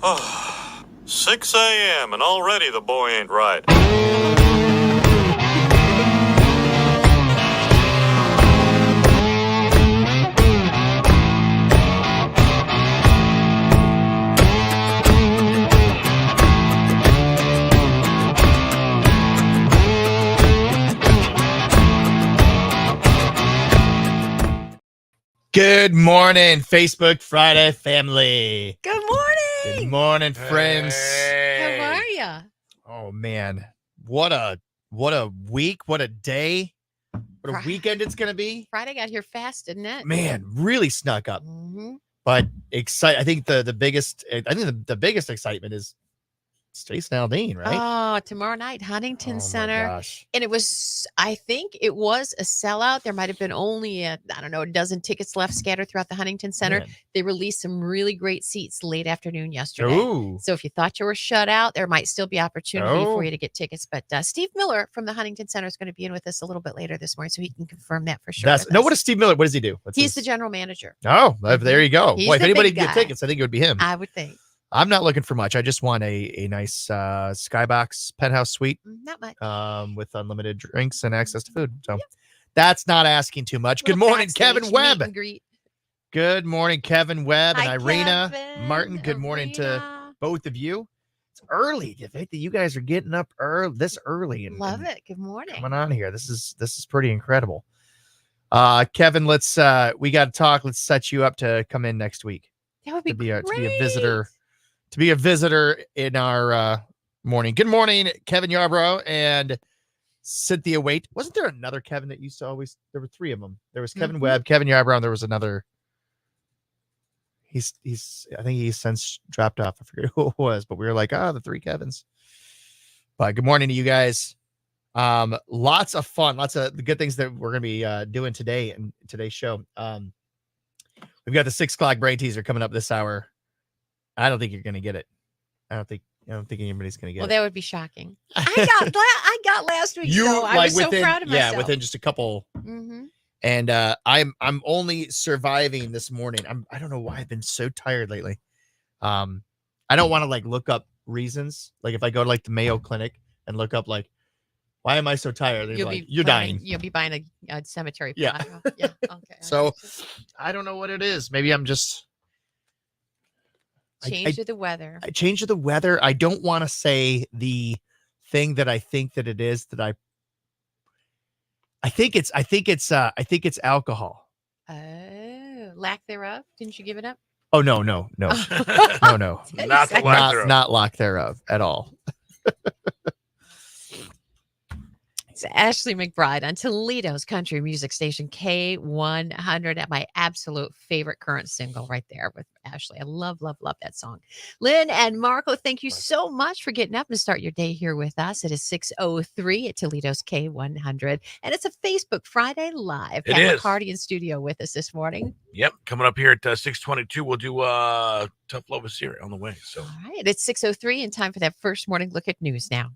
6 a.m. and already the boy ain't right. Good morning, Facebook Friday family. Good morning. Good morning, friends. How are you? Oh man, what a week, what a day, what a weekend it's gonna be. Friday got here fast, didn't it? Man, really snuck up. Mm-hmm. But I think the biggest excitement is Stace and Aldine, right? Oh, tomorrow night, Huntington Center. My gosh. And I think it was a sellout. There might have been only a dozen tickets left scattered throughout the Huntington Center. Man. They released some really great seats late afternoon yesterday. Ooh. So if you thought you were shut out, there might still be opportunity for you to get tickets. But Steve Miller from the Huntington Center is going to be in with us a little bit later this morning, so he can confirm that for sure. What is Steve Miller? What does he do? He's the general manager. Oh, there you go. He's Boy, if the anybody big can get guy. tickets, I think it would be him. I would think. I'm not looking for much. I just want a nice skybox penthouse suite. Not much. With unlimited drinks and access to food. So that's not asking too much. Good morning, Kevin Webb. Good morning, Kevin Webb and Irina Martin. Good morning to both of you. It's early. The fact that you guys are getting up this early and love it. Good morning. Coming on here. This is pretty incredible. Kevin, we got to talk. Let's set you up to come in next week. That would be great. To be a visitor in our morning. Good morning, Kevin Yarbrough and Cynthia Waite. Wasn't there another Kevin that used to always? There were three of them. There was Kevin Webb, Kevin Yarbrough, and there was another. I think he's since dropped off. I forget who it was, but we were like, the three Kevins. But good morning to you guys. Lots of fun, lots of the good things that we're gonna be doing today in today's show. We've got the 6 o'clock brain teaser coming up this hour. I don't think you're going to get it. I don't think anybody's going to get it. Well, that would be shocking. I got last week. I was so proud of myself. Yeah, within just a couple. Mm-hmm. And I'm only surviving this morning. I don't know why I've been so tired lately. I don't want to look up reasons. Like if I go to the Mayo Clinic and look up why am I so tired? You're dying. You'll be buying a cemetery. Yeah. Yeah. Okay. So I don't know what it is. Maybe I'm just. Change of the weather. Change of the weather. I don't want to say the thing that I think that it is that I think it's alcohol. Oh, lack thereof. Didn't you give it up? Oh, no. No. Not lack thereof at all. It's Ashley McBride on Toledo's country music station K100 at my absolute favorite current single right there with Ashley. I love that song. Lynn and Marco, thank you so much for getting up and start your day here with us. It is 6:03 at Toledo's K100, and it's a Facebook Friday Live. It is. McCarty in studio with us this morning. Yep, coming up here at 6:22, we'll do Tough Love is Here on the way. So, all right, it's 6:03 and time for that first morning look at news now.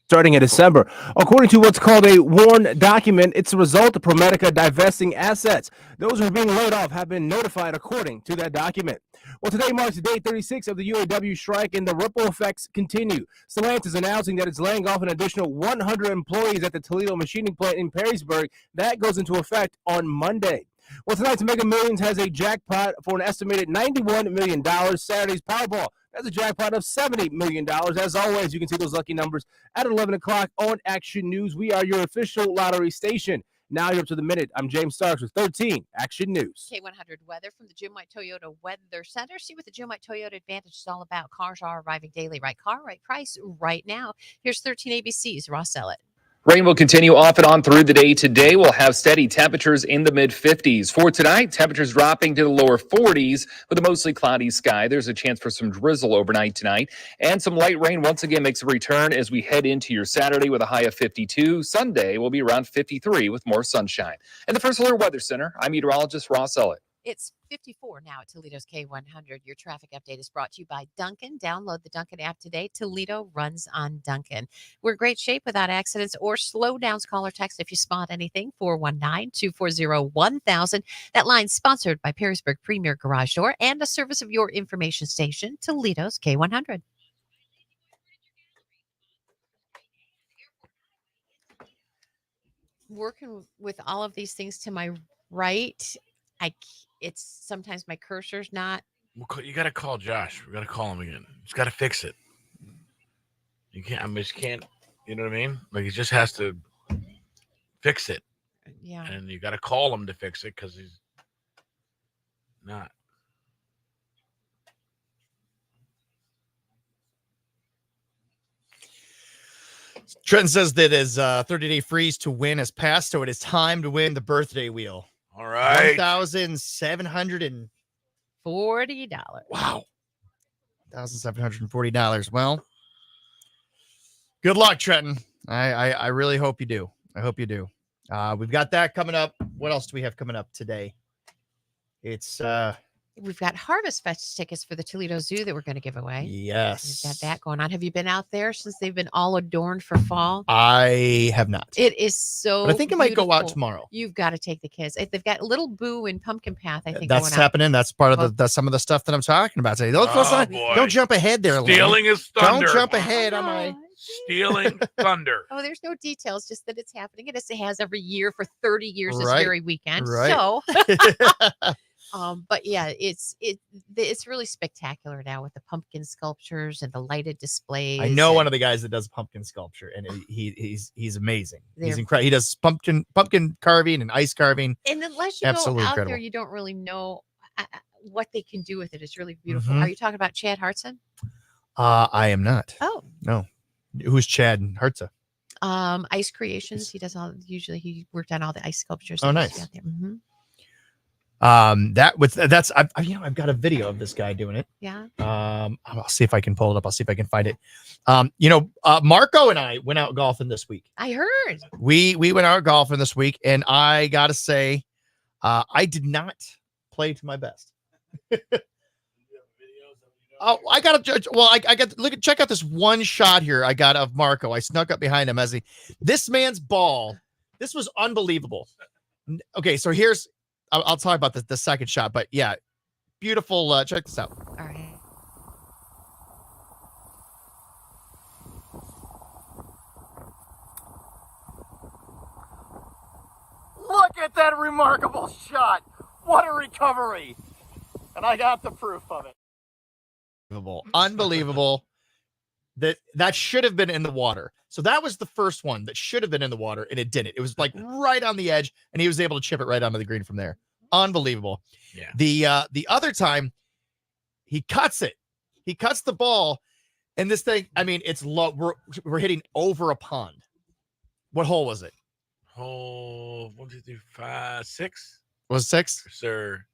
Starting in December. According to what's called a WARN document, it's a result of ProMedica divesting assets. Those who are being laid off have been notified according to that document. Well, today marks day 36 of the UAW strike, and the ripple effects continue. Stellantis is announcing that it's laying off an additional 100 employees at the Toledo machining plant in Perrysburg. That goes into effect on Monday. Well, tonight's Mega Millions has a jackpot for an estimated $91 million. Saturday's Powerball has a jackpot of $70 million. As always, you can see those lucky numbers at 11 o'clock on Action News. We are your official lottery station. Now you're up to the minute. I'm James Starks with 13 Action News. K100 weather from the Jim White Toyota Weather Center. See what the Jim White Toyota Advantage is all about. Cars are arriving daily. Right car, right price, right now. Here's 13 ABC's Ross Ellett. Rain will continue off and on through the day today. We'll have steady temperatures in the mid-50s. For tonight, temperatures dropping to the lower 40s with a mostly cloudy sky. There's a chance for some drizzle overnight tonight. And some light rain once again makes a return as we head into your Saturday with a high of 52. Sunday will be around 53 with more sunshine. And the First Alert Weather Center, I'm meteorologist Ross Ellett. It's 54 now at Toledo's K100. Your traffic update is brought to you by Duncan. Download the Duncan app today. Toledo runs on Duncan. We're in great shape without accidents or slowdowns. Call or text if you spot anything. 419-240-1000. That line's sponsored by Perrysburg Premier Garage Door and a service of your information station, Toledo's K100. Working with all of these things to my right, it's sometimes my cursor's not. You got to call Josh. We got to call him again. He's got to fix it. You can't. I just can't. You know what I mean? Like he just has to fix it. Yeah. And you got to call him to fix it because he's not. Trenton says that his 30-day freeze to win has passed, so it is time to win the birthday wheel. All right. $1,740. Wow. $1,740. Well, good luck, Trenton. I really hope you do. I hope you do. We've got that coming up. What else do we have coming up today? It's We've got Harvest Fest tickets for the Toledo Zoo that we're going to give away. yes. We've got that going on. Have you been out there since they've been all adorned for fall? I have not. It is so But I think I might go out beautiful. tomorrow. You've got to take the kids. They've got Little Boo and Pumpkin Path, I think, That's going out. happening. That's part of Well- that's some of the stuff that I'm talking about today. Don't, boy. don't jump ahead there, Lynn. Stealing his thunder. Don't jump ahead on Oh, my. Stealing thunder. Oh, there's no details, just that it's happening. It has every year for 30 years this Right. very weekend. Right. So, but yeah, it's really spectacular now with the pumpkin sculptures and the lighted displays. I know one and of the guys that does pumpkin sculpture, and he's amazing. He's They're- incredible. He does pumpkin carving and ice carving. And unless you Absolutely go out there, incredible. you don't really know what they can do with it. It's really beautiful. Mhm. Are you talking about Chad Hartson? I am not. Oh, No. Who's Chad Hartza? Ice Creations. He does usually he worked on all the ice sculptures. Oh, that you see nice. out there. Mhm. I've got a video of this guy doing it. Yeah. I'll see if I can pull it up. I'll see if I can find it. Marco and I went out golfing this week. I heard. We went out golfing this week, and I gotta say, I did not play to my best. Oh, I gotta judge. Well, I got check out this one shot here I got of Marco. I snuck up behind him this man's ball. This was unbelievable. Okay, so I'll talk about the second shot, but yeah, beautiful. Check this out. All right. Look at that remarkable shot. What a recovery. And I got the proof of it. Unbelievable. That should have been in the water. So that was the first one that should have been in the water, and it didn't. It was like right on the edge, and he was able to chip it right onto the green from there. Unbelievable. Yeah. The other time, he cuts it. He cuts the ball, and this thing, I mean, it's low. We're hitting over a pond. What hole was it? Hole 1, 2, 3, 4, 6. Was it 6? Sir.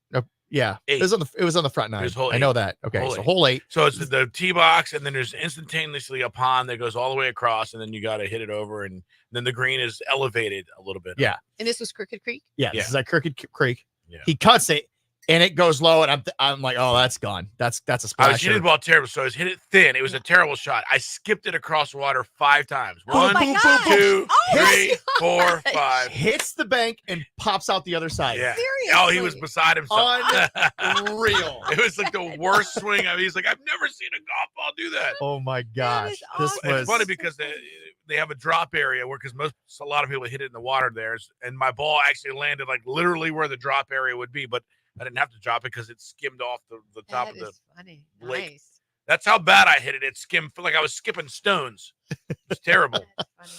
Yeah, 8. It was on the front 9. There's hole I know 8. that. Okay, Hole so 8. hole 8. So it's the tee box, and then there's instantaneously a pond that goes all the way across, and then you got to hit it over, and then the green is elevated a little bit. Yeah. And this was Crooked Creek. Yeah, Yeah. this is at Crooked Creek. Yeah. He cuts it, and it goes low, and I'm like, oh, that's gone. That's a I was splash. hitting the ball terrible, so I was hit it thin. It was a terrible shot. I skipped it across water 5 times. Oh 1, my gosh. 2, Oh 3, 4, 5. Hits the bank and pops out the other side. Yeah. Seriously. Oh, he was beside himself. Unreal. It was like the worst swing. I mean, he's like, I've never seen a golf ball do that. Oh my That gosh. is This awesome. was It's funny because they have a drop area because a lot of people hit it in the water there, and my ball actually landed like literally where the drop area would be, but I didn't have to drop it because it skimmed off the top That of the is funny. lake. Nice. That's how bad I hit it. It skimmed like I was skipping stones. It's terrible. That's funny.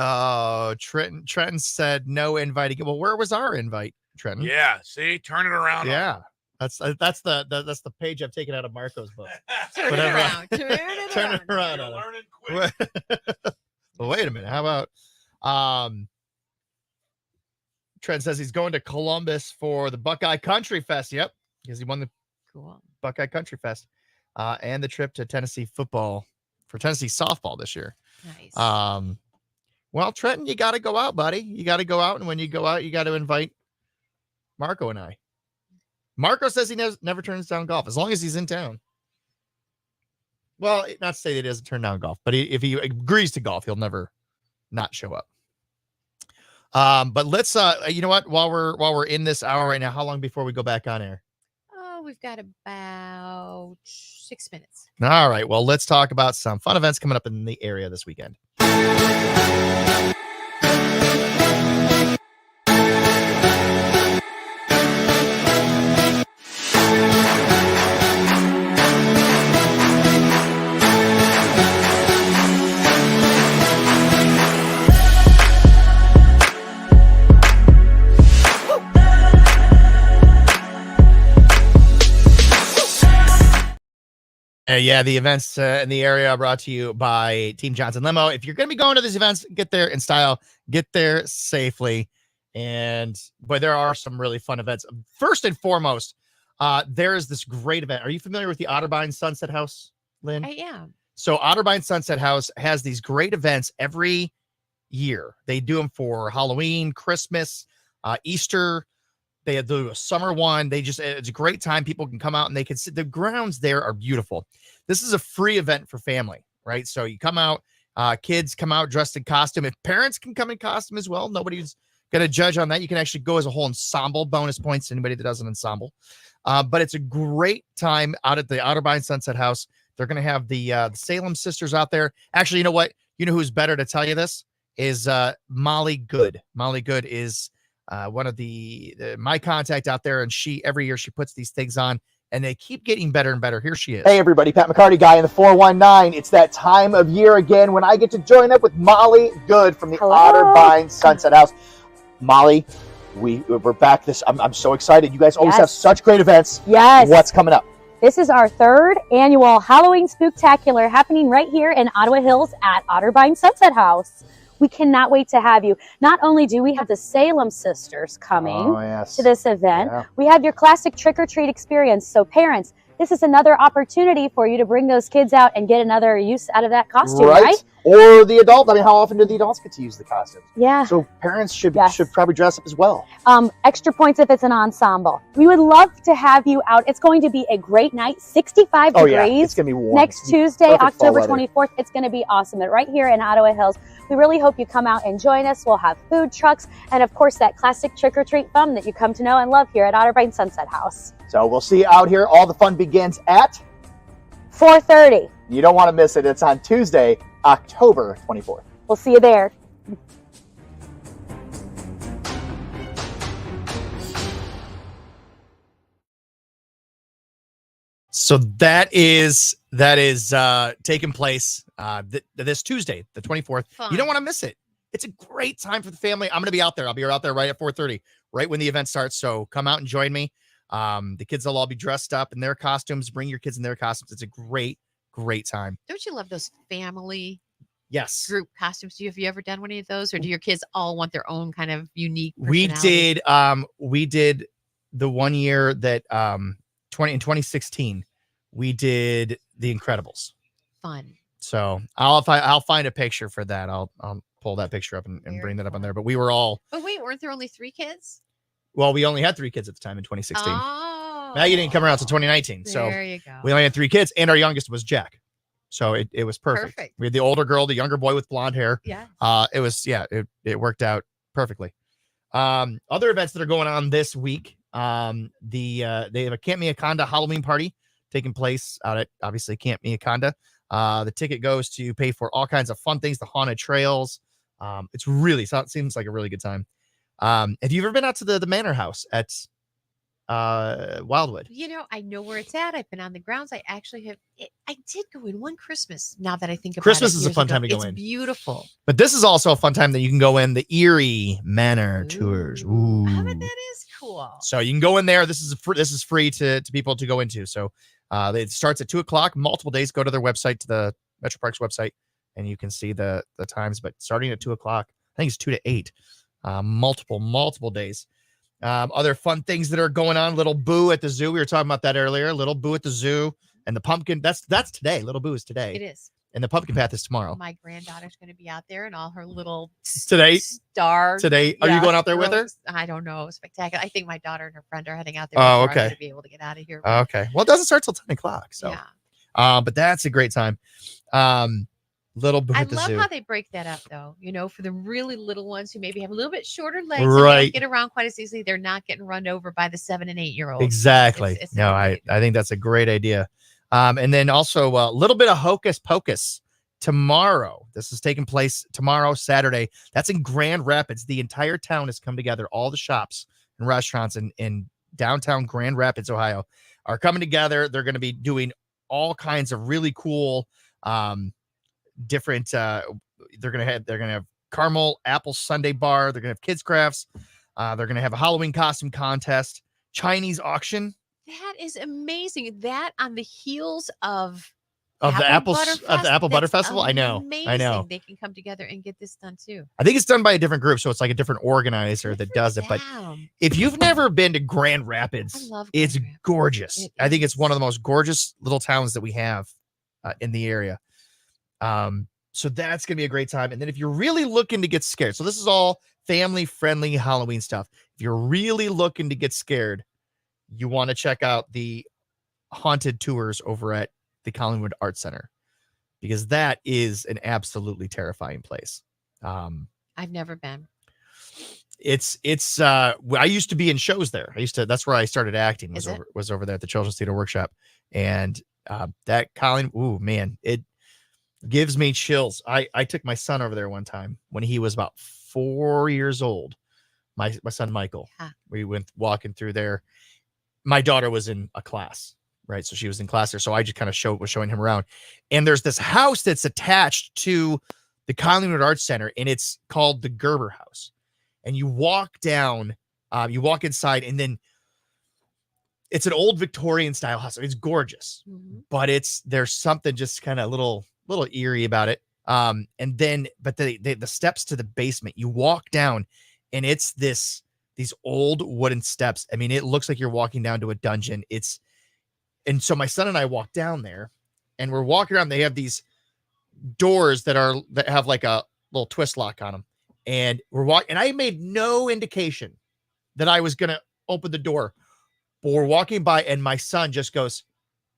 Oh, Trenton said no invite again. Well, where was our invite, Trenton? Yeah. See, turn it around. Yeah. That's the page I've taken out of Marco's book. Turn it Whatever. around. Turn it Turn around. it around. You're on him. learning quick. Well, wait a minute. How about Trent says he's going to Columbus for the Buckeye Country Fest. Yep, because he won the Cool. Buckeye Country Fest and the trip to Tennessee football for Tennessee softball this year. Nice. Well, Trenton, you got to go out, buddy. You got to go out, and when you go out, you got to invite Marco and I. Marco says he never turns down golf as long as he's in town. Well, not to say that he doesn't turn down golf, but if he agrees to golf, he'll never not show up. But let's you know what? While we're in this hour right now, how long before we go back on air? Oh, we've got about 6 minutes. All right. Well, let's talk about some fun events coming up in the area this weekend. Yeah, the events in the area are brought to you by Team Johnson Limo. If you're going to be going to these events, get there in style, get there safely. And boy, there are some really fun events. First and foremost, there is this great event. Are you familiar with the Otterbein Sunset House, Lynn? I am. So Otterbein Sunset House has these great events every year. They do them for Halloween, Christmas, Easter. They do a summer one. It's a great time. People can come out and they can sit. The grounds there are beautiful. This is a free event for family, right? So you come out, kids come out dressed in costume. If parents can come in costume as well, nobody's going to judge on that. You can actually go as a whole ensemble. Bonus points to anybody that does an ensemble. But it's a great time out at the Otterbein Sunset House. They're going to have the Salem sisters out there. Actually, you know what? You know who's better to tell you this is Molly Good. Molly Good is one of my contact out there, and every year she puts these things on, and they keep getting better and better. Here she is. Hey everybody, Pat McCarty guy in the 419. It's that time of year again when I get to join up with Molly Good from the Otterbein Sunset House. Molly, we're back. I'm so excited. You guys always have such great events. Yes. What's coming up? This is our third annual Halloween Spooktacular happening right here in Ottawa Hills at Otterbein Sunset House. We cannot wait to have you. Not only do we have the Salem sisters coming to this event, we have your classic trick-or-treat experience. So parents, this is another opportunity for you to bring those kids out and get another use out of that costume, right? Or the adult. I mean, how often do the adults get to use the costumes? Yeah. So parents should probably dress up as well. Extra points if it's an ensemble. We would love to have you out. It's going to be a great night. 65 degrees. Yeah. It's going to be warm. Next Tuesday, October 24th. It's going to be awesome. And right here in Ottawa Hills, we really hope you come out and join us. We'll have food trucks and, of course, that classic trick-or-treat fun that you come to know and love here at Otterbein Sunset House. So we'll see you out here. All the fun begins at 4:30. You don't want to miss it. It's on Tuesday, October 24th. We'll see you there. So that is taking place this Tuesday, the 24th. Fun. You don't want to miss it. It's a great time for the family. I'm going to be out there. I'll be out there right at 4:30, right when the event starts. So come out and join me. The kids will all be dressed up in their costumes. Bring your kids in their costumes. It's a great Don't you love those family group costumes? Have you ever done one of those, or do your kids all want their own kind of unique We personality? we did the one year that in 2016 we did The Incredibles. Fun. So I'll find a picture for that. I'll pull that picture up and bring that up on there. But we were all. But wait, weren't there only 3 kids? Well, we only had 3 kids at the time in 2016. Oh, Maggie didn't come around until 2019. So there you go. we only had 3 kids, and our youngest was Jack. So it was perfect. We had the older girl, the younger boy with blonde hair. Yeah. It worked out perfectly. Other events that are going on this week. They have a Camp Miaconda Halloween party taking place out at obviously Camp Miaconda. The ticket goes to pay for all kinds of fun things, the haunted trails. It seems like a really good time. Have you ever been out to the Manor House at Wildwood? I know where it's at. I've been on the grounds. I actually have. I did go in one Christmas. Now that I think about it, Christmas is a fun time to go in. It's beautiful. But this is also a fun time that you can go in the Erie Manor tours. Ooh. That is cool. So you can go in there. This is free to people to go into. So it starts at 2:00. Multiple days. Go to their website, to the Metro Parks website, and you can see the times. But starting at 2:00, I think it's 2 to 8. Multiple days. Other fun things that are going on. Little Boo at the zoo. We were talking about that earlier. Little Boo at the zoo and the pumpkin. That's today. Little Boo is today. It is. And the pumpkin path is tomorrow. My granddaughter's going to be out there and all her little Today? star. Today, are you going out there with her? I don't know. Spectacular. I think my daughter and her friend are heading out there. Oh, before I'm okay. gonna be able to get out of here. Okay. Well, it doesn't start till 10 o'clock. So, yeah. but that's a great time. Little bit I at the love zoo. how they break that up, though. For the really little ones who maybe have a little bit shorter legs, Right. and don't get around quite as easily. They're not getting run over by the 7 and 8 year olds. Exactly. It's No, I think that's a great idea. And then also a little bit of hocus pocus tomorrow. This is taking place tomorrow, Saturday. That's in Grand Rapids. The entire town has come together. All the shops and restaurants in downtown Grand Rapids, Ohio, are coming together. They're going to be doing all kinds of really cool, different. They're gonna have caramel apple sundae bar. They're gonna have kids crafts. They're gonna have a Halloween costume contest, Chinese auction. That is amazing. That on the heels of the Apple Butter That's Festival. I know. amazing. They can come together and get this done too. I think it's done by a different group, so it's like a different organizer that does it. But if you've never been to Grand Rapids, it's gorgeous. I think it's one of the most gorgeous little towns that we have in the area. So that's gonna be a great time. And then if you're really looking to get scared, so this is all family friendly Halloween stuff. If you're really looking to get scared, you want to check out the haunted tours over at the Collingwood Arts Center, because that is an absolutely terrifying place. I've never been. It's I used to be in shows there. That's where I started acting, was over there at the Children's Theater Workshop. And that ooh man, it gives me chills. I took my son over there one time when he was about 4 years old. My son Michael. Huh. We went walking through there. My daughter was in a class, right? So she was in class there. So I just kind of was showing him around. And there's this house that's attached to the Collingwood Arts Center, and it's called the Gerber House. And you walk down, you walk inside, and then it's an old Victorian style house. It's gorgeous, but there's something just kind of little eerie about it. And then, but the steps to the basement, you walk down, and it's these old wooden steps. I mean, it looks like you're walking down to a dungeon. And so my son and I walk down there, and we're walking around. They have these doors that have like a little twist lock on them. And we're walking, and I made no indication that I was going to open the door, but we're walking by, and my son just goes,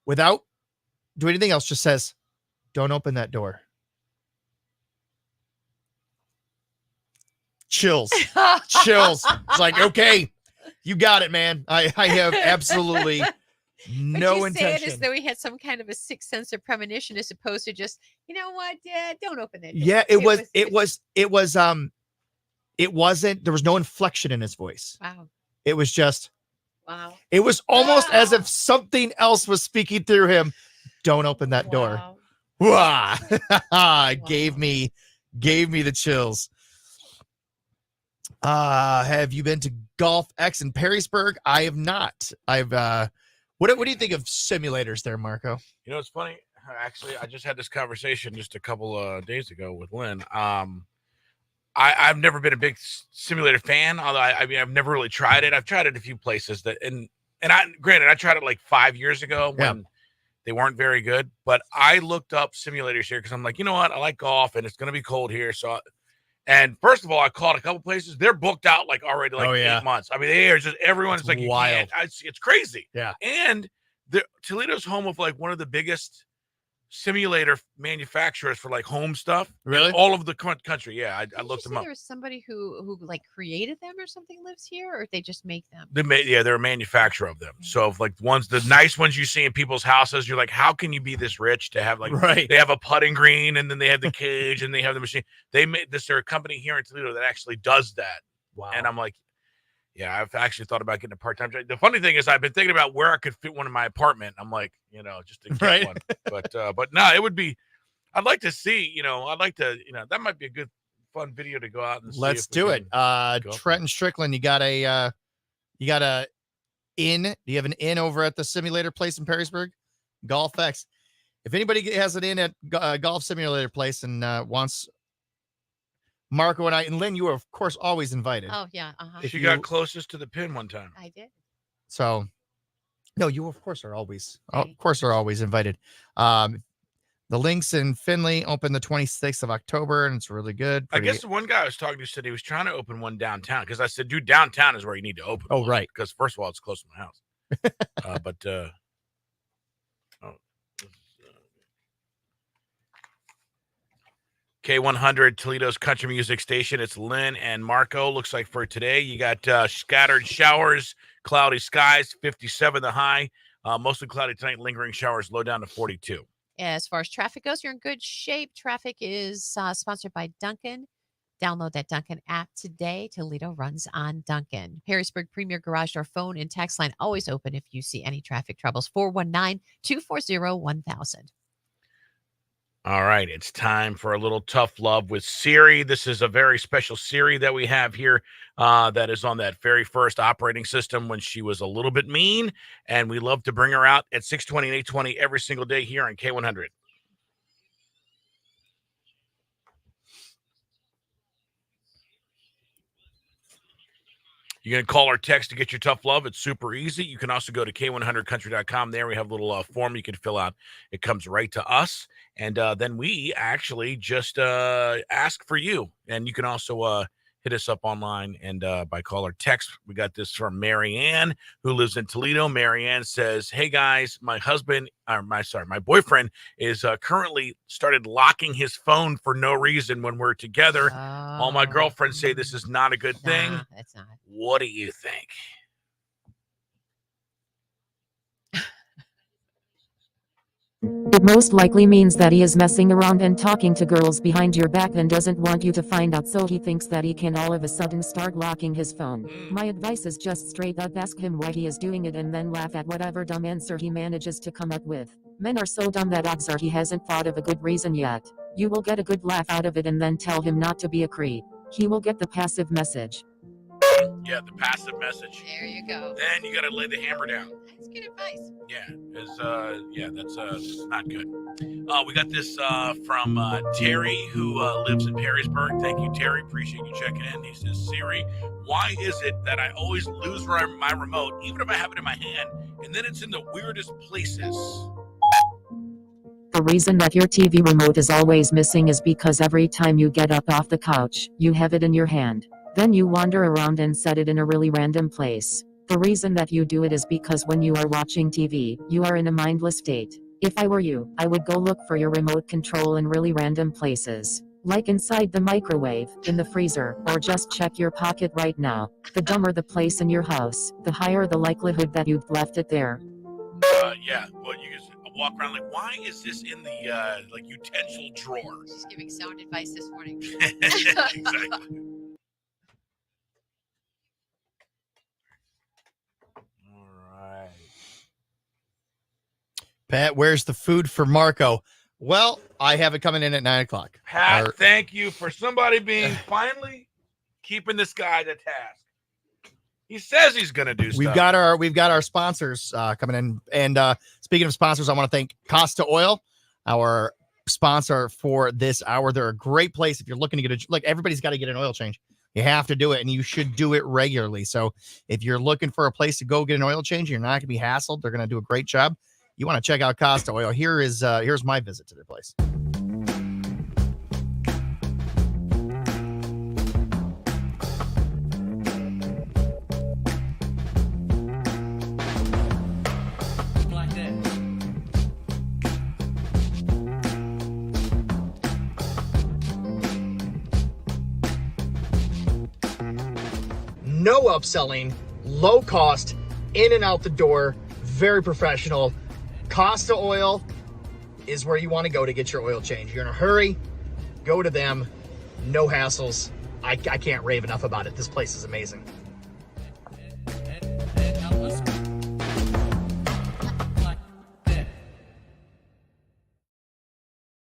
without doing anything else, just says, "Don't open that door." Chills. It's like, okay, you got it, man. I have absolutely no intention. Say it as though he had some kind of a sixth sense or premonition, as opposed to just, you know what, don't open it. Yeah, it wasn't, there was no inflection in his voice. Wow. It was just, wow. It was almost as if something else was speaking through him. Don't open that door. Wow. Gave me the chills. Have you been to Golf X in Perrysburg? I have not. What do you think of simulators there, Marco? You know, it's funny. Actually, I just had this conversation just a couple of days ago with Lynn. I've never been a big simulator fan, although I've never really tried it. I've tried it a few places and I tried it like 5 years ago when they weren't very good, but I looked up simulators here because I'm like, you know what? I like golf and it's going to be cold here. And first of all, I called a couple places. They're booked out like already 8 months. I mean, they are just, everyone's like, wild. It's crazy. Yeah. And Toledo's home of like one of the biggest simulator manufacturers for like home stuff. Really? All over the country. Yeah. I looked them up. There was somebody who like created them or something lives here, or they just make them? They're a manufacturer of them. So if like the nice ones you see in people's houses, you're like, how can you be this rich to have they have a putting green, and then they have the cage, and they have the machine. They made this. They're a company here in Toledo that actually does that. Wow. And I'm like, yeah, I've actually thought about getting a part-time job. The funny thing is I've been thinking about where I could fit one in my apartment. I'm like, just to get one. But no, it would be, I'd like to see, that might be a good fun video to go out and see. Let's do it. Trenton Strickland, you got a inn. Do you have an inn over at the simulator place in Perrysburg? Golf X. If anybody has an inn at golf simulator place and wants Marco and I, and Lynn, you are of course always invited. Oh yeah. She got closest to the pin one time. I did. So no, you of course are always invited. The Links in Findlay open the 26th of October, and it's really good. I guess the one guy I was talking to said he was trying to open one downtown because I said, dude, downtown is where you need to open. Oh, right. Because first of all, it's close to my house. K100 Toledo's country music station. It's Lynn and Marco. Looks like for today, you got scattered showers, cloudy skies, 57 the high. Mostly cloudy tonight, lingering showers, low down to 42. As far as traffic goes, you're in good shape. Traffic is sponsored by Duncan. Download that Duncan app today. Toledo runs on Duncan. Harrisburg Premier Garage Door phone and text line always open if you see any traffic troubles. 419-240-1000. All right, it's time for a little tough love with Siri. This is a very special Siri that we have here that is on that very first operating system when she was a little bit mean, and we love to bring her out at 6:20 and 8:20 every single day here on K100. You can call or text to get your tough love. It's super easy. You can also go to K100country.com. There we have a little form you can fill out. It comes right to us. And then we actually just ask for you. And you can also hit us up online and by call or text. We got this from Marianne, who lives in Toledo. Marianne says, hey, guys, my boyfriend is currently started locking his phone for no reason when we're together. All my girlfriends say this is not a good thing. Nah, it's not. What do you think? It most likely means that he is messing around and talking to girls behind your back and doesn't want you to find out, so he thinks that he can all of a sudden start locking his phone. My advice is just straight up ask him why he is doing it and then laugh at whatever dumb answer he manages to come up with. Men are so dumb that odds are he hasn't thought of a good reason yet. You will get a good laugh out of it and then tell him not to be a creep. He will get the passive message. Yeah, the passive message. There you go. Then you got to lay the hammer down. That's good advice. Yeah, that's not good. We got this from Terry, who lives in Perrysburg. Thank you, Terry. Appreciate you checking in. He says, Siri, why is it that I always lose my remote, even if I have it in my hand, and then it's in the weirdest places? The reason that your TV remote is always missing is because every time you get up off the couch, you have it in your hand. Then you wander around and set it in a really random place. The reason that you do it is because when you are watching TV, you are in a mindless state. If I were you, I would go look for your remote control in really random places. Like inside the microwave, in the freezer, or just check your pocket right now. The dumber the place in your house, the higher the likelihood that you've left it there. Yeah, well, you just walk around like, why is this in the utensil drawer? She's giving sound advice this morning. Exactly. Pat, where's the food for Marco? Well, I have it coming in at 9:00. Pat, thank you for somebody being finally keeping this guy to task. He says he's going to do stuff. We've got our sponsors coming in. And speaking of sponsors, I want to thank Costa Oil, our sponsor for this hour. They're a great place if you're looking to get everybody's got to get an oil change. You have to do it, and you should do it regularly. So if you're looking for a place to go get an oil change, you're not going to be hassled. They're going to do a great job. You want to check out Costa Oil. Here's my visit to their place. No upselling, low cost, in and out the door, very professional. Costa Oil is where you want to go to get your oil change. You're in a hurry, go to them. No hassles. I can't rave enough about it. This place is amazing.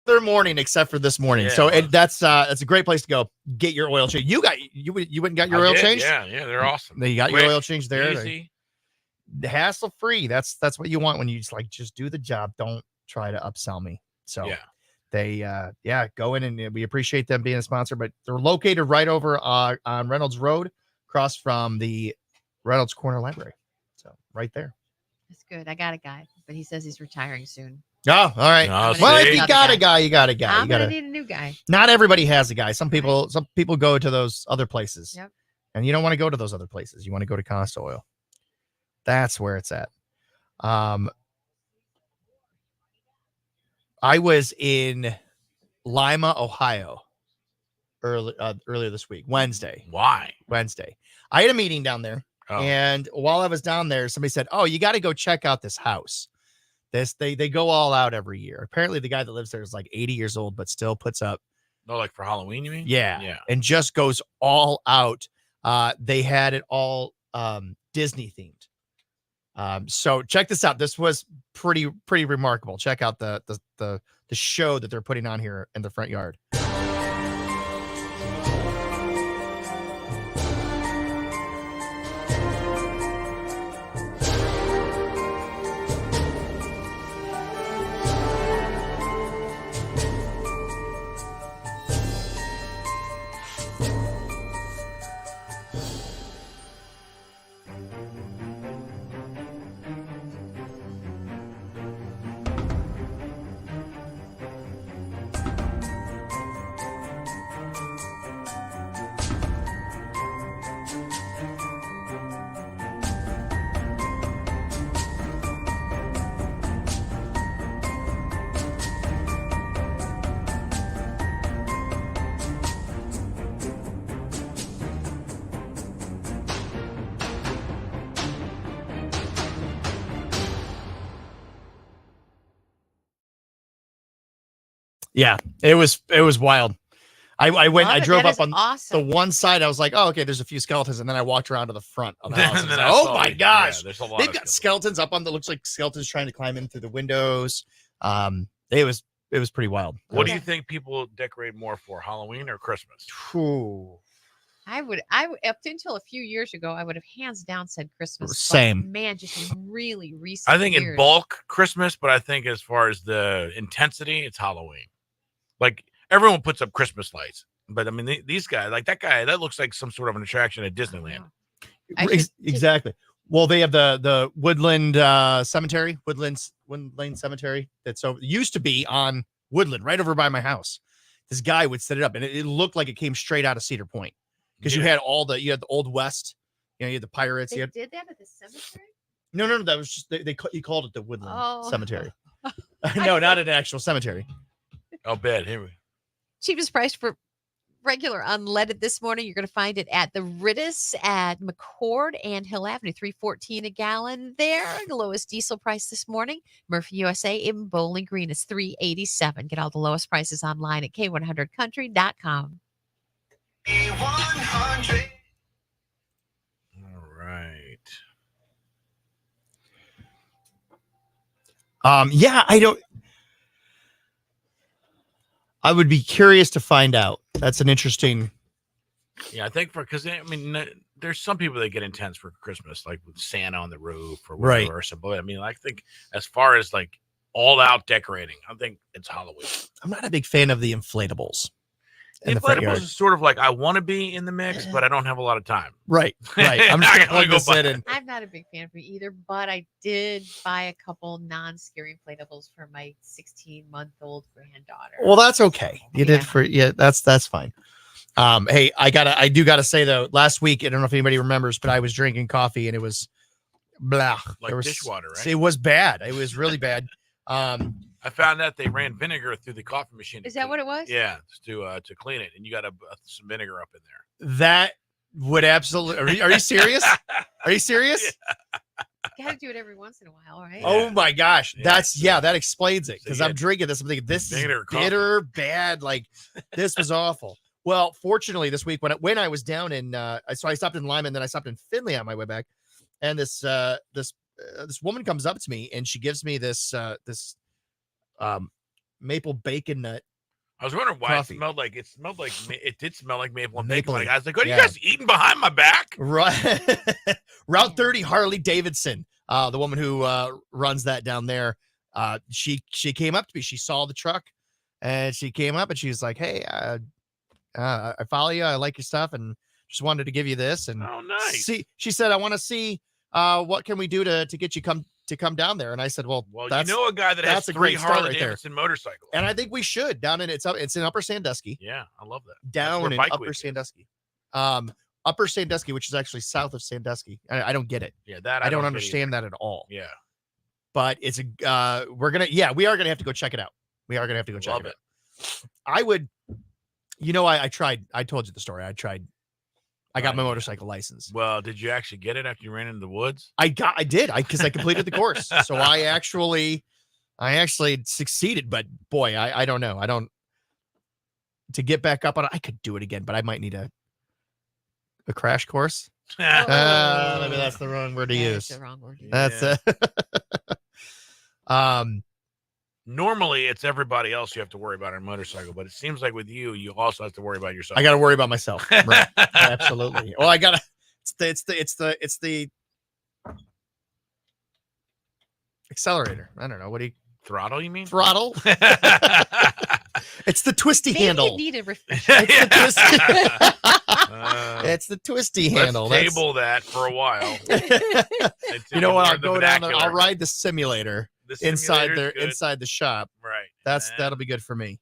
Their morning, except for this morning. Yeah, so that's a great place to go get your oil change. You went and got your oil change? Yeah, they're awesome. You got your oil change there. Easy. Hassle free. That's what you want when you just do the job. Don't try to upsell me. So yeah. They go in, and we appreciate them being a sponsor, but they're located right over on Reynolds Road, across from the Reynolds Corner Library. So right there. That's good. I got a guy, but he says he's retiring soon. Oh, all right. No, Well, see? if you got a guy, you got a guy. I'm You gonna gotta. need a new guy. Not everybody has a guy. Some people go to those other places. Yep. And you don't want to go to those other places. You want to go to Costa Oil. That's where it's at. I was in Lima, Ohio earlier this week, Wednesday. Why? Wednesday. I had a meeting down there. Oh. And while I was down there, somebody said, "Oh, you got to go check out this house." They go all out every year. Apparently, the guy that lives there is like 80 years old, but still puts up. No, like for Halloween, you mean? Yeah. Yeah. And just goes all out. They had it all Disney themed. So check this out. This was pretty remarkable. Check out the show that they're putting on here in the front yard. Yeah, it was wild. I went, I drove up on the one side. I was like, oh, okay, there's a few skeletons. And then I walked around to the front of the house. Like, oh my gosh. There's a lot They've got skeletons up on that looks like skeletons trying to climb in through the windows. It was pretty wild. What do you think people decorate more for, Halloween or Christmas? Ooh. I would up until a few years ago, I would have hands down said Christmas. Same. But man, just in really recent I think years. in bulk Christmas, but I think as far as the intensity, it's Halloween. Like everyone puts up Christmas lights, but I mean these guys, like that guy, that looks like some sort of an attraction at Disneyland. Exactly. Well, they have the Woodland Cemetery, Woodland Cemetery. That's over. Used to be on Woodland, right over by my house. This guy would set it up, and it looked like it came straight out of Cedar Point because you had the Old West. You had the pirates. They did that at the cemetery? No. That was just he called it the Woodland Cemetery. Oh. No, not an actual cemetery. Oh, bad. Here we. Cheapest price for regular unleaded this morning. You're going to find it at the Rittis at McCord and Hill Avenue, $3.14 a gallon there. The lowest diesel price this morning, Murphy USA in Bowling Green is $3.87. Get all the lowest prices online at K100country.com. All right. Yeah, I would be curious to find out. That's an interesting. Yeah, I think because I mean, there's some people that get intense for Christmas, like with Santa on the roof or whatever. Right. But I mean, I think as far as like all out decorating, I think it's Halloween. I'm not a big fan of the inflatables. The inflatables is sort of like I want to be in the mix, but I don't have a lot of time. Right. I'm just gonna plug this in. I'm not a big fan of it either, but I did buy a couple non-scary inflatables for my 16-month-old granddaughter. Well, that's okay. You did that's fine. Hey, I do gotta say though, last week, I don't know if anybody remembers, but I was drinking coffee and it was blah. Like dishwater, right? It was bad. It was really bad. I found out they ran vinegar through the coffee machine. Is that what it was? Yeah, to clean it, and you got some vinegar up in there. That would absolutely. Are you serious? Are you serious? You got to do it every once in a while, right? Oh my gosh, Yeah, that explains it because so I'm drinking this. I'm thinking this is coffee. bitter, bad. Like this was awful. Well, fortunately, this week when I was down in, so I stopped in Lima and then I stopped in Findlay on my way back, and this woman comes up to me and she gives me this maple bacon nut. I was wondering why coffee. it did smell like maple and bacon. Maple. Like, I was like, "Are you guys eating behind my back?" Right. Route 30 Harley Davidson, the woman who runs that down there. She came up to me. She saw the truck, and she came up and she was like, "Hey, I follow you. I like your stuff, and just wanted to give you this." And oh, nice. She said, "I want to see what can we do to get you come to come down there. And I said, well, Well, that's, you know a guy that has that's a 3 great start Harley right there. Davidson motorcycles. And I think we should down in, it's in Upper Sandusky. Yeah, I love that. Down where in Bike Upper Week is. Sandusky. Upper Sandusky, which is actually south of Sandusky. I don't get it. Yeah, that I don't get understand either. that at all. Yeah, But it's a we are gonna have to go check it out. We are gonna have to go check love it it. out. I would, I tried. I told you the story. I got my motorcycle license. Well, did you actually get it after you ran into the woods? I did. Because I completed the course. So I actually succeeded. But boy, I don't know. To get back up on it, I could do it again, but I might need a crash course. Maybe that's the wrong word to use. The wrong word. That's Normally, it's everybody else you have to worry about on a motorcycle, but it seems like with you, you also have to worry about yourself. I got to worry about myself. Right. Absolutely. Well, I gotta. It's the accelerator. I don't know. What do you throttle? You mean throttle? It's the twisty Maybe handle. you need a It's the twisty Let's handle. table that for a while. You know what? I'll go down. vernacular. I'll ride the simulator inside the shop. Right. That'll be good for me.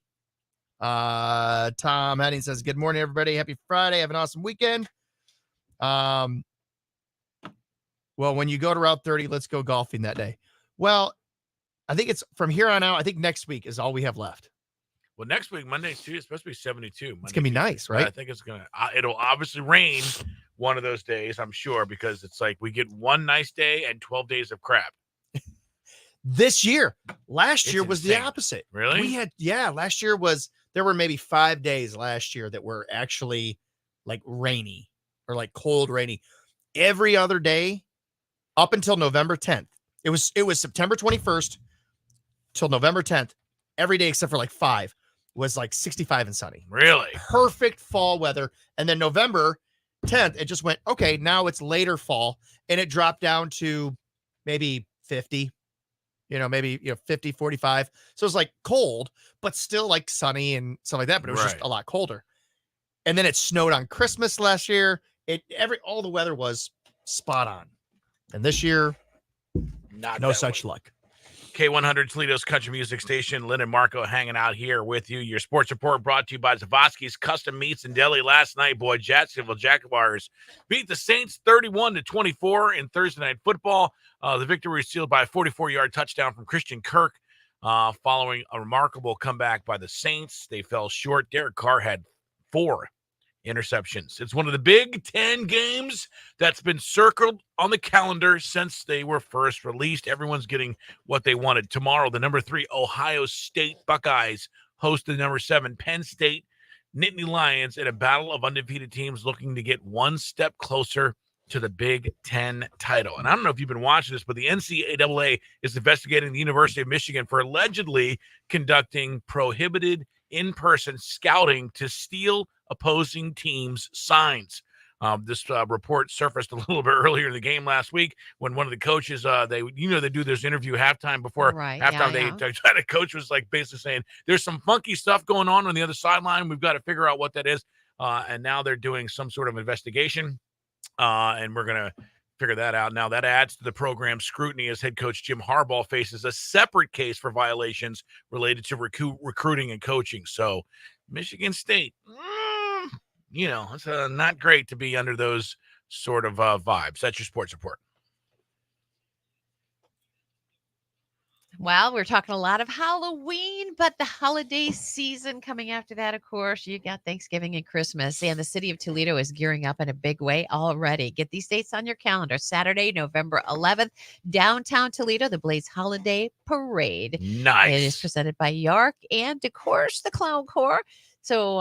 Tom Henning says, "Good morning, everybody. Happy Friday. Have an awesome weekend." Well, when you go to Route 30, let's go golfing that day. Well, I think it's from here on out. I think next week is all we have left. Well, next week, Monday, Tuesday, it's supposed to be 72. Monday, It's gonna be nice, right? I think it's gonna. It'll obviously rain one of those days, I'm sure, because it's like we get one nice day and 12 days of crap. This year, last year was the insane. opposite. Really? We had, last year there were maybe 5 days last year that were actually like rainy or like cold, rainy. Every other day up until November 10th. It was September 21st till November 10th. Every day except for like 5 was like 65 and sunny. Really? Perfect fall weather. And then November 10th, it just went, okay, now it's later fall. And it dropped down to maybe 50, maybe 50, 45. So it's like cold, but still like sunny and stuff like that. But it was just a lot colder. And then it snowed on Christmas last year. All the weather was spot on. And this year, no such luck. K100 Toledo's country music station. Lynn and Marco hanging out here with you. Your sports report brought to you by Zavosky's Custom Meats in Delhi. Last night, boy, Jacksonville Jaguars beat the Saints 31-24 in Thursday Night Football. The victory was sealed by a 44-yard touchdown from Christian Kirk. Following a remarkable comeback by the Saints, they fell short. Derek Carr had 4 interceptions. It's one of the Big Ten games that's been circled on the calendar since they were first released. Everyone's getting what they wanted. Tomorrow, the number 3 Ohio State Buckeyes host the number 7 Penn State Nittany Lions in a battle of undefeated teams looking to get one step closer to the Big Ten title. And I don't know if you've been watching this, but the NCAA is investigating the University of Michigan for allegedly conducting prohibited in-person scouting to steal opposing teams' signs. This report surfaced a little bit earlier in the game last week when one of the coaches, they do this interview halftime before halftime. The coach was like basically saying, "There's some funky stuff going on the other sideline. We've got to figure out what that is." And now they're doing some sort of investigation, and we're gonna figure that out. Now that adds to the program's scrutiny as head coach Jim Harbaugh faces a separate case for violations related to recruiting and coaching. So Michigan State, it's not great to be under those sort of vibes. That's your sports report. Well, we're talking a lot of Halloween, but the holiday season coming after that, of course, you got Thanksgiving and Christmas, and the city of Toledo is gearing up in a big way already. Get these dates on your calendar. Saturday, November 11th, downtown Toledo, the Blaze Holiday Parade. Nice. It is presented by Yark and, of course, the Clown Corps. So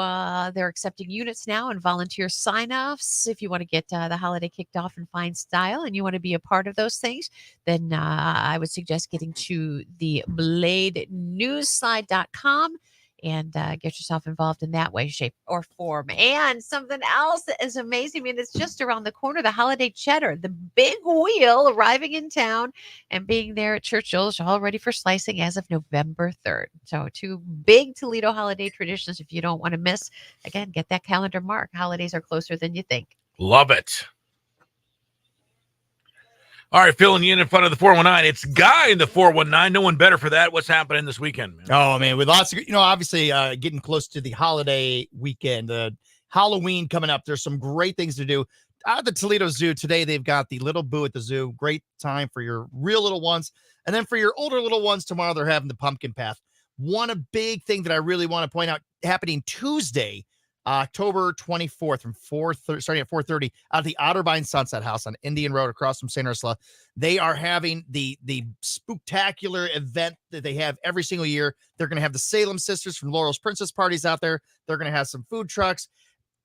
they're accepting units now and volunteer sign-offs. If you want to get the holiday kicked off in fine style and you want to be a part of those things, then I would suggest getting to the bladenewsside.com and get yourself involved in that way, shape, or form. And something else that is amazing, I mean, it's just around the corner, the holiday cheddar, the big wheel arriving in town and being there at Churchill's, all ready for slicing as of November 3rd. So 2 big Toledo holiday traditions if you don't want to miss. Again, get that calendar mark. Holidays are closer than you think. Love it. All right, filling you in front of the 419. It's Guy in the 419. No one better for that. What's happening this weekend, man? Oh, man, with lots of, obviously getting close to the holiday weekend, Halloween coming up. There's some great things to do. At the Toledo Zoo today, they've got the Little Boo at the zoo. Great time for your real little ones. And then for your older little ones, tomorrow they're having the pumpkin path. A big thing that I really want to point out happening Tuesday, October 24th from 4:30, starting at 4:30 out of the Otterbein Sunset House on Indian Road across from St. Ursula. They are having the spooktacular event that they have every single year. They're going to have the Salem Sisters from Laurel's Princess parties out there. They're going to have some food trucks.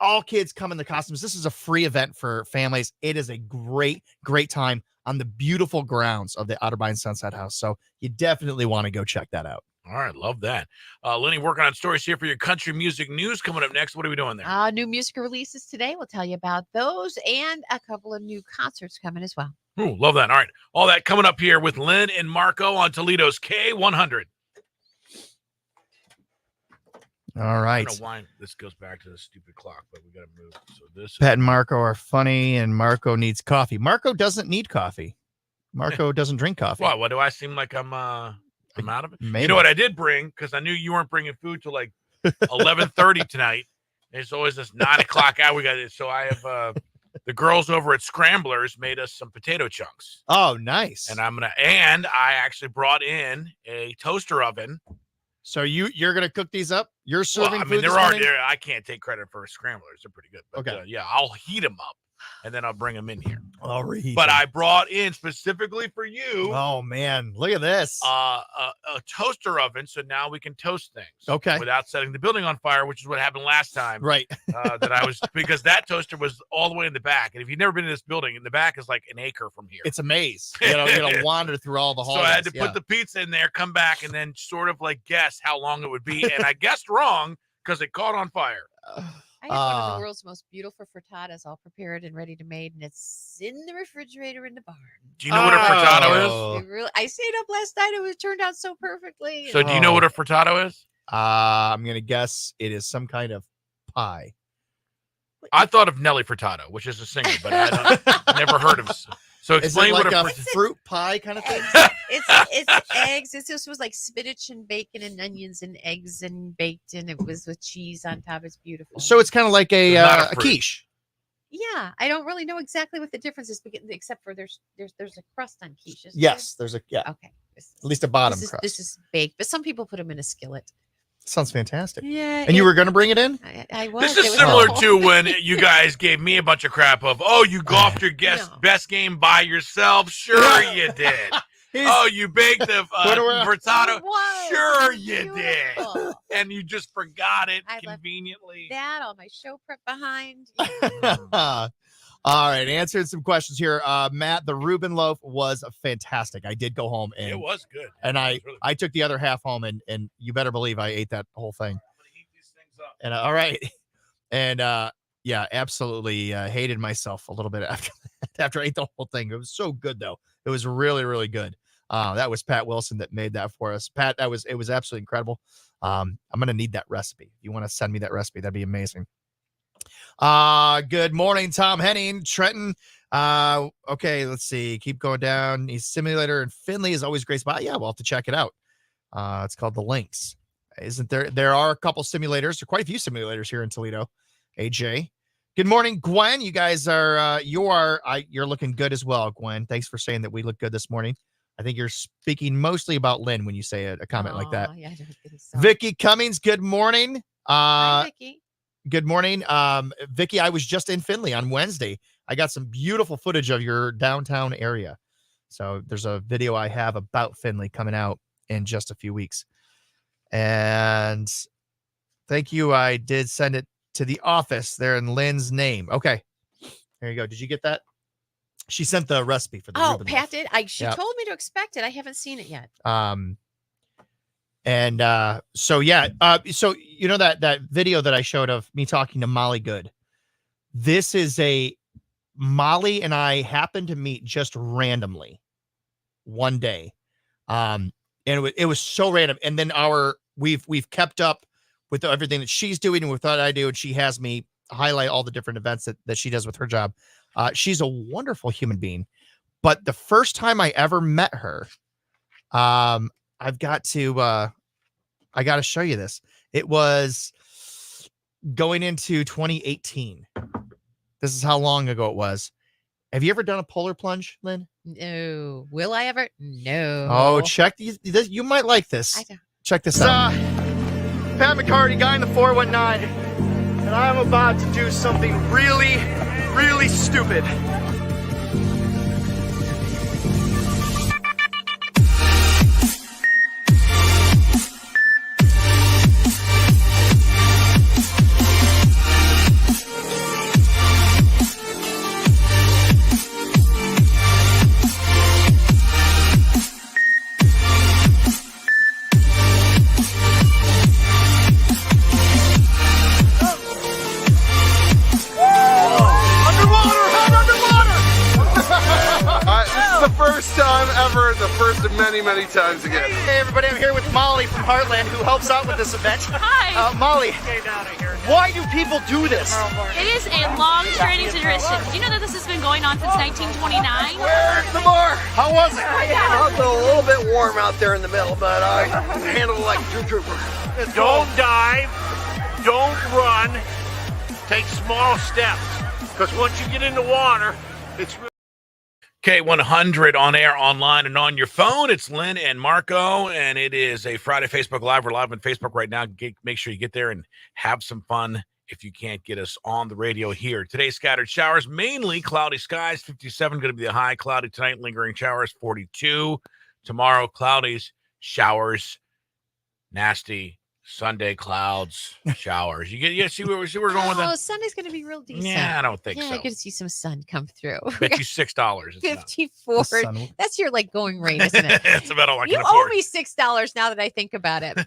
All kids come in the costumes. This is a free event for families. It is a great, great time on the beautiful grounds of the Otterbein Sunset House. So you definitely want to go check that out. All right, love that. Lenny, working on stories here for your country music news. Coming up next, what are we doing there? New music releases today. We'll tell you about those and a couple of new concerts coming as well. Ooh, love that. All right, all that coming up here with Lynn and Marco on Toledo's K100. All right. I don't know why this goes back to the stupid clock, but we got to move. So this Pat and Marco are funny, and Marco needs coffee. Marco doesn't need coffee. Marco doesn't drink coffee. What do I seem like I'm out of it? Maybe. You know what I did bring, because I knew you weren't bringing food till like 11:30 tonight. There's always this 9 o'clock hour. We got it. So I have the girls over at Scramblers made us some potato chunks. Oh, nice. And I actually brought in a toaster oven. So you're gonna cook these up? You're serving Well, I food mean, this there are. morning? I can't take credit for Scramblers. They're pretty good. But, Okay. yeah, I'll heat them up and then I'll bring them in here. I'll reheat But them. I brought in specifically for you. Oh man, look at this. A toaster oven, so now we can toast things. Okay. Without setting the building on fire, which is what happened last time. Right. That I was because that toaster was all the way in the back, and if you've never been in this building, in the back is like an acre from here. It's a maze. You gotta wander through all the halls. So I had to put the pizza in there, come back, and then sort of like guess how long it would be, and I guessed wrong because it caught on fire. I have one of the world's most beautiful frittatas, all prepared and ready to made, and it's in the refrigerator in the barn. Do you know what a frittata is? I stayed up last night. It turned out so perfectly. So do you know what a frittata is? I'm gonna guess it is some kind of pie. I thought of Nelly Furtado, which is a singer, but I never heard of. So Is it explain like what a fruit pie kind of thing? It's eggs. This was like spinach and bacon and onions and eggs and baked, and it was with cheese on top. It's beautiful. So it's kind of like It's not a a fruit. quiche. Yeah, I don't really know exactly what the difference is, except for there's a crust on quiche. isn't Yes, there's a there? Okay. at least a bottom crust. This is baked, but some people put them in a skillet. Sounds fantastic. Yeah. And you were gonna bring it in? I was. This is similar to when you guys gave me a bunch of crap of, you golfed your best game by yourself. Sure you did. You baked the frittata. Sure you did. And you just forgot it conveniently. That all my show prep behind. All right, answering some questions here. Matt, the Reuben loaf was fantastic. I did go home and It was good. and It I was really I took the other half home and you better believe I ate that whole thing. I'm gonna heat these things up. And all right, and yeah, absolutely hated myself a little bit after I ate the whole thing. It was so good though. It was really really good. That was Pat Wilson that made that for us. Pat, it was absolutely incredible. I'm gonna need that recipe. If you want to send me that recipe, that'd be amazing. Good morning, Tom Henning, Trenton. Okay, let's see. Keep going down. He's simulator and Finley is always a great spot. Yeah, we'll have to check it out. It's called the Links. Isn't there? There are a couple simulators. There are quite a few simulators here in Toledo. AJ. Good morning, Gwen. You guys are you're looking good as well, Gwen. Thanks for saying that we look good this morning. I think you're speaking mostly about Lynn when you say a comment like that. Yeah, I don't think so. Vicky Cummings, good morning. Hi, Vicky. Good morning. Vicky, I was just in Findlay on Wednesday. I got some beautiful footage of your downtown area. So there's a video I have about Findlay coming out in just a few weeks. And thank you. I did send it to the office there in Lynn's name. Okay. There you go. Did you get that? She sent the recipe for the Reuben Pat loaf. did. She told me to expect it. I haven't seen it yet. So yeah, so you know that video that I showed of me talking to Molly Good. This is Molly and I happened to meet just randomly one day. And it was so random. And then we've kept up with everything that she's doing and with what I do, and she has me highlight all the different events that she does with her job. She's a wonderful human being, But the first time I ever met her, I got to show you this. It was going into 2018. This is how long ago it was. Have you ever done a polar plunge, Lynn? No. Will I ever? No. Oh, check these. You might like this. Check this out. Pat McCarty, guy in the 419, and I'm about to do something really, really stupid. Many times again. Hey everybody, I'm here with Molly from Heartland who helps out with this event. Hi. Molly, why do people do this? It is a long training tradition. Do you know that this has been going on since 1929? Where's the bar? How was it? It's a little bit warm out there in the middle, but I handled it like a true trooper. Don't dive, don't run, take small steps, because once you get in the water, it's really K100 on air, online, and on your phone. It's Lynn and Marco, and it is a Friday Facebook Live. We're live on Facebook right now. Make sure you get there and have some fun if you can't get us on the radio here. Today, scattered showers, mainly cloudy skies, 57 going to be the high. Cloudy tonight, lingering showers, 42. Tomorrow, cloudies, showers, nasty. Sunday, clouds, showers. You see where we're going with that? Oh, Sunday's going to be real decent. Yeah, I don't think so. Yeah, I get to see some sun come through. Bet you $6. 54. That's your going rate, isn't it? That's about all I can You afford. owe me $6 now that I think about it.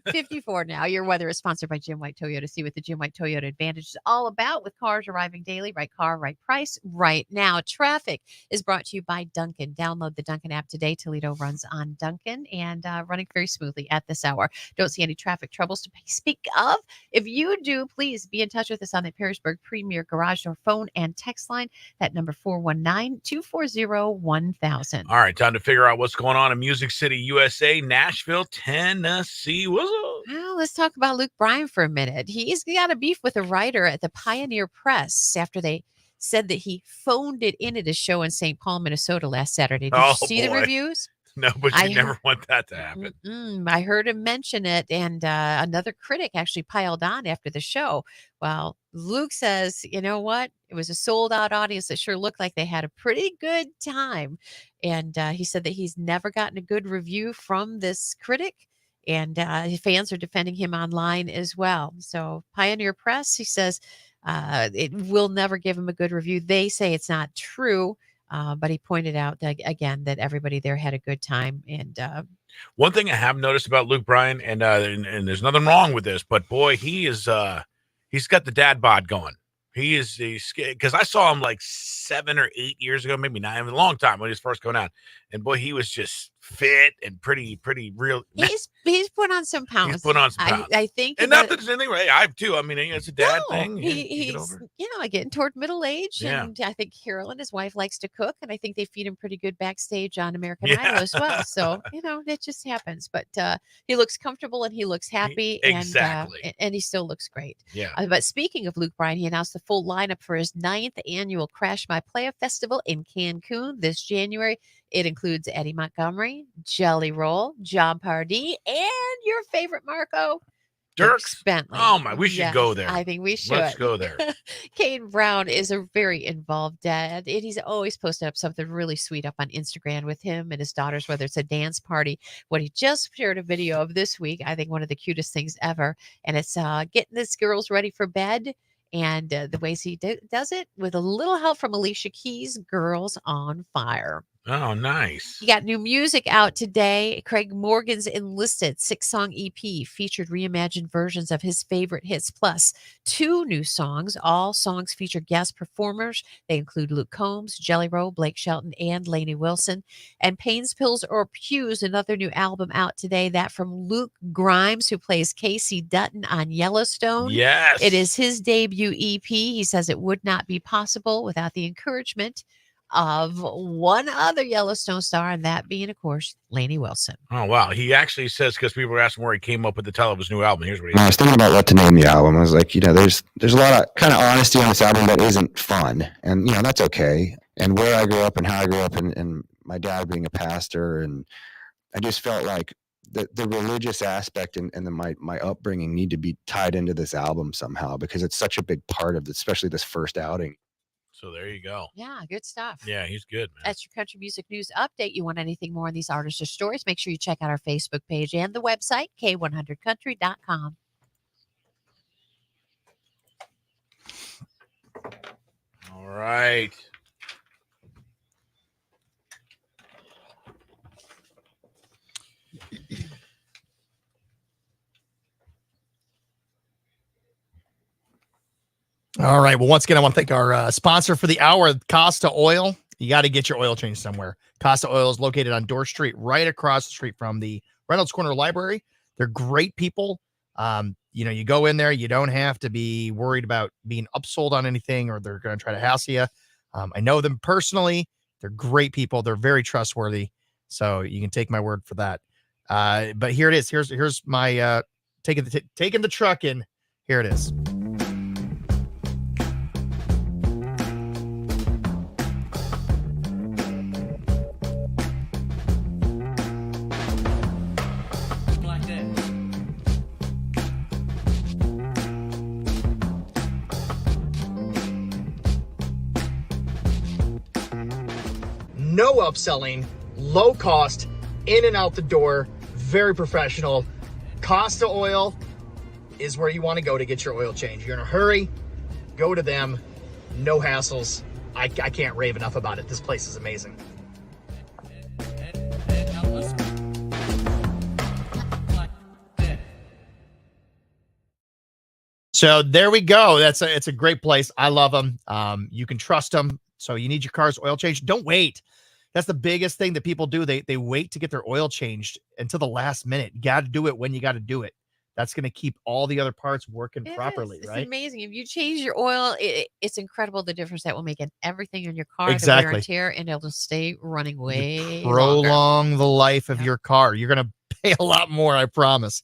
54 now. Your weather is sponsored by Jim White Toyota. See what the Jim White Toyota Advantage is all about with cars arriving daily. Right car, right price, right now. Traffic is brought to you by Duncan. Download the Duncan app today. Toledo runs on Duncan and running very smoothly at this hour. Don't see any traffic troubles to speak of. If you do, please be in touch with us on the Perrysburg Premier Garage Door phone and text line. That number 419-240-1000. All right, time to figure out what's going on in Music City, USA, Nashville, Tennessee. What's up? Well, let's talk about Luke Bryan for a minute. He's got a beef with a writer at the Pioneer Press after they said that he phoned it in at a show in St. Paul, Minnesota last Saturday. Did you see the reviews? No, but you never want that to happen. I heard him mention it, and another critic actually piled on after the show. Well, Luke says, you know what? It was a sold-out audience that sure looked like they had a pretty good time. And he said that he's never gotten a good review from this critic, and his fans are defending him online as well. So Pioneer Press, he says, it will never give him a good review. They say it's not true. But he pointed out that, again, that everybody there had a good time. And one thing I have noticed about Luke Bryan, and there's nothing wrong with this, but boy, he's got the dad bod going. He's because I saw him like 7 or 8 years ago, maybe 9, a long time when he was first going out, and boy, he was just fit and pretty real. He's put on some pounds. He's put on some pounds. I think, and not that there's anything right. I have too. I mean, it's a dad thing. He's getting toward middle age, Yeah. and I think Carolyn, his wife, likes to cook, and I think they feed him pretty good backstage on American Idol as well. So it just happens. But he looks comfortable and he looks happy, exactly, and he still looks great. Yeah. But speaking of Luke Bryan, he announced the full lineup for his 9th annual Crash My Playa Festival in Cancun this January. It includes Eddie Montgomery, Jelly Roll, John Pardee, and your favorite Marco, Dirks Bentley. Oh my, we should go there. I think we should. Let's go there. Kane Brown is a very involved dad, and he's always posted up something really sweet up on Instagram with him and his daughters, whether it's a dance party. What he just shared a video of this week, I think one of the cutest things ever, and it's getting this girls ready for bed. And the ways he does it with a little help from Alicia Keys' Girls on Fire. Oh, nice. He got new music out today. Craig Morgan's Enlisted 6-song EP featured reimagined versions of his favorite hits, plus 2 new songs. All songs feature guest performers. They include Luke Combs, Jelly Roll, Blake Shelton, and Lainey Wilson. And Pains, Pills, or Pews, another new album out today. That from Luke Grimes, who plays Casey Dutton on Yellowstone. Yes. It is his debut EP. He says it would not be possible without the encouragement of one other Yellowstone star, and that being, of course, Lainey Wilson. Oh, wow. He actually says, because people were asking where he came up with the title of his new album. Here's what he When I said. was thinking about what to name the album, I was like, there's a lot of kind of honesty on this album that isn't fun. And, that's okay. And where I grew up and how I grew up and my dad being a pastor. And I just felt like the religious aspect and my upbringing need to be tied into this album somehow, because it's such a big part of it, especially this first outing. So there you go. Yeah, good stuff. Yeah, he's good, man. That's your country music news update. You want anything more on these artists or stories? Make sure you check out our Facebook page and the website, k100country.com. All right. All right. Well, once again, I want to thank our sponsor for the hour, Costa Oil. You got to get your oil changed somewhere. Costa Oil is located on Dorr Street, right across the street from the Reynolds Corner Library. They're great people. You go in there, you don't have to be worried about being upsold on anything or they're going to try to hassle you. I know them personally. They're great people. They're very trustworthy. So you can take my word for that. But here it is. Here's my taking the truck in. Here it is. No upselling, low cost, in and out the door, very professional. Costa Oil is where you want to go to get your oil change. You're in a hurry, go to them. No hassles. I can't rave enough about it. This place is amazing. So there we go. It's a great place. I love them. You can trust them. So you need your car's oil changed. Don't wait. That's the biggest thing that people do. They wait to get their oil changed until the last minute. You got to do it when you got to do it. That's going to keep all the other parts working properly, right? It's amazing. If you change your oil, it's incredible the difference that will make in everything in your car. Exactly. The wear and tear, and it'll stay running way Prolong longer. the life of your car. You're going to pay a lot more, I promise.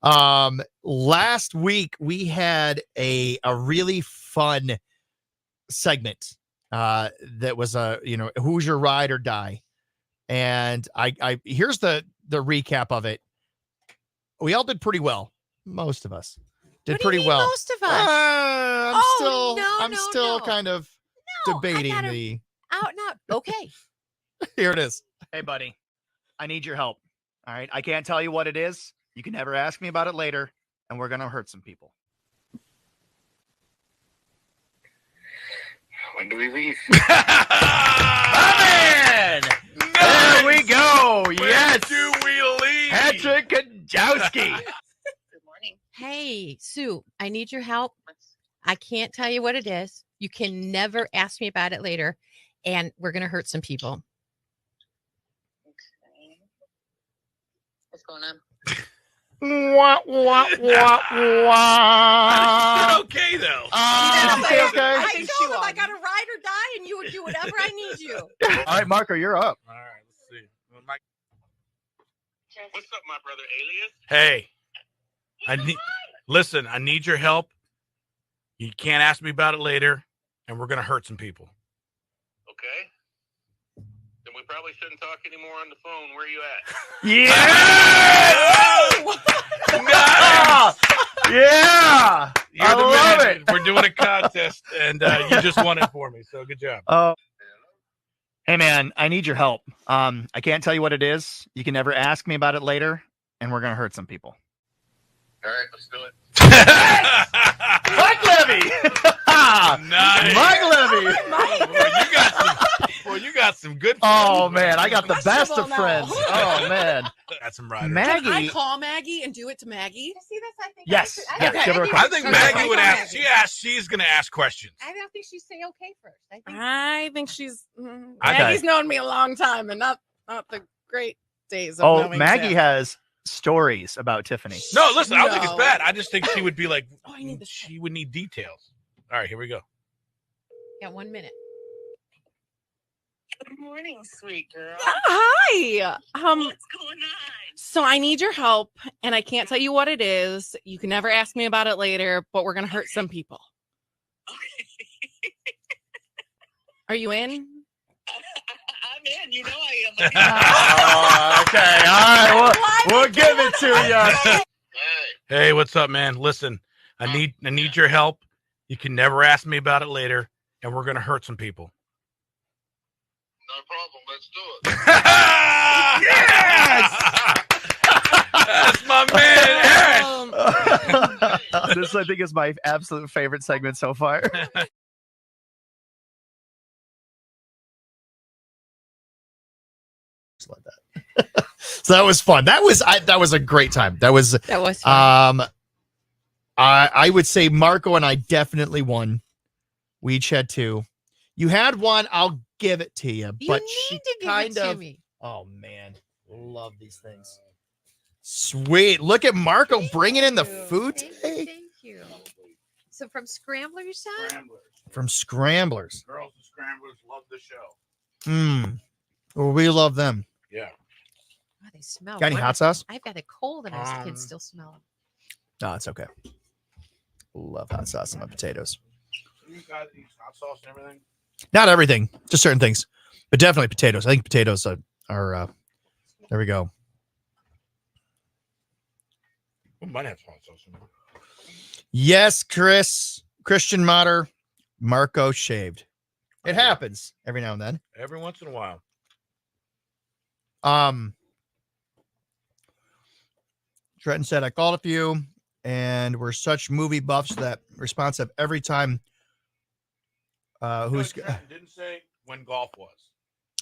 Last week we had a really fun segment that was who's your ride or die, and I here's the recap of it. We all did pretty well. Most of us did pretty well. Most of us. I'm still kind of debating the out and out. Okay. Here it is. Hey buddy, I need your help. All right. I can't tell you what it is. You can never ask me about it later, and we're gonna hurt some people. When do we leave? Man! There we go. Yes. Do we leave? Patrick Kajowski. Good morning. Hey, Sue, I need your help. I can't tell you what it is. You can never ask me about it later, and we're going to hurt some people. Okay. What's going on? Wah, wah, wah, wah. Okay, though. Okay. I told him I got to ride or die, and you would do whatever I need you. All right, Marco, you're up. All right, let's see. What's up, my brother Alias? Hey, listen, I need your help. You can't ask me about it later, and we're going to hurt some people. Okay. Then we probably shouldn't talk anymore on the phone. Where are you at? Yeah! Yeah! You're the man. We're doing a contest, and you just won it for me, so good job. Hey, man, I need your help. I can't tell you what it is. You can never ask me about it later, and we're going to hurt some people. All right, let's do it. Mike Levy! Nice. Mike Levy! You got some good friends. Oh, man, I got the best of friends. Oh, man. Got some riders. Maggie. Can I call Maggie and do it to Maggie? See this? I think Yes. I Give her a call. I think Maggie would ask. She's going to ask questions. I don't think she'd say okay first. I think she's Okay. Maggie's known me a long time, and not the great days. Of knowing Maggie Tim. has stories about Tiffany. No, listen, I don't think it's No. bad. I just think she would be like, I need this. she would need details. All right, here we go. Got 1 minute. Good morning, sweet girl. Hi. What's going on? So I need your help, and I can't tell you what it is. You can never ask me about it later, but we're gonna hurt some people. Okay. Are you in? I'm in. You know I am. Okay. All right. We'll give it to you. Hey, what's up, man? Listen, I need your help. You can never ask me about it later, and we're gonna hurt some people. No problem. Let's do it. Yes! That's my man, Eric. This, I think, is my absolute favorite segment so far. Just like that. So that was fun. That was a great time. That was fun. I would say Marco and I definitely won. We each had 2. You had 1. I'll give it to you, but she kind of. Me. Oh man, love these things. Sweet. Look at Marco bringing in the food today. Thank you. So from Scrambler, you said? From Scramblers. Girls and Scramblers love the show. Well, we love them. Yeah. Oh, they smell. Got any hot sauce? I've got a cold and I can still smell them. No, it's okay. Love hot sauce on my potatoes. You guys eat hot sauce and everything? Not everything, just certain things, but definitely potatoes. I think potatoes are there we go. We might have hot sauce in there. Yes, Christian Motter, Marco shaved. It happens every now and then. Every once in a while. Trenton said, I called a few and we're such movie buffs that responsive every time. Who's didn't say when golf was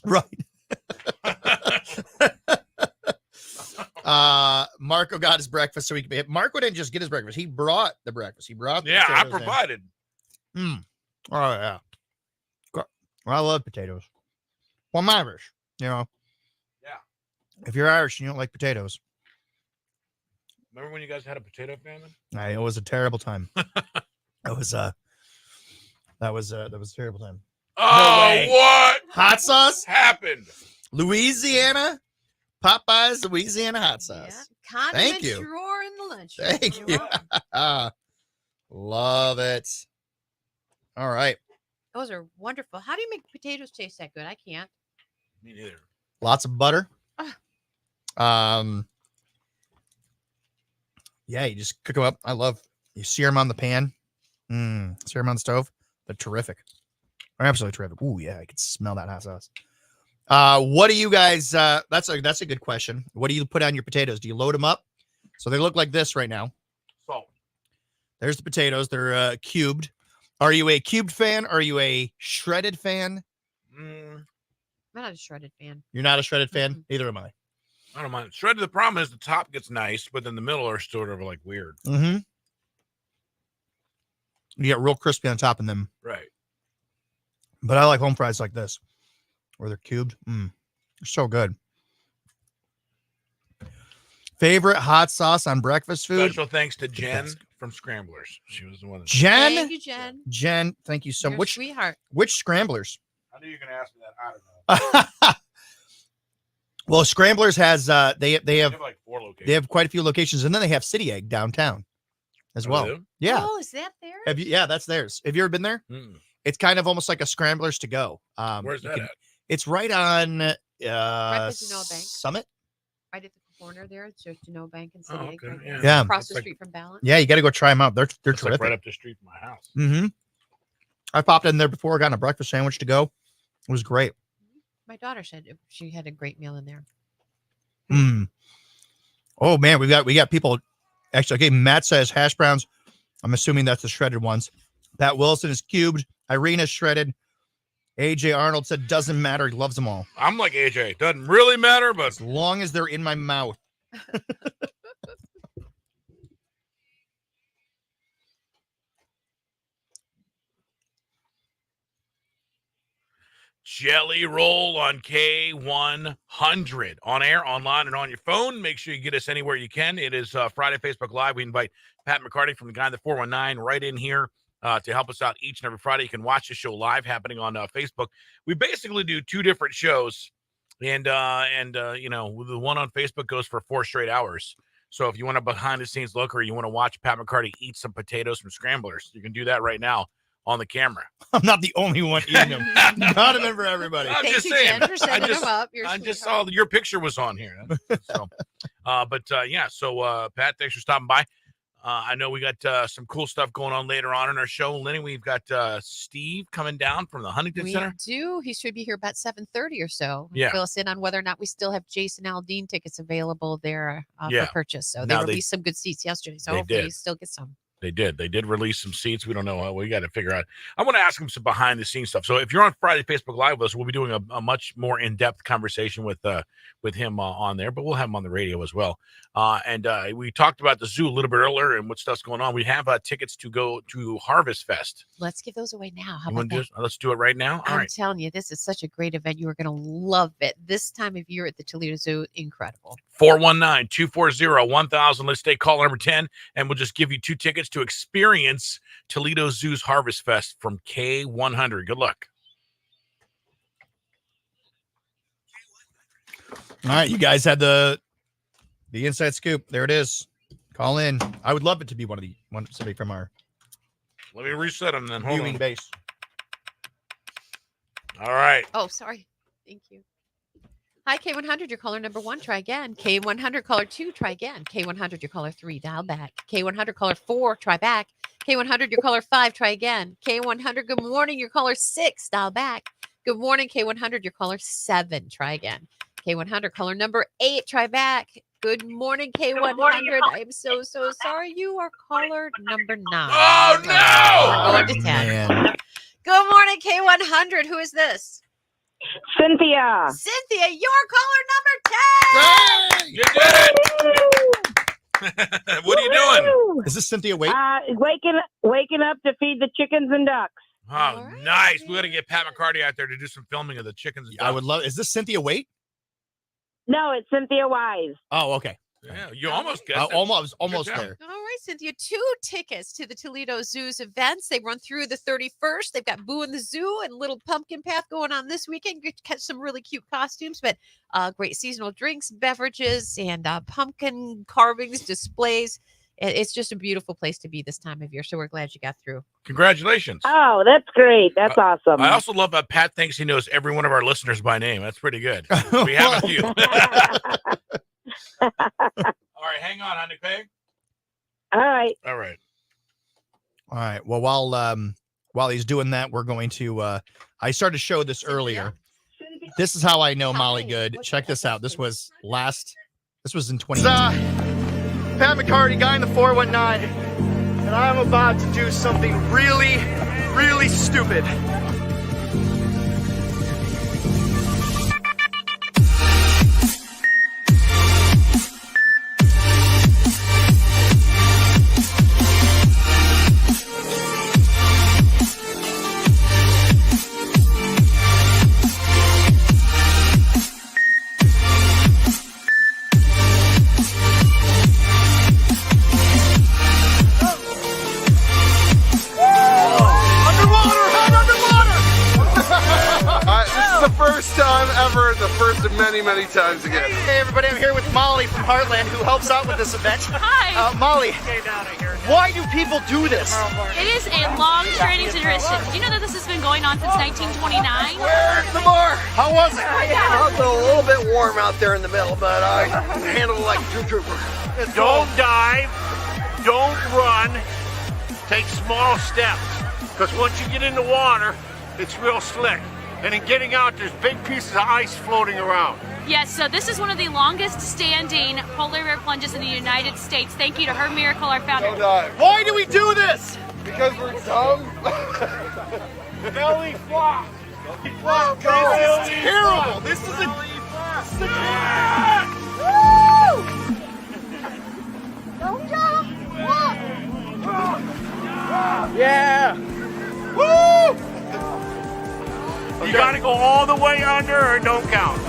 right. Marco got his breakfast so he could. Marco didn't just get his breakfast; he brought the breakfast. He brought. The I provided. Oh yeah. Well, I love potatoes. Well, I'm Irish, you know. Yeah. If you're Irish and you don't like potatoes, remember when you guys had a potato famine? It was a terrible time. That was a terrible time. Oh, No what? Hot sauce happened? Louisiana, Popeyes, Louisiana hot sauce. Yeah. Thank you. Drawer in the lunch. Thank you. Love it. All right. Those are wonderful. How do you make potatoes taste that good? I can't. Me neither. Lots of butter. Yeah, you just cook them up. You sear them on the pan. Sear them on the stove. They're terrific. They're absolutely terrific. Ooh, yeah, I can smell that hot sauce. What do you guys? That's a good question. What do you put on your potatoes? Do you load them up? So they look like this right now. Salt. There's the potatoes. They're cubed. Are you a cubed fan? Are you a shredded fan? I'm not a shredded fan. You're not a shredded fan? Neither am I. I don't mind. Shredded, the problem is the top gets nice, but then the middle are sort of like weird. Mm-hmm. You get real crispy on top of them. Right. But I like home fries like this, where they're cubed. They're so good. Favorite hot sauce on breakfast food? Special thanks to Jen from Scramblers. She was the one that Jen? Thank you, Jen. Jen, thank you so much. Sweetheart. Which Scramblers? I knew you were going to ask me that. I don't know. Well, Scramblers has they have like 4 locations. They have quite a few locations, and then they have City Egg downtown as well. Really? Yeah. Oh, is that there? Have you? Yeah, that's theirs. Have you ever been there? It's kind of almost like a Scramblers to go. Where's that at? It's right on Right by Genoa Bank. Summit. Right at the corner there. It's just Genoa Bank and City Egg. Right there. Yeah. Across the street from Balance. Yeah, you got to go try them out. They're It's terrific. like right up the street from my house. Mm-hmm. I popped in there before, got a breakfast sandwich to go. It was great. My daughter said she had a great meal in there. Oh man, we got people. Actually, okay. Matt says hash browns. I'm assuming that's the shredded ones. Pat Wilson is cubed. Irene is shredded. AJ Arnold said doesn't matter. He loves them all. I'm like AJ. Doesn't really matter, but as long as they're in my mouth. Jelly Roll on K100 on air, online, and on your phone. Make sure you get us anywhere you can. It is Friday Facebook Live. We invite Pat McCarty from the guy in the 419 right in here to help us out each and every Friday. You can watch the show live happening on Facebook. We basically do 2 different shows, and you know, the one on Facebook goes for 4 straight hours. So if you want a behind-the-scenes look, or you want to watch Pat McCarty eat some potatoes from Scramblers, you can do that right now on the camera. I'm not the only one eating them. Got them in for everybody. I'm just saying. I just saw your picture was on here. So, Pat, thanks for stopping by. I know we got some cool stuff going on later on in our show. Lenny, we've got Steve coming down from the Huntington Center. We do. He should be here about 7:30 or so. Yeah. Fill us in on whether or not we still have Jason Aldean tickets available there for purchase. So they released some good seats yesterday. So hopefully you still get some. They did release some seats. We don't know. We got to figure out. I want to ask him some behind the scenes stuff. So if you're on Friday Facebook Live with us, we'll be doing a much more in-depth conversation with him on there, but we'll have him on the radio as well. And we talked about the zoo a little bit earlier and what stuff's going on. We have tickets to go to Harvest Fest. Let's give those away now. How about that? Let's do it right now. All right. telling you, this is such a great event. You are going to love it. This time of year at the Toledo Zoo, incredible. 419-240-1000. Let's stay caller number 10, and we'll just give you 2 tickets to experience Toledo Zoo's Harvest Fest from K100. Good luck. All right, you guys had the inside scoop. There it is. Call in. I would love it to be somebody from our. Let me reset them then. Hold viewing on. base. All right. Oh, sorry. Thank you. Hi, K100, your caller number 1, try again. K100, caller 2, try again. K100, your caller 3, dial back. K100, caller 4, try back. K100, your caller 5, try again. K100, good morning, your caller 6, dial back. Good morning, K100, your caller 7, try again. K100, caller number 8, try back. Good morning, K100. I'm so sorry. You are caller number 9. Oh, no! We're going to 10. Good morning, K100. Who is this? Cynthia. Cynthia, you're caller number 10. You did it. What are you doing? Is this Cynthia Waite? Waking up to feed the chickens and ducks. Oh, nice. We got to get Pat McCarty out there to do some filming of the chickens and ducks. I would love. Is this Cynthia Waite? No, it's Cynthia Wise. Oh, okay. Yeah, you almost guessed it. Almost there. All right, Cynthia, 2 tickets to the Toledo Zoo's events. They run through the 31st. They've got Boo in the Zoo and Little Pumpkin Path going on this weekend. You get to catch some really cute costumes, but great seasonal drinks, beverages, and pumpkin carvings, displays. It's just a beautiful place to be this time of year. So we're glad you got through. Congratulations. Oh, that's great. That's awesome. I also love that Pat thinks he knows every one of our listeners by name. That's pretty good. We have a few. All right, hang on, honey pig. All right. All right. All right. Well, while he's doing that, we're going to. I started to show this earlier. This is how I know Molly good. Check this out. This was in 2018. Pat McCarty, guy in the 419, and I'm about to do something really, really stupid. Many times again. Hey everybody, I'm here with Molly from Heartland, who helps out with this event. Hi. Molly, why do people do this? It is a long tradition tradition. Do you know that this has been going on since 1929? Where's the bar? How was it? It's a little bit warm out there in the middle, but I handle it like a trooper. Don't dive. Don't run. Take small steps. Because once you get in the water, it's real slick. And in getting out, there's big pieces of ice floating around. Yes, so this is one of the longest standing polar bear plunges in the United States. Thank you to Her Miracle, our founder. Why do we do this? Because we're dumb. Belly flop. This is terrible. This is a... Don't jump. Yeah. Woo! You gotta go all the way under or don't count.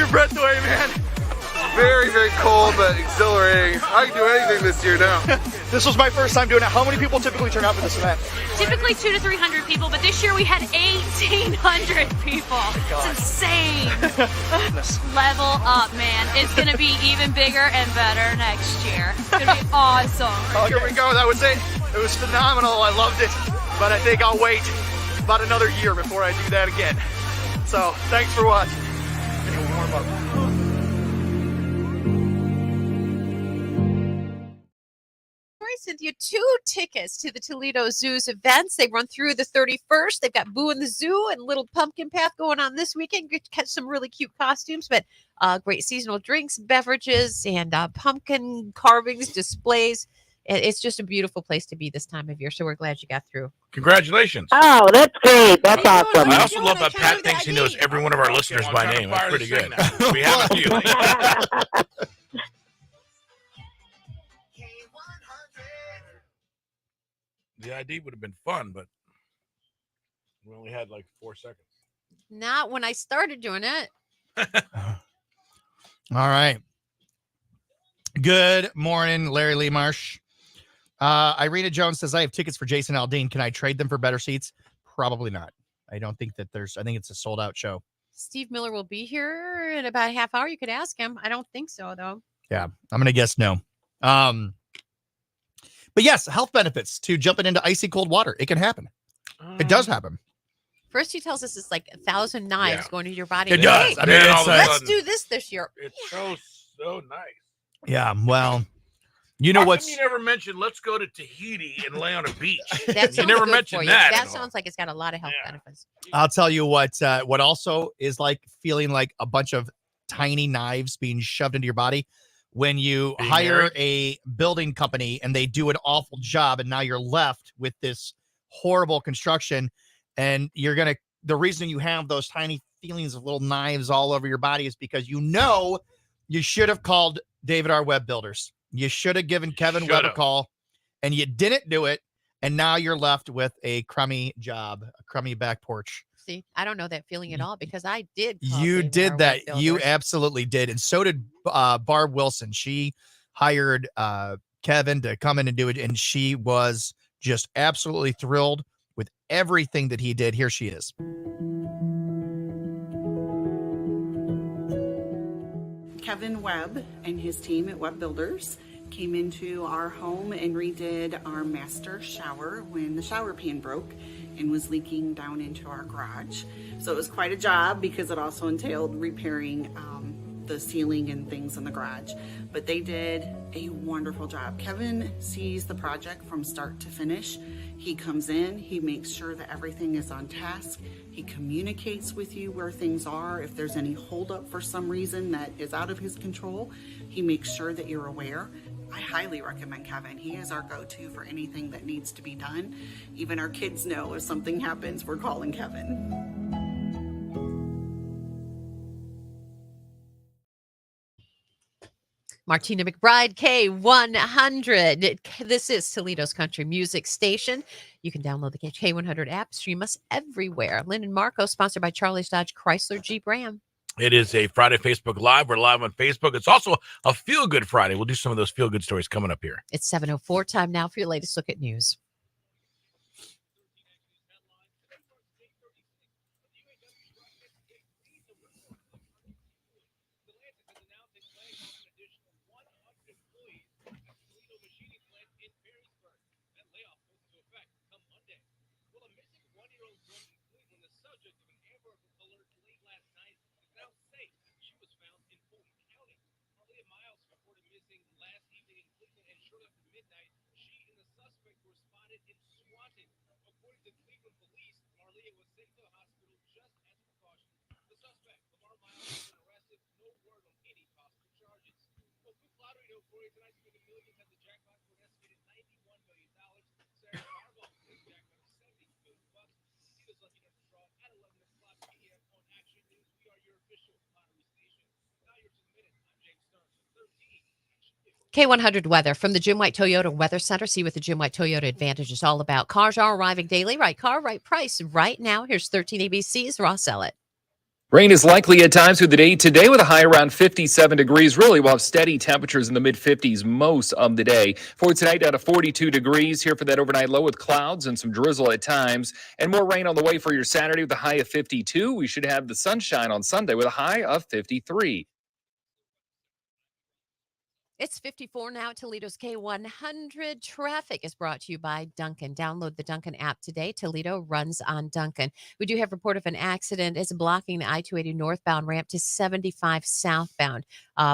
your breath away, man. Very, very cold, but exhilarating. I can do anything this year now. This was my first time doing it. How many people typically turn out for this event? Typically 200 to 300 people, but this year we had 1,800 people. It's insane. Level up, man. It's going to be even bigger and better next year. It's going to be awesome. Okay. Here we go. That was it. It was phenomenal. I loved it. But I think I'll wait about another year before I do that again. So thanks for watching. Warm up. Cynthia, 2 tickets to the Toledo Zoo's events. They run through the 31st. They've got Boo in the Zoo and Little Pumpkin Path going on this weekend. Get to catch some really cute costumes, but great seasonal drinks, beverages, and pumpkin carvings, displays. It's just a beautiful place to be this time of year. So we're glad you got through. Congratulations. Oh, that's great. That's awesome. I also love that Pat thinks he knows every one of our listeners by name. That's pretty good. We have a few. The ID would have been fun, but we only had like 4 seconds. Not when I started doing it. All right. Good morning, Larry Lee Marsh. Irina Jones says, I have tickets for Jason Aldean. Can I trade them for better seats? Probably not. I don't think that I think it's a sold out show. Steve Miller will be here in about a half hour. You could ask him. I don't think so, though. Yeah, I'm going to guess no. But yes, health benefits to jumping into icy cold water. It can happen. It does happen. First, he tells us it's like 1,000 knives going into your body. It does. Hey, I mean, let's do this year. It's so nice. Yeah, well, you know what's... You never mentioned let's go to Tahiti and lay on a beach. That You never good mentioned for that. That sounds like it's got a lot of health benefits. I'll tell you what also is like feeling like a bunch of tiny knives being shoved into your body. When you hire a building company and they do an awful job and now you're left with this horrible construction and the reason you have those tiny feelings of little knives all over your body is because you should have called David R. Webb Builders. You should have given Kevin Webb a call and you didn't do it. And now you're left with a crummy job, a crummy back porch. See, I don't know that feeling at all because I did. You did that. You absolutely did. And so did Barb Wilson. She hired Kevin to come in and do it. And she was just absolutely thrilled with everything that he did. Here she is. Kevin Webb and his team at Webb Builders came into our home and redid our master shower when the shower pan broke and was leaking down into our garage. So it was quite a job because it also entailed repairing the ceiling and things in the garage. But they did a wonderful job. Kevin sees the project from start to finish. He comes in, he makes sure that everything is on task. He communicates with you where things are. If there's any holdup for some reason that is out of his control, he makes sure that you're aware. I highly recommend Kevin. He is our go-to for anything that needs to be done. Even our kids know if something happens, we're calling Kevin. Martina McBride, K100. This is Toledo's country music station. You can download the K100 app, stream us everywhere. Lynn and Marco, sponsored by Charlie's Dodge Chrysler Jeep Ram. It is a Friday Facebook Live. We're live on Facebook. It's also a Feel Good Friday. We'll do some of those Feel Good stories coming up here. It's 7:04. Time now for your latest look at news. K100 weather from the Jim White Toyota Weather Center. See what the Jim White Toyota Advantage is all about. Cars are arriving daily. Right car, right price. Right now, here's 13 ABC's Raw Sell It. Rain is likely at times through the day today with a high around 57 degrees. Really, we'll have steady temperatures in the mid-50s most of the day. For tonight, down to 42 degrees here for that overnight low with clouds and some drizzle at times. And more rain on the way for your Saturday with a high of 52. We should have the sunshine on Sunday with a high of 53. It's 54 now. Toledo's K100 traffic is brought to you by Duncan. Download the Duncan app today. Toledo runs on Duncan. We do have report of an accident. It's blocking the I-280 northbound ramp to 75 southbound.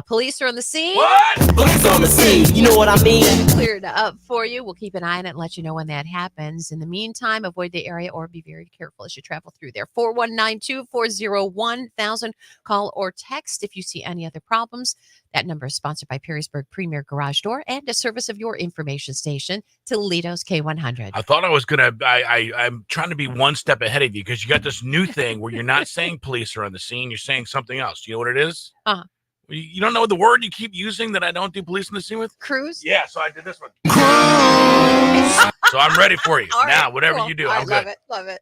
Police are on the scene. What? Police on the scene. You know what I mean? Cleared up for you. We'll keep an eye on it and let you know when that happens. In the meantime, avoid the area or be very careful as you travel through there. 419-240-1000. Call or text if you see any other problems. That number is sponsored by Perrysburg Premier Garage Door and a service of your information station, Toledo's K100. I thought I was going to, I'm trying to be one step ahead of you because you got this new thing where you're not saying police are on the scene. You're saying something else. Do you know what it is? Uh-huh. You don't know the word you keep using that I don't do police on the scene with? Cruise? Yeah, so I did this one. So I'm ready for you. All now, right, whatever cool. you do, I I'm love good. it. Love it.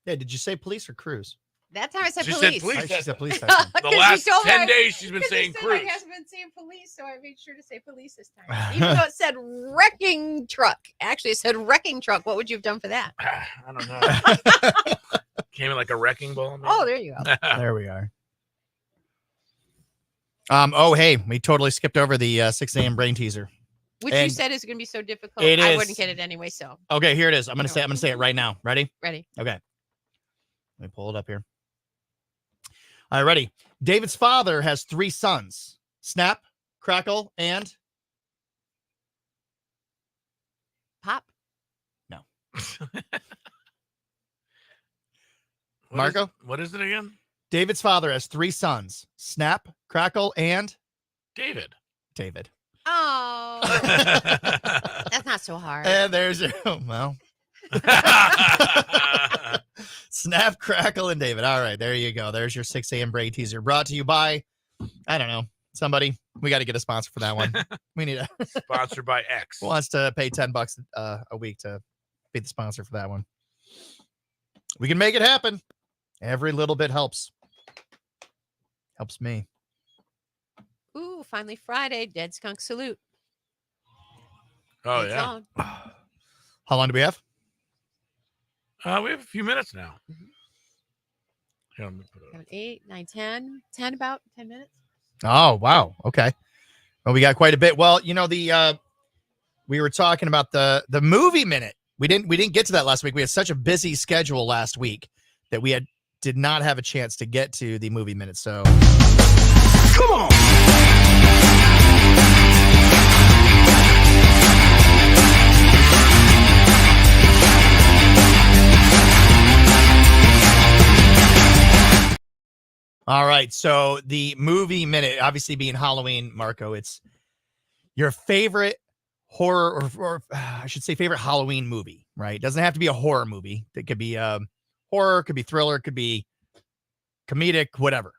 Yeah, did you say police or cruise? That time I said She police. said police. She said police. The 'Cause you last told me 10 I- days she's been because saying you said cruise. I haven't been saying police, so I made sure to say police this time. Even though it said wrecking truck. Actually, it said wrecking truck. What would you have done for that? I don't know. Came in like a wrecking ball. maybe? Oh, there you go. There we are. Oh, hey, we totally skipped over the 6 a.m. brain teaser. Which you And said is going to be so difficult. it I is. wouldn't get it anyway. So Okay, here it is. I'm gonna say it right now. Ready? ready. Okay. Let me pull it up here. All right, ready. David's father has 3 sons: Snap, Crackle, and Pop. no. What Marco? what is it again? David's father has 3 sons: Snap, Crackle, and David. David. Oh, that's not so hard. And there's your well. Snap, Crackle, and David. All right, there you go. There's your 6 a.m. brain teaser brought to you by, I don't know, somebody. We got to get a sponsor for that one. We need a Sponsored by X. wants to pay $10 a week to be the sponsor for that one. We can make it happen. Every little bit helps. Helps me. Ooh, finally Friday. Dead skunk salute. Oh, It's yeah. on. How long do we have? We have a few minutes now. Here, let me put it up. 7, 8, 9, 10. 10 about 10 minutes. Oh, wow. Okay. Well, we got quite a bit. Well, you know, we were talking about the movie minute. We didn't get to that last week. We had such a busy schedule last week that we did not have a chance to get to the movie minute. So Come on. all right. So the movie minute, obviously being Halloween, Marco, it's your favorite horror or I should say favorite Halloween movie, right? It doesn't have to be a horror movie. It could be horror, could be thriller, could be comedic, whatever.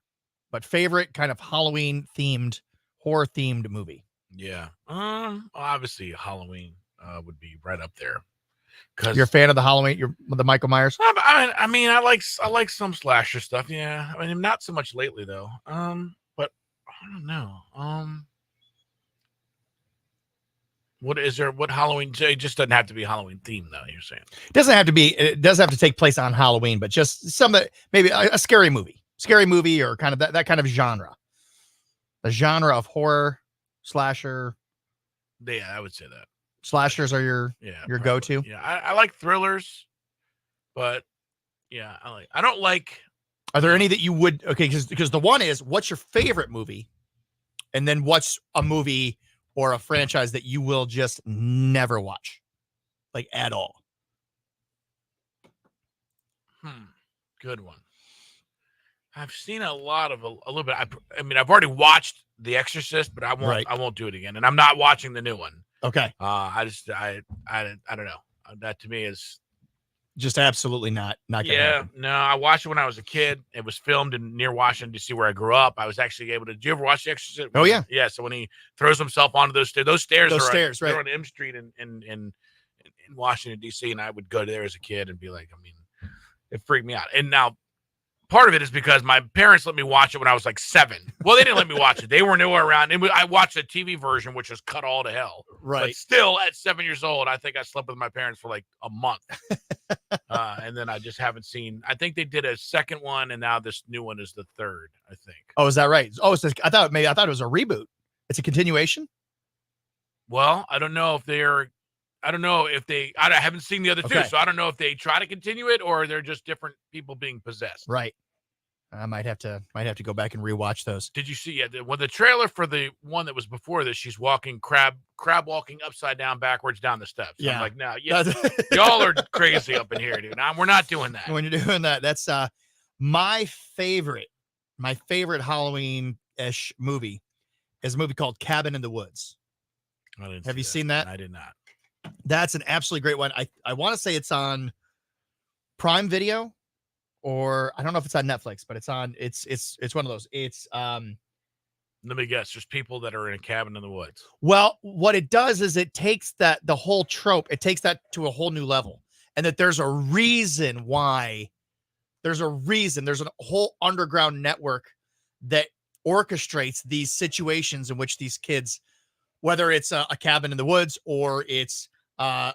But favorite kind of Halloween themed, horror themed movie. Yeah. Obviously Halloween would be right up there. Because You're a fan of the Halloween, the Michael Myers? I mean, I like some slasher stuff. Yeah. I mean, not so much lately though. But I don't know. What Halloween? It just doesn't have to be Halloween themed though. You're saying It does have to take place on Halloween, but just some that maybe a scary movie or kind of that kind of genre. The genre of horror, slasher. Yeah, I would say that. Slashers are your probably. go-to. Yeah, I like thrillers, but yeah, I don't like. Are there any that you would because the one is what's your favorite movie, and then what's a movie or a franchise that you will just never watch, like at all. Good one. I've seen a little bit. I mean, I've already watched The Exorcist, but I won't do it again, and I'm not watching the new one. Okay. I don't know. That to me is just absolutely not gonna happen. No, I watched it when I was a kid. It was filmed near Washington D.C. where I grew up. I was actually able to. Did you ever watch The Exorcist? Oh yeah. Yeah. So when he throws himself onto those stairs, right? They're on M Street in in Washington D.C. and I would go there as a kid and be like, I mean, it freaked me out. And now part of it is because my parents let me watch it when I was like 7. Well, they didn't let me watch it. They were nowhere around. I watched a TV version, which was cut all to hell. Right. But still, at 7 years old, I think I slept with my parents for like a month. And then I just haven't seen. I think they did a second one, and now this new one is the third, I think. Oh, is that right? Oh, I thought it was a reboot. It's a continuation. Well, I don't know if they're. I don't know if they. I haven't seen the other two, so I don't know if they try to continue it or they're just different people being possessed. Right. I might have to go back and rewatch those. Did you see the trailer for the one that was before this? She's walking crab walking upside down backwards down the steps. Yeah. I'm like, no, y'all are crazy up in here, dude. We're not doing that. When you're doing that, that's my favorite Halloween-ish movie is a movie called Cabin in the Woods. Have you seen that? I did not. That's an absolutely great one. I want to say it's on Prime Video, or I don't know if it's on Netflix, but it's on. It's one of those. It's Let me guess. There's people that are in a cabin in the woods. Well, what it does is it takes the whole trope. It takes that to a whole new level, and that there's a reason why. There's a whole underground network that orchestrates these situations in which these kids, whether it's a cabin in the woods or it's a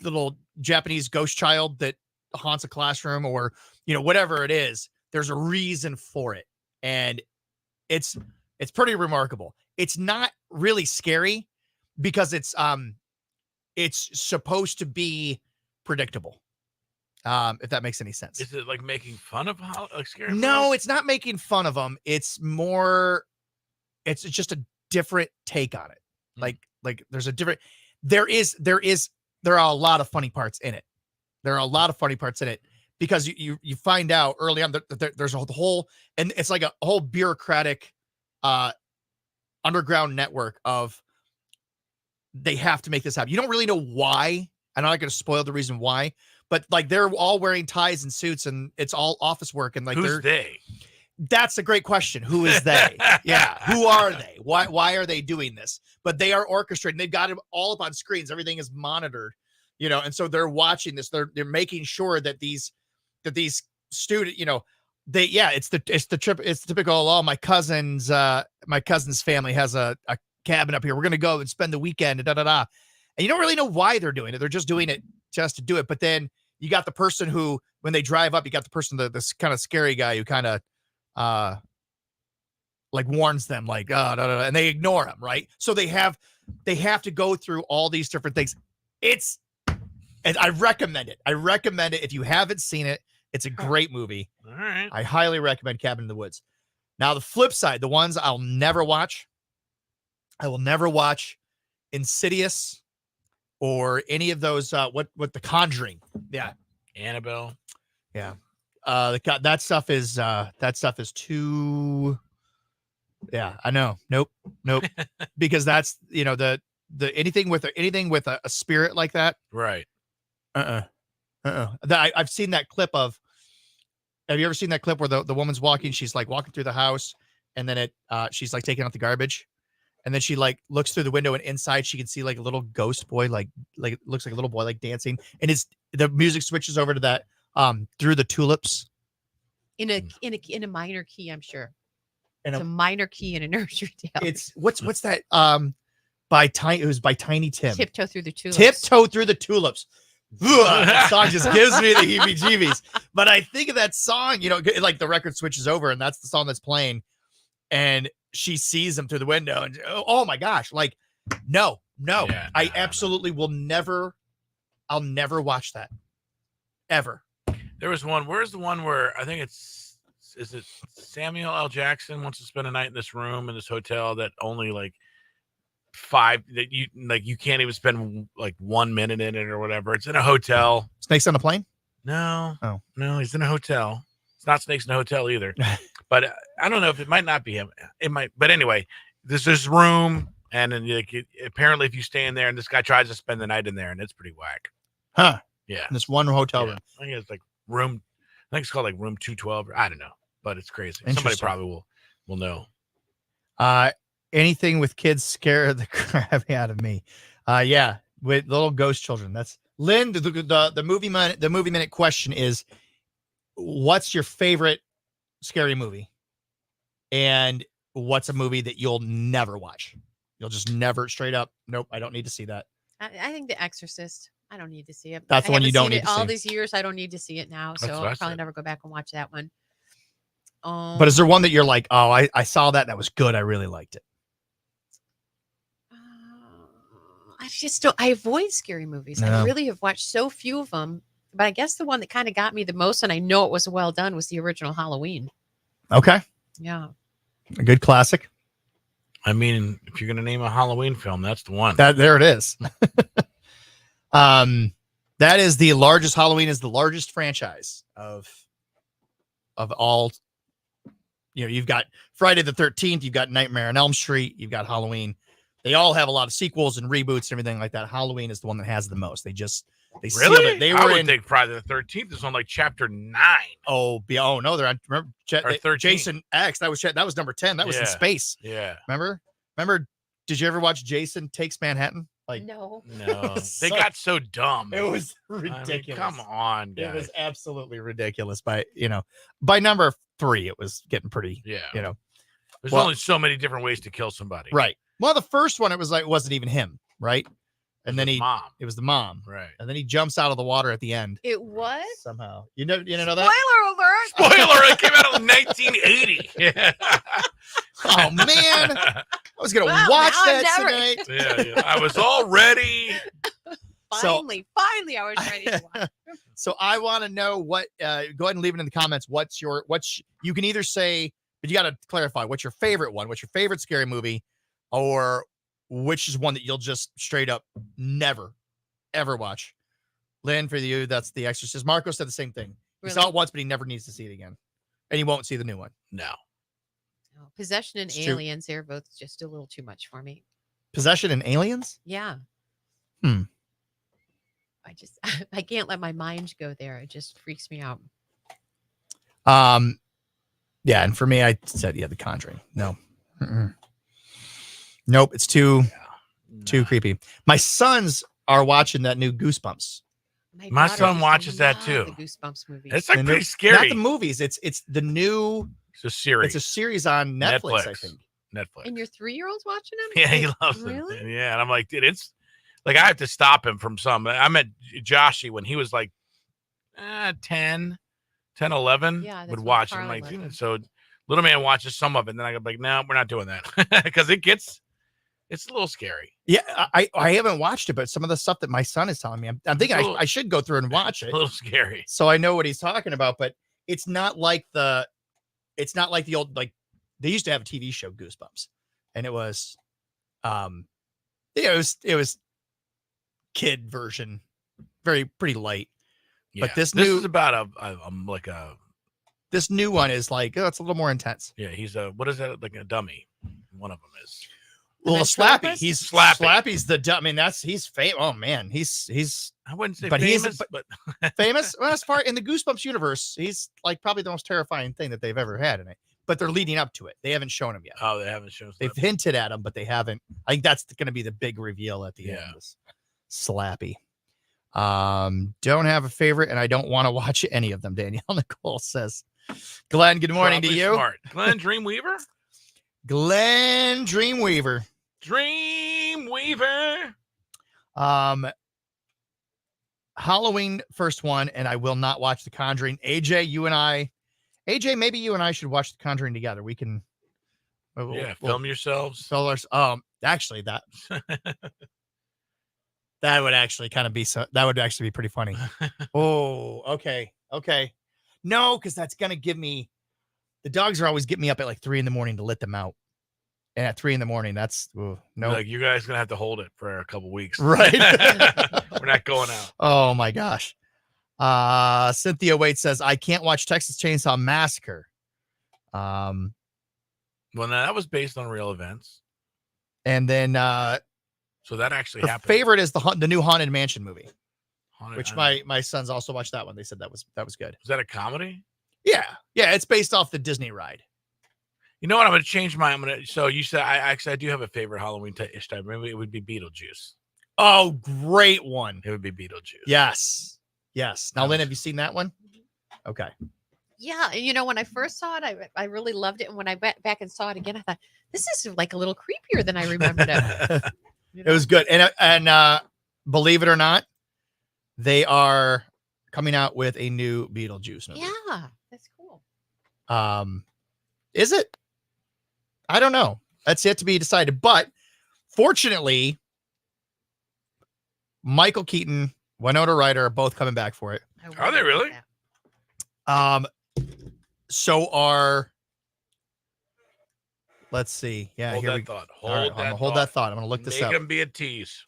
little Japanese ghost child that haunts a classroom, or whatever it is, there's a reason for it, and it's pretty remarkable. It's not really scary because it's supposed to be predictable. If that makes any sense. Is it like making fun of scary? No, it's not making fun of them. It's more. It's just a different take on it. Like there's a different. There are a lot of funny parts in it. There are a lot of funny parts in it because you find out early on that there's a whole, and it's like a whole bureaucratic underground network of they have to make this happen. You don't really know why. I'm not going to spoil the reason why, but like they're all wearing ties and suits and it's all office work, and like who's they? That's a great question. Who is they? Yeah. Who are they? Why are they doing this? But they are orchestrating. They've got it all up on screens. Everything is monitored, and so they're watching this. They're making sure that these students, it's the typical, oh, my cousin's family has a cabin up here. We're going to go and spend the weekend and and you don't really know why they're doing it. They're just doing it just to do it. But then you got the person who, when they drive up, you got the person, this kind of scary guy who kind of, like warns them, like, and they ignore him, right? So they have to go through all these different things. And I recommend it. If you haven't seen it, it's a great movie. All right. I highly recommend Cabin in the Woods. Now, the flip side, the ones I'll never watch. I will never watch Insidious or any of those. What The Conjuring? Yeah, Annabelle. Yeah. That stuff is too. Yeah, I know. Nope. Because that's the anything with a spirit like that. Right. I've seen that clip of. Have you ever seen that clip where the woman's walking? She's like walking through the house, and then she's like taking out the garbage, and then she like looks through the window, and inside she can see like a little ghost boy, like it looks like a little boy like dancing, and the music switches over to that Through the Tulips in a minor key, I'm sure. It's a minor key in a nursery tale. It's what's that it was by Tiny Tim. Tiptoe Through the Tulips. Tiptoe Through the Tulips. That song just gives me the heebie-jeebies. But I think of that song, like the record switches over and that's the song that's playing, and she sees him through the window, and oh my gosh, like no, I absolutely will never. I'll never watch that ever. There was one. Where's the one where I think is it Samuel L. Jackson wants to spend a night in this room in this hotel that only like 5 that you can't even spend like 1 minute in it or whatever. It's in a hotel. Snakes on a Plane? No. Oh. No, he's in a hotel. It's not Snakes in a Hotel either. But I don't know if it might not be him. It might. But anyway, there's this room, and then apparently if you stay in there, and this guy tries to spend the night in there, and it's pretty whack. Huh. Yeah. In this one hotel room. I think it's like room. I think it's called like room 212. I don't know, but it's crazy. Somebody probably will know. Anything with kids scare the crap out of me. Yeah. with little ghost children. That's Lynn. The movie minute question is, what's your favorite scary movie? And what's a movie that you'll never watch? You'll just never straight up. Nope, I don't need to see that. I think The Exorcist. I don't need to see it. That's the one you don't need to see. All these years, I don't need to see it now. So I'll probably never go back and watch that one. But is there one that you're like, oh, I saw that was good. I really liked it. I just don't. I avoid scary movies. No. I really have watched so few of them. But I guess the one that kind of got me the most, and I know it was well done, was the original Halloween. Okay. Yeah. A good classic. I mean, if you're going to name a Halloween film, that's the one. There it is. That is the largest. Halloween is the largest franchise of all. You know, you've got Friday the 13th, you've got Nightmare on Elm Street, you've got Halloween. They all have a lot of sequels and reboots and everything like that. Halloween is the one that has the most. They sealed it. They I were would think Friday the 13th is on like chapter 9. Oh no, they're on. Remember, Or 13. Jason X. That was number 10. That was in space. Yeah. Remember? Did you ever watch Jason Takes Manhattan? Like no. They got so dumb. It was I mean, ridiculous. come on, guys. It was absolutely ridiculous. By number 3, it was getting pretty. Yeah. There's only so many different ways to kill somebody. Right. Well, the first one, it was like, it wasn't even him, right? And then it was the mom. Right. And then he jumps out of the water at the end. It was? Somehow. You didn't know that? Spoiler alert. Spoiler, it came out in 1980. Yeah. Oh, man. I was going to watch that tonight. Yeah. I was all ready. Finally, I was ready to watch. So I want to know what, go ahead and leave it in the comments. You can either say, but you got to clarify, what's your favorite one? What's your favorite scary movie? Or which is one that you'll just straight up never, ever watch? Lynn, for you, that's The Exorcist. Marco said the same thing. He saw it once, but he never needs to see it again. And he won't see the new one. No. Possession and Aliens, they're both just a little too much for me. Possession and Aliens? Yeah. I can't let my mind go there. It just freaks me out. Yeah, and for me, I said, The Conjuring. No. Nope, it's too creepy. My sons are watching that new Goosebumps. My son watches that too. The Goosebumps movies. It's like pretty scary. Not the movies. It's the new. It's a series. It's a series on Netflix. I think. Netflix. And your 3-year-old's watching them? Yeah, he loves really? it. Yeah, and I'm like, dude, it's like I have to stop him from some. I met Joshy when he was like 10, 11. Yeah, would watch it. I'm like, dude, so little man watches some of it, and then I go like, no, we're not doing that because it's a little scary. Yeah, I haven't watched it, but some of the stuff that my son is telling me, I'm thinking I should go through and watch it. A little scary. So I know what he's talking about, but it's not like the old, like they used to have a TV show, Goosebumps, and it was, it was kid version, pretty light. Yeah. But this is about this new one is like, it's a little more intense. Yeah, he's what is that, like a dummy? One of them is. Well, Slappy. He's Slappy's the dumb. I mean, he's famous. Oh man, he's. I wouldn't say but famous, but famous. Well, as far in the Goosebumps universe, he's like probably the most terrifying thing that they've ever had in it. But they're leading up to it. They haven't shown him yet. Oh, they haven't shown. They've hinted at him, but they haven't. I think that's going to be the big reveal at the end. Is Slappy. Don't have a favorite, and I don't want to watch any of them. Danielle Nicole says. Glenn, good morning to you. Smart. Glenn Dreamweaver. Glenn Dreamweaver. Halloween first one, and I will not watch The Conjuring. AJ, maybe you and I should watch The Conjuring together. We can film yourselves. Actually that would actually kind of be that would actually be pretty funny. Oh, okay. No, because that's gonna give me the dogs are always getting me up at like 3 a.m. to let them out. And at 3 a.m, that's no. Like you guys gonna have to hold it for a couple weeks, right? We're not going out. Oh my gosh. Cynthia Waite says I can't watch Texas Chainsaw Massacre. Well, now that was based on real events. And then so that actually her happened. favorite is the new Haunted Mansion movie, which my sons also watched that one. They said that was good. Is that a comedy? Yeah, it's based off the Disney ride. You know what? I'm going to change my. So you said I do have a favorite Halloween-ish type. Maybe it would be Beetlejuice. Oh, great one. It would be Beetlejuice. Yes. Now, Lynn, have you seen that one? Okay. Yeah, and when I first saw it, I really loved it. And when I went back and saw it again, I thought this is like a little creepier than I remembered it. It was good. And believe it or not, they are coming out with a new Beetlejuice movie. Yeah, that's cool. Is it? I don't know. That's yet to be decided. But fortunately, Michael Keaton, Winona Ryder are both coming back for it. Are they really? So are. Let's see. Yeah, Hold here that we thought. All right, I'm gonna hold that thought. I'm gonna look this up. Make them be a tease.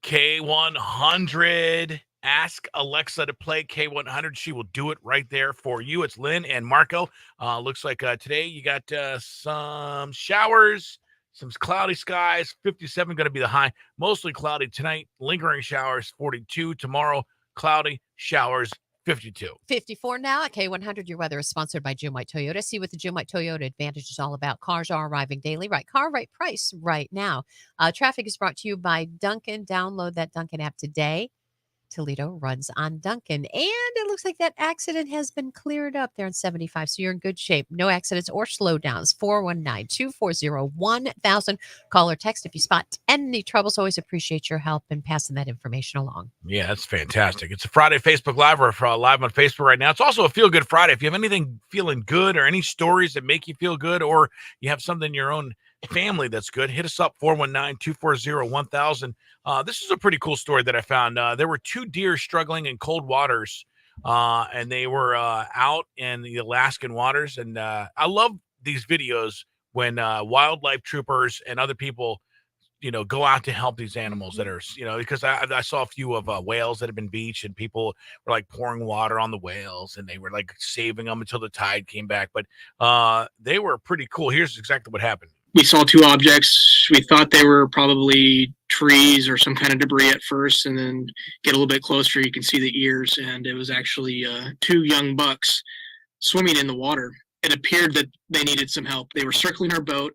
K100. Ask Alexa to play K100. She will do it right there for you. It's Lynn and Marco. Looks like today you got some showers, some cloudy skies. 57 going to be the high. Mostly cloudy tonight. Lingering showers, 42. Tomorrow, cloudy, showers, 52. 54 now at K100. Your weather is sponsored by June White Toyota. See what the June White Toyota Advantage is all about. Cars are arriving daily. Right car, right price right now. Traffic is brought to you by Duncan. Download that Duncan app today. Toledo runs on Duncan. And it looks like that accident has been cleared up there in 75. So you're in good shape. No accidents or slowdowns. 419-240-1000. Call or text if you spot any troubles. Always appreciate your help in passing that information along. Yeah, that's fantastic. It's a Friday Facebook Live. We're live on Facebook right now. It's also a Feel Good Friday. If you have anything feeling good or any stories that make you feel good, or you have something in your own family that's good, hit us up 419-240-1000. This is a pretty cool story that I found. There were two deer struggling in cold waters, and they were out in the Alaskan waters. And I love these videos when wildlife troopers and other people, go out to help these animals that are, because I saw a few of whales that have been beached, and people were like pouring water on the whales, and they were like saving them until the tide came back. But they were pretty cool. Here's exactly what happened. We saw two objects. We thought they were probably trees or some kind of debris at first, and then get a little bit closer, you can see the ears, and it was actually two young bucks swimming in the water. It appeared that they needed some help. They were circling our boat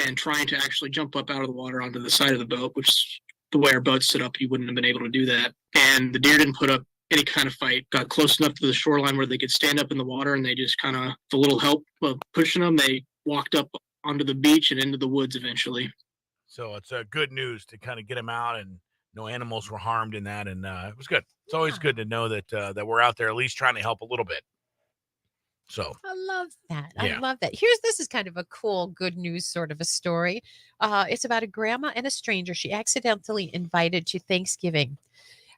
and trying to actually jump up out of the water onto the side of the boat, which the way our boat stood up, you wouldn't have been able to do that. And the deer didn't put up any kind of fight, got close enough to the shoreline where they could stand up in the water, and they just kind of, with a little help of pushing them, they walked up onto the beach and into the woods eventually. So it's good news to kind of get them out, and no animals were harmed in that, and it was good. It's always good to know that that we're out there at least trying to help a little bit. So I love that. Yeah. I love that. This is kind of a cool, good news sort of a story. It's about a grandma and a stranger she accidentally invited to Thanksgiving.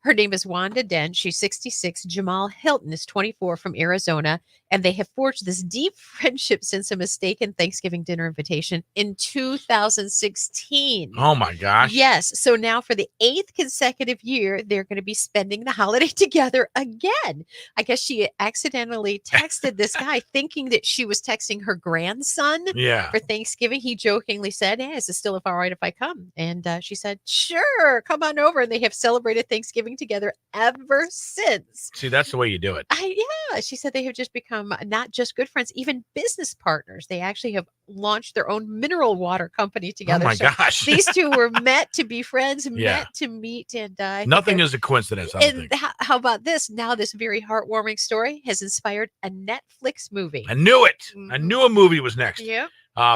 Her name is Wanda Dent. She's 66. Jamal Hilton is 24 from Arizona. And they have forged this deep friendship since a mistaken Thanksgiving dinner invitation in 2016. Oh, my gosh. Yes. So now for the 8th consecutive year, they're going to be spending the holiday together again. I guess she accidentally texted this guy thinking that she was texting her grandson for Thanksgiving. He jokingly said, "Hey, is it still all right if I come?" And she said, "Sure, come on over." And they have celebrated Thanksgiving together ever since. See, that's the way you do it. Yeah, she said they have just become not just good friends, even business partners. They actually have launched their own mineral water company together. Oh my gosh. These two were met to be friends, Yeah. met to meet. And Nothing is a coincidence. I don't and think. how about this? Now, this very heartwarming story has inspired a Netflix movie. I knew it. I knew a movie was next. Yeah.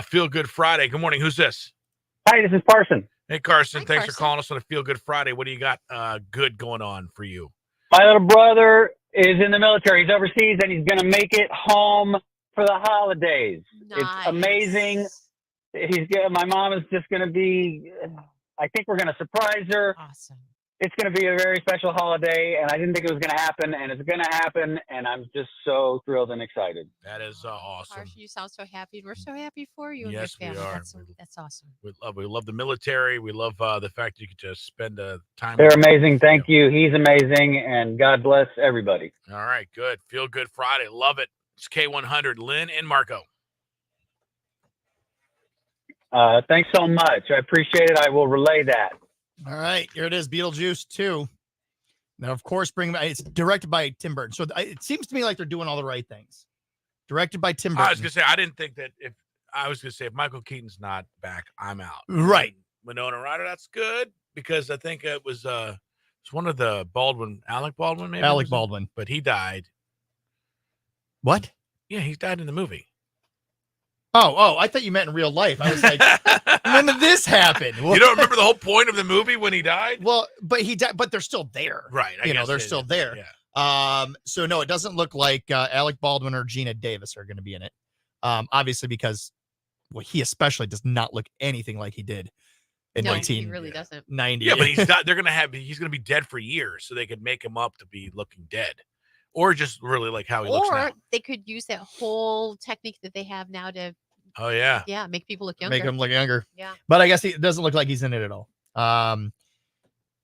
Feel Good Friday. Good morning. Who's this? Hi, this is Parson. Hey, Carson. Hi, Thanks for Carson. calling us on a Feel Good Friday. What do you got good going on for you? My little brother is in the military. He's overseas, and he's going to make it home for the holidays. It's amazing. My mom is just going to be, I think we're going to surprise her. Awesome. It's going to be a very special holiday, and I didn't think it was going to happen, and it's going to happen, and I'm just so thrilled and excited. That is awesome. Harsh, you sound so happy. And we're so happy for you Yes, we and your family. are. That's awesome. We love the military. We love the fact that you could just spend time. They're with them. amazing. Thank you. He's amazing, and God bless everybody. All right, good. Feel Good Friday. Love it. It's K100, Lynn and Marco. Thanks so much. I appreciate it. I will relay that. All right, here it is, Beetlejuice 2. Now, of course, it's directed by Tim Burton. So it seems to me like they're doing all the right things. Directed by Tim Burton. I was gonna say I didn't think that if Michael Keaton's not back, I'm out. Right. Winona Ryder. That's good because I think it was it's one of the Alec Baldwin, maybe. Alec Baldwin, but he died. What? Yeah, he died in the movie. Oh, I thought you meant in real life. I was like, when did this happen? You don't remember the whole point of the movie when he died? Well, but he died, but they're still there. Right. I You know, guess they're it still is. there. Yeah. So no, it doesn't look like Alec Baldwin or Gina Davis are going to be in it. Obviously because he especially does not look anything like he did in No, he really doesn't. 1990. Yeah, but he's not. He's going to be dead for years, so they could make him up to be looking dead, or just really like how he looks now. Or they could use that whole technique that they have now to Oh yeah, make people look younger. Make him look younger. Yeah. But I guess it doesn't look like he's in it at all.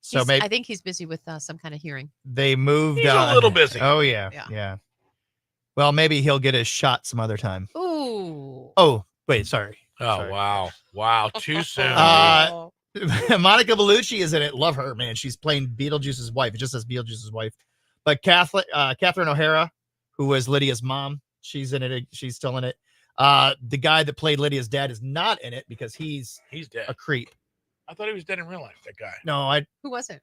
So maybe I think he's busy with some kind of hearing. they moved. He's a little busy. Oh yeah. Well, maybe he'll get his shot some other time. Ooh. Oh wait, sorry. Oh wow, too soon. Monica Bellucci is in it. Love her, man. She's playing Beetlejuice's wife. It just says Beetlejuice's wife. But Catherine O'Hara, who was Lydia's mom, she's in it. She's still in it. The guy that played Lydia's dad is not in it because he's dead. A creep. I thought he was dead in real life. That guy. No, Who was it?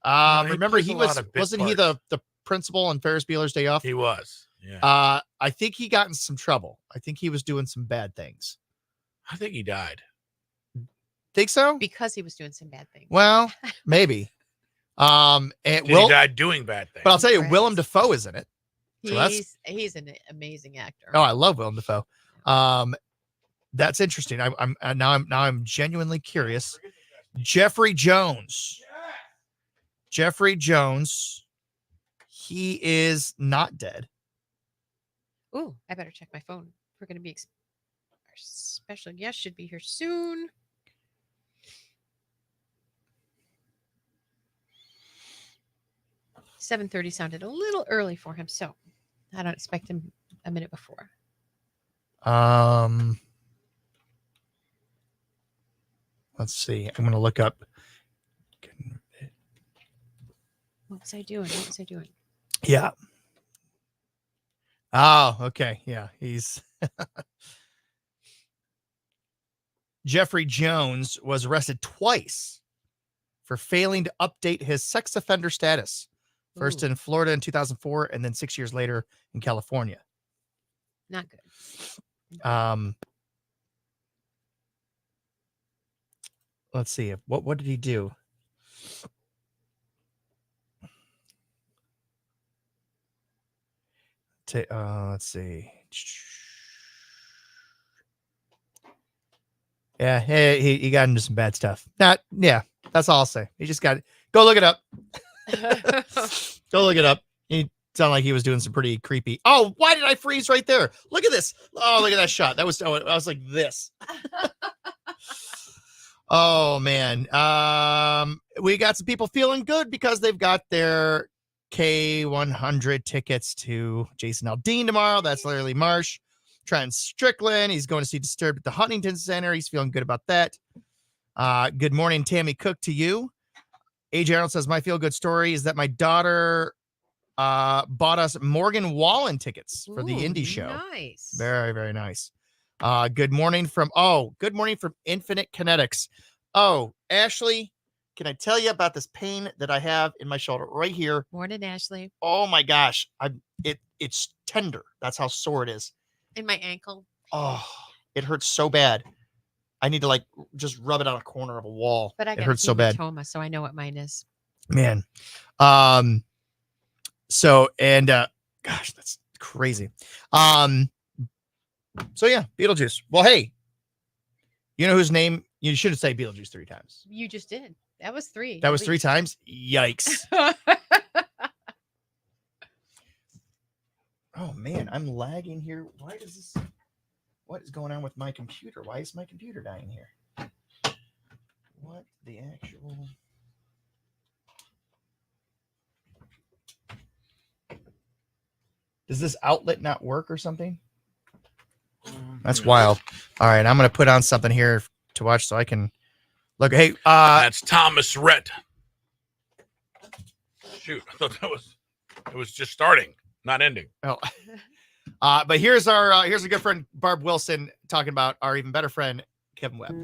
he remember plays he a lot was of bit wasn't he the principal on Ferris Bueller's Day Off? He was. Yeah. I think he got in some trouble. I think he was doing some bad things. I think he died. Think so? Because he was doing some bad things. Well, maybe. And He died doing bad things. But I'll tell you, Willem Dafoe is in it. So He's an amazing actor. Oh, I love Willem Dafoe. That's interesting. I'm genuinely curious. Jeffrey Jones. Jeffrey Jones. He is not dead. Ooh, I better check my phone. We're going to be our special guest should be here soon. $7:30 sounded a little early for him, so I don't expect him a minute before. Let's see. I'm going to look up. What was I doing? Yeah. Oh, okay. Yeah, he's Jeffrey Jones was arrested twice for failing to update his sex offender status. First in Florida in 2004 and then 6 years later in California. Not good. Let's see. What did he do? Let's see. Yeah, he got into some bad stuff. That's all I'll say. He just got go look it up. Go look it up. He sounded like he was doing some pretty creepy. Oh, why did I freeze right there? Look at this. Oh, look at that shot. I was like this. Oh man. We got some people feeling good because they've got their K100 tickets to Jason Aldean tomorrow. That's Larry Marsh. Trent Strickland. He's going to see Disturbed at the Huntington Center. He's feeling good about that. Good morning, Tammy Cook, to you. AJ Arnold says, my feel-good story is that my daughter bought us Morgan Wallen tickets for the indie show. Nice. Very, very nice. Good morning from Infinite Kinetics. Oh, Ashley, can I tell you about this pain that I have in my shoulder right here? Morning, Ashley. Oh my gosh. It's tender. That's how sore it is. In my ankle. Oh, it hurts so bad. I need to just rub it on a corner of a wall. But I it got hurts so bad. hematoma, so I know what mine is. Man. Gosh, that's crazy. So yeah, Beetlejuice. Well, hey, you know whose name you should say Beetlejuice 3 times. You just did. That was 3. That was 3 times. Yikes. Oh man, I'm lagging here. What is going on with my computer? Why is my computer dying here? What the actual... Does this outlet not work or something? That's wild. All right, I'm going to put on something here to watch so I can look. Hey, that's Thomas Rhett. Shoot, I thought it was just starting, not ending. Oh. But here's a good friend, Barb Wilson, talking about our even better friend, Kevin Webb.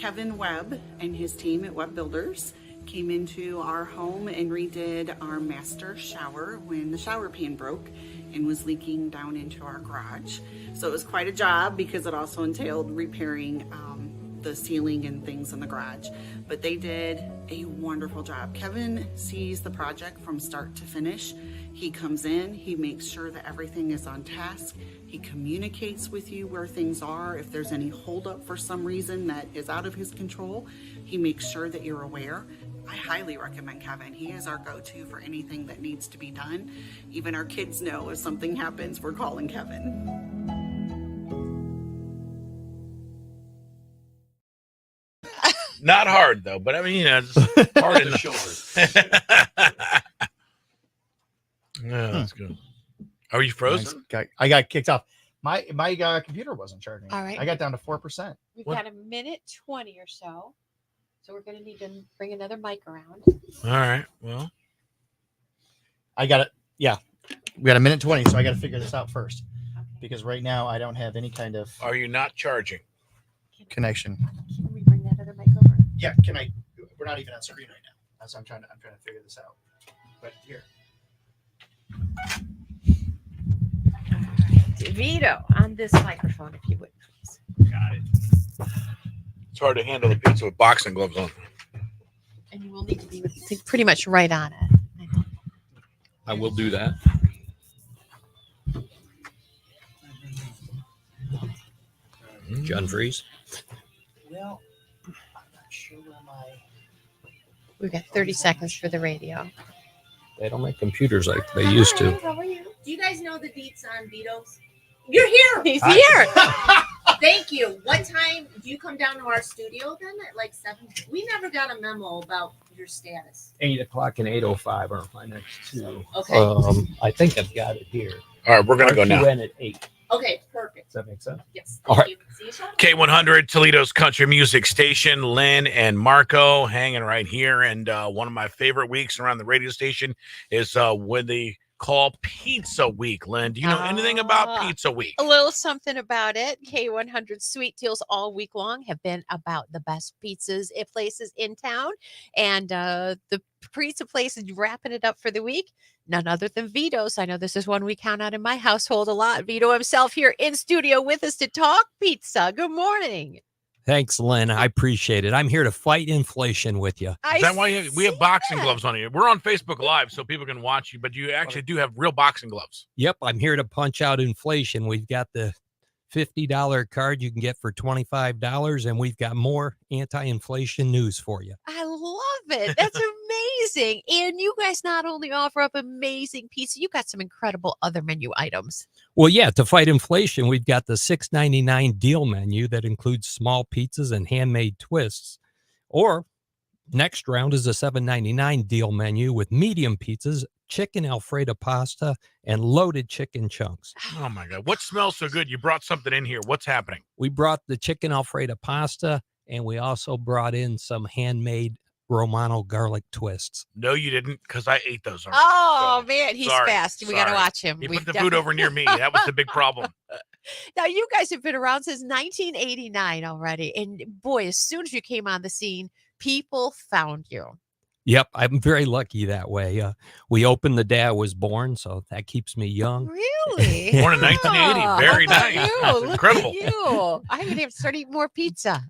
Kevin Webb and his team at Webb Builders came into our home and redid our master shower when the shower pan broke and was leaking down into our garage. So it was quite a job because it also entailed repairing the ceiling and things in the garage. But they did a wonderful job. Kevin sees the project from start to finish. He comes in, he makes sure that everything is on task. He communicates with you where things are. If there's any holdup for some reason that is out of his control, he makes sure that you're aware. I highly recommend Kevin. He is our go-to for anything that needs to be done. Even our kids know if something happens, we're calling Kevin. Not hard though, but I mean, it's hard in the shoulders. Yeah, that's good. Are you frozen? I got kicked off. My computer wasn't charging. All right. I got down to 4%. We've got a minute 20 or so. So we're going to need to bring another mic around. All right. Well, I got it. Yeah. We got a minute 20, so I got to figure this out first. Okay. Because right now I don't have any kind of. Are you not charging? Connection. Can we bring that other mic over? Yeah. Can I? We're not even on screen right now. That's what I'm trying to figure this out. But here. Vito, on this microphone, if you would, please. Got it. It's hard to handle the pizza with boxing gloves on. And you will need to be pretty much right on it. I will do that. John Freeze. Well, I'm not sure where my. We've got 30 seconds for the radio. They don't make computers like they used to. How are you? Do you guys know the deets on Vito's? You're here. He's here. Thank you. What time do you come down to our studio then at like 7? We never got a memo about your status. 8 o'clock and 8:05 are my next two. Okay. I think I've got it here. All right, we're gonna go now. RQN at 8. Okay, perfect. Does that make sense? Yes. All right. See you shortly. K100, Toledo's country music station. Lynn and Marco hanging right here. And one of my favorite weeks around the radio station is when they call Pizza Week. Lynn, do you know anything about Pizza Week? A little something about it. K100 sweet deals all week long have been about the best pizzas at places in town. And the pizza place is wrapping it up for the week. None other than Vito's. I know this is one we count out in my household a lot. Vito himself here in studio with us to talk pizza. Good morning. Thanks, Lynn. I appreciate it. I'm here to fight inflation with you. Is that why we have boxing gloves on you? We're on Facebook Live so people can watch you, but you actually do have real boxing gloves. Yep, I'm here to punch out inflation. We've got the $50 card you can get for $25, and we've got more anti-inflation news for you. I love it. That's amazing. And you guys not only offer up amazing pizza, you got some incredible other menu items. Well, yeah, to fight inflation, we've got the $6.99 deal menu that includes small pizzas and handmade twists. Or next round is a $7.99 deal menu with medium pizzas, chicken Alfredo pasta, and loaded chicken chunks. Oh my God. What smells so good? You brought something in here. What's happening? We brought the chicken Alfredo pasta, and we also brought in some handmade Romano garlic twists. No, you didn't, because I ate those already. Oh, man, he's Sorry. fast. We got to watch him. He put the food over near me. That was the big problem. Now, you guys have been around since 1989 already. And boy, as soon as you came on the scene, people found you. Yep, I'm very lucky that way. We opened the day I was born, so that keeps me young. Really? Born in 1980. Very nice. That's incredible. Look at you. I'm going to have to start eating more pizza.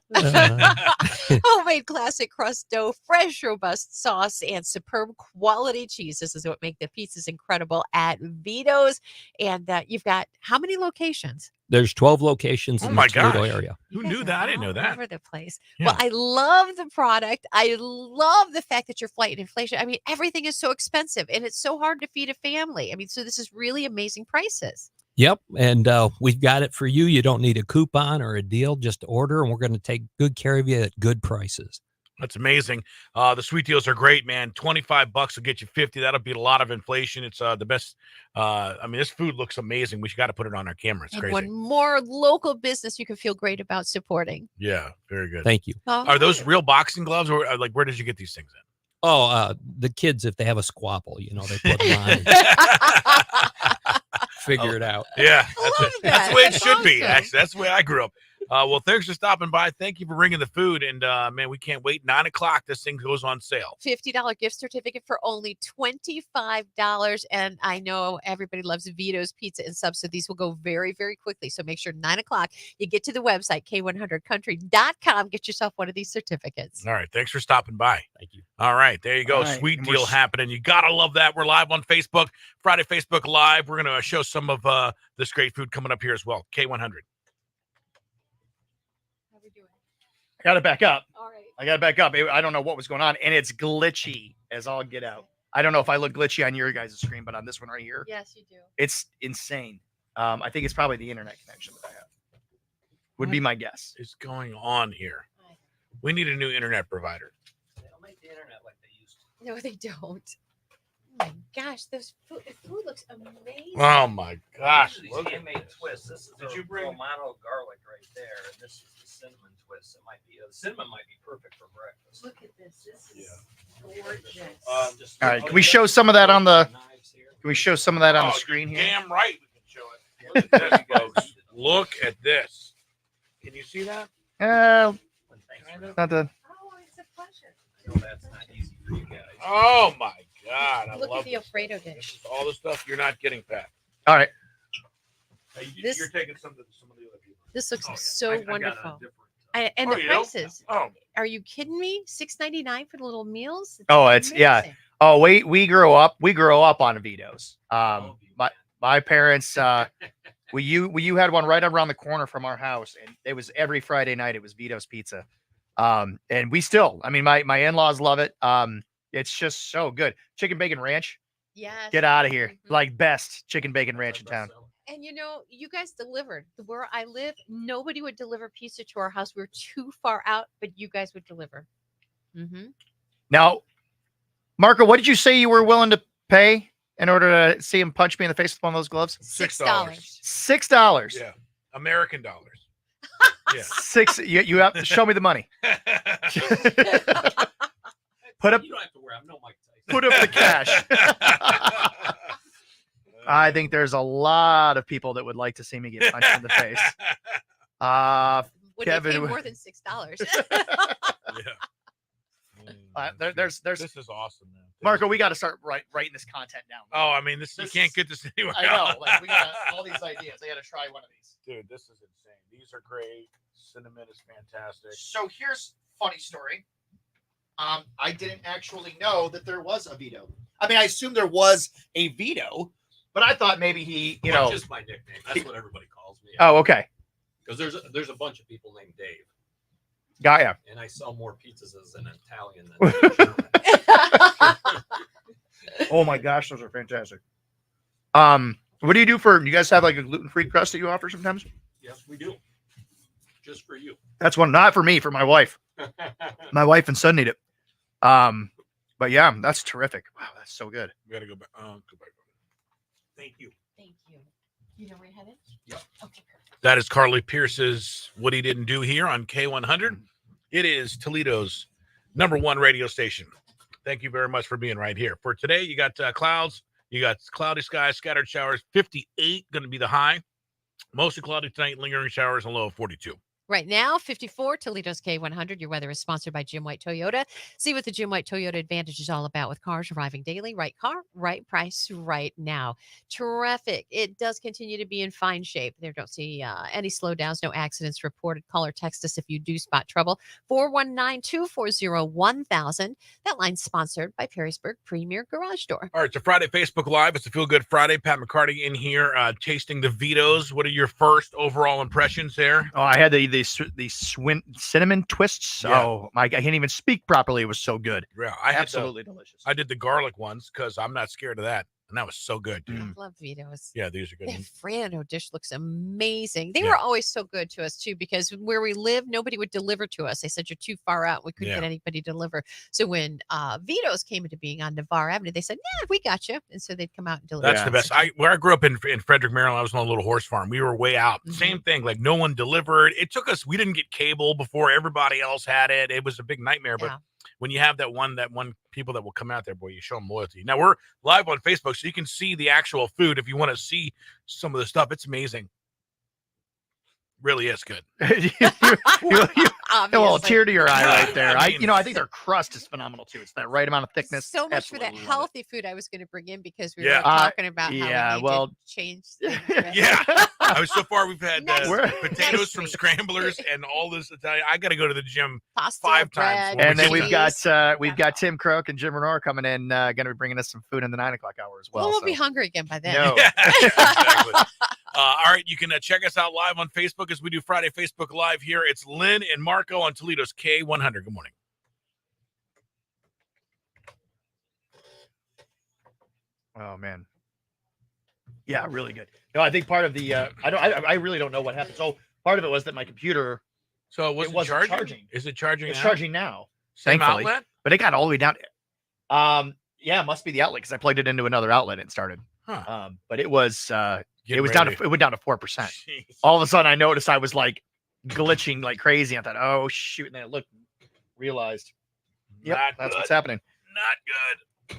Homemade classic crust dough, fresh, robust sauce, and superb quality cheese. This is what makes the pizzas incredible at Vito's. And you've got how many locations? There's 12 locations in the Toledo area. Who knew that? I didn't know that. All over the place. Yeah. Well, I love the product. I love the fact that you're fighting inflation. I mean, everything is so expensive and it's so hard to feed a family. I mean, so this is really amazing prices. Yep, and we've got it for you. You don't need a coupon or a deal. Just order, and we're going to take good care of you at good prices. That's amazing. The sweet deals are great, man. $25 will get you 50. That'll beat a lot of inflation. It's the best. I mean, this food looks amazing. We got to put it on our camera. It's And crazy. one more local business you can feel great about supporting. Yeah, very good. Thank you. Are those real boxing gloves, or like where did you get these things in? Oh, the kids, if they have a squabble, you know, they put them on and figure it out. Yeah, that's the way it should be. awesome. Actually, that's the way I grew up. Well, thanks for stopping by. Thank you for bringing the food. And man, we can't wait. 9 o'clock, this thing goes on sale. $50 gift certificate for only $25. And I know everybody loves Vito's Pizza and Subs, so these will go very, very quickly. So make sure 9 o'clock, you get to the website, k100country.com. Get yourself one of these certificates. All right. Thanks for stopping by. Thank you. All right. There you go. All right, Sweet and deal happening. You got to love that. We're live on Facebook, Friday Facebook Live. We're going to show some of this great food coming up here as well. K100. I got to back up. All right. I got to back up. I don't know what was going on, and it's glitchy as all get out. I don't know if I look glitchy on your guys' screen, but on this one right here, Yes, you do. it's insane. I think it's probably the internet connection that I have. Would be my guess. Is going on here? We need a new internet provider. No, they don't. Oh my gosh, the food looks amazing. Oh my gosh. These Look at handmade twists. This is Did the you bring- Romano garlic right there, and this is the cinnamon twist. It might be the cinnamon might be perfect for breakfast. Look at this. This is gorgeous. All right, can we show some of that on the? Can we show some of that on the Oh, screen you're here? damn right we can show it. Look at this, folks. Look at this. Can you see that? Not the. Oh, it's a pleasure. I know that's not easy for you guys. Oh my God. I Look love at the this. Alfredo dish. All the stuff you're not getting, Pat. All right. Hey, This- you're taking some of the other people. This looks Oh, yeah. so I got a wonderful. different- And Oh, the you don't? prices. Oh. Are you kidding me? $6.99 for the little meals? Oh, it's yeah. amazing. Oh, we grew up on Vito's. My parents you had one right around the corner from our house, and it was every Friday night. It was Vito's Pizza. And we still, I mean, my in-laws love it. It's just so good. Chicken bacon ranch. Yes. Get out of here. Like best chicken bacon ranch in town. And you know, you guys delivered. Where I live, nobody would deliver pizza to our house. We were too far out, but you guys would deliver. Mm-hmm. Now, Marco, what did you say you were willing to pay in order to see him punch me in the face with one of those gloves? $6. $6. Yeah. American dollars. Yeah. You have to show me the money. Put up. You don't have to wear. I'm no Mike Tyson. Put up the cash. I think there's a lot of people that would like to see me get punched in the face. Would Kevin, they pay more than $6? there's This is awesome, man. Marco. We got to start writing this content down. Oh, I mean, you can't get this anywhere. I know. Like, we got all these ideas. I got to try one of these. Dude, this is insane. These are great. Cinnamon is fantastic. So here's funny story. I didn't actually know that there was a Vito. I mean, I assumed there was a Vito, but I thought maybe he, Well, just my nickname. That's what everybody calls me. Oh, okay. Because there's a bunch of people named Dave, Got ya. and I sell more pizzas as an Italian than Oh my gosh, those are fantastic. What do you do for? You guys have like a gluten-free crust that you offer sometimes? Yes, we do. Just for you. That's one, not for me, for my wife. My wife and son need it. But yeah, that's terrific. Wow, that's so good. We got to go back. Go back. Thank you. Thank you. You know where you're headed? Yep. Okay. That is Carly Pierce's What He Didn't Do Here on K100. It is Toledo's #1 radio station. Thank you very much for being right here. For today, you got clouds. You got cloudy skies, scattered showers. 58 going to be the high. Mostly cloudy tonight, lingering showers, and low of 42. Right now, 54, Toledo's K100. Your weather is sponsored by Jim White Toyota. See what the Jim White Toyota Advantage is all about with cars arriving daily. Right car, right price, right now. Traffic, it does continue to be in fine shape. There don't see any slowdowns, no accidents reported. Call or text us if you do spot trouble. 419-240-1000. That line's sponsored by Perrysburg Premier Garage Door. All right, it's a Friday Facebook Live. It's a Feel Good Friday. Pat McCarty in here tasting the Vitos. What are your first overall impressions there? Oh, I had the cinnamon twists. Yeah. Oh my! I can't even speak properly. It was so good. Yeah, I had Absolutely delicious. I did the garlic ones because I'm not scared of that, and that was so good, dude. I love Vito's. Yeah, these are good. That Frano dish looks amazing. They were always so good to us too, because where we live, nobody would deliver to us. They said you're too far out. We couldn't get anybody to deliver. So when Vito's came into being on Navarre Avenue, they said, "Yeah, we got you," and so they'd come out and deliver. That's the best. Where I grew up in Frederick, Maryland, I was on a little horse farm. We were way out. Same thing. Like no one delivered. It took us. We didn't get cable before everybody else had it. It was a big nightmare. But when you have that one people that will come out there, boy, you show them loyalty. Now we're live on Facebook, so you can see the actual food if you want to see some of the stuff. It's amazing. really is good. A little tear to your eye right there. I mean- I think their crust is phenomenal too. It's that right amount of thickness. So much for that Absolutely love healthy food I was going to bring in because we Yeah. were talking about yeah, how we well- need to change things. Yeah. So far we've had potatoes next from week. scramblers and all this Italian. I got to go to the gym Pasta, 5 bread, times. And then Cheese. we've got Tim Croak and Jim Brunor coming in, going to be bringing us some food in the 9 o'clock hour as well. Well, we'll so. be hungry again by then. No. Yeah, exactly. All right, you can check us out live on Facebook as we do Friday Facebook Live here. It's Lynn and Marco on Toledo's K100. Good morning. Oh man. Yeah, really good. No, I think part of the I really don't know what happened. So part of it was that my computer So it wasn't charging? Is it charging It's now? charging now. Same thankfully. outlet? But it got all the way down. Yeah, it must be the outlet because I plugged it into another outlet and it started. Huh. But it was Getting down ready. to it went down to 4%. All of a sudden I noticed I was like glitching like crazy. I thought, oh shoot, and then I realized. Yep, Not that's good. what's happening. Not good.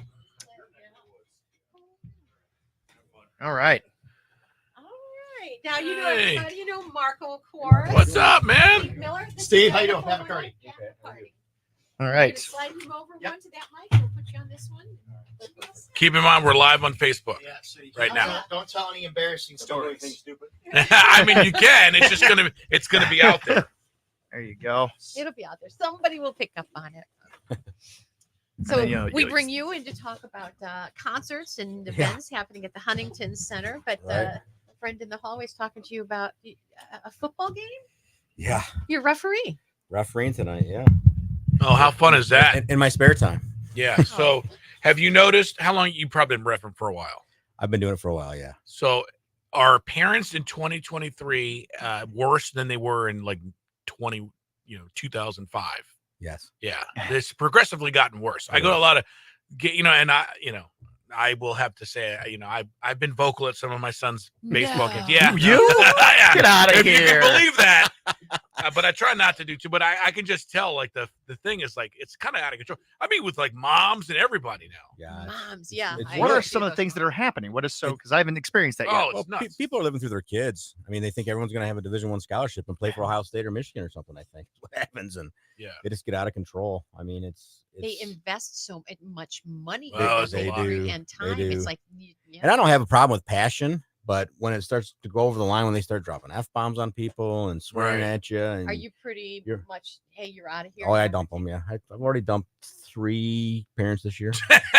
All right. Now you know Hey. everybody. You know Marco, of course. What's up, man? Steve Miller. This Steve, is how you doing? Marco Have a Miller. curry. Yeah, party. All I'm right. gonna slide him over one to that mic. We'll put you on this one. Keep in mind, we're live on Facebook right now. Don't tell any embarrassing stories. I mean, you can. It's just gonna be out there. There you go. It'll be out there. Somebody will pick up on it. So Yeah, we yeah. bring you in to talk about concerts and Yeah. events happening at the Huntington Center. But Right. a friend in the hallway is talking to you about a football game. Yeah. You're referee. Refereeing tonight. Yeah. Oh, how fun is that? In my spare time. Yeah. So, have you noticed how long you probably been repping for a while? I've been doing it for a while. Yeah. So, are parents in 2023 worse than they were in like 2005? Yes. Yeah, it's progressively gotten worse. I go to a lot of, and I will have to say, I've been vocal at some of my son's baseball games. Yeah, You? Yeah. Get outta If you here. can believe that. But I try not to do too. But I can just tell, like the thing is like it's kind of out of control. I mean, with like moms and everybody now. Yeah. Moms, yeah. What are some of the things that are happening? What is so? Because I haven't experienced that yet. Oh, Well, it's nuts. people are living through their kids. I mean, they think everyone's going to have a Division I scholarship and play for Ohio State or Michigan or something. I think what happens, and Yeah. they just get out of control. I mean, They invest so much money Well, in it's a it lot. and time. They It's do. like, and I don't have a problem with passion, but when it starts to go over the line, when they start dropping F-bombs on people and swearing Right. at you, and are you pretty you're- much? Hey, you're out of here. oh, I dump them. Yeah, I've already dumped 3 parents this year.